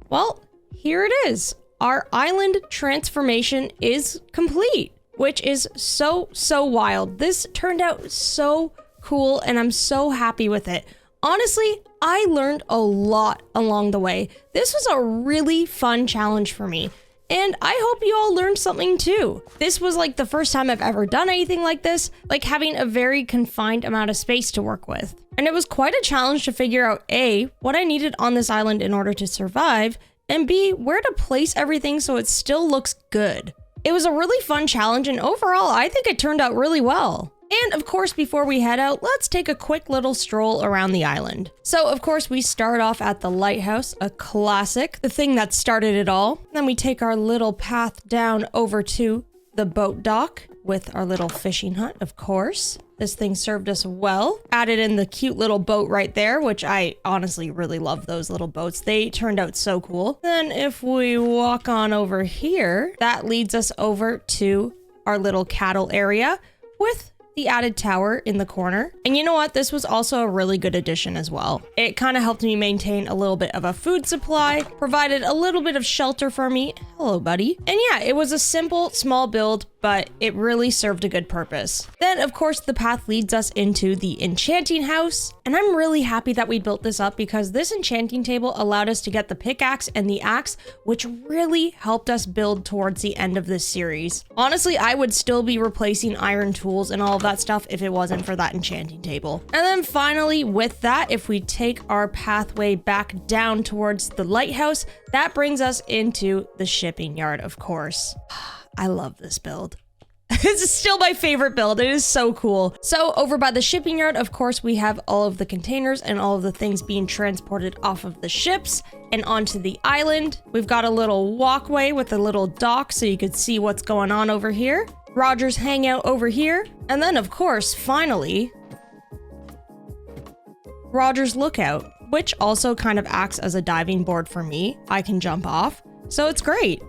S1: Well, here it is. Our island transformation is complete, which is so wild. This turned out so cool and I'm so happy with it. Honestly, I learned a lot along the way. This was a really fun challenge for me. and I hope you all learned something too. This was like the first time I've ever done anything like this, like having a very confined amount of space to work with. And it was quite a challenge to figure out A, what I needed on this island in order to survive, and B, where to place everything so it still looks good. It was a really fun challenge, and overall, I think it turned out really well. And of course, before we head out, let's take a quick little stroll around the island. So of course, we start off at the lighthouse, a classic, the thing that started it all. Then we take our little path down over to the boat dock with our little fishing hut, of course. This thing served us well. Added in the cute little boat right there, which I honestly really love those little boats. They turned out so cool. Then if we walk on over here, that leads us over to our little cattle area with the added tower in the corner. And you know what? This was also a really good addition as well. It kind of helped me maintain a little bit of a food supply, provided a little bit of shelter for me. Hello, buddy. And yeah, it was a simple, small build, but it really served a good purpose. Then, of course, the path leads us into the enchanting house. And I'm really happy that we built this up because this enchanting table allowed us to get the pickaxe and the axe, which really helped us build towards the end of this series. Honestly, I would still be replacing iron tools and all of that stuff if it wasn't for that enchanting table. And then finally, with that, if we take our pathway back down towards the lighthouse, that brings us into the shipping yard, of course. I love this build. This is still my favorite build. It is so cool. So over by the shipping yard, of course, we have all of the containers and all of the things being transported off of the ships and onto the island. We've got a little walkway with a little dock so you could see what's going on over here. Roger's hangout over here. And then, of course, finally, Roger's lookout, which also kind of acts as a diving board for me. I can jump off, so it's great.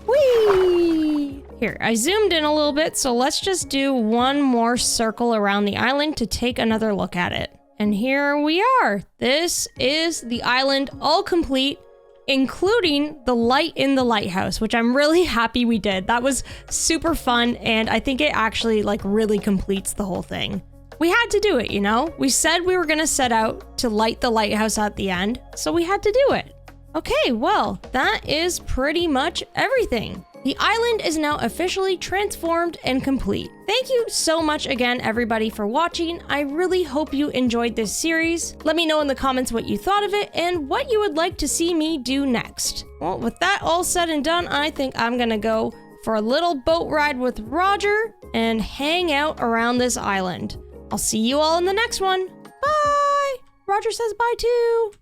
S1: Whee! Here, I zoomed in a little bit, so let's just do one more circle around the island to take another look at it. And here we are. This is the island all complete, including the light in the lighthouse, which I'm really happy we did. That was super fun, and I think it actually like really completes the whole thing. We had to do it, you know? We said we were gonna set out to light the lighthouse at the end, so we had to do it. Okay, well, that is pretty much everything. The island is now officially transformed and complete. Thank you so much again, everybody, for watching. I really hope you enjoyed this series. Let me know in the comments what you thought of it and what you would like to see me do next. Well, with that all said and done, I think I'm gonna go for a little boat ride with Roger and hang out around this island. I'll see you all in the next one. Bye! Roger says bye too.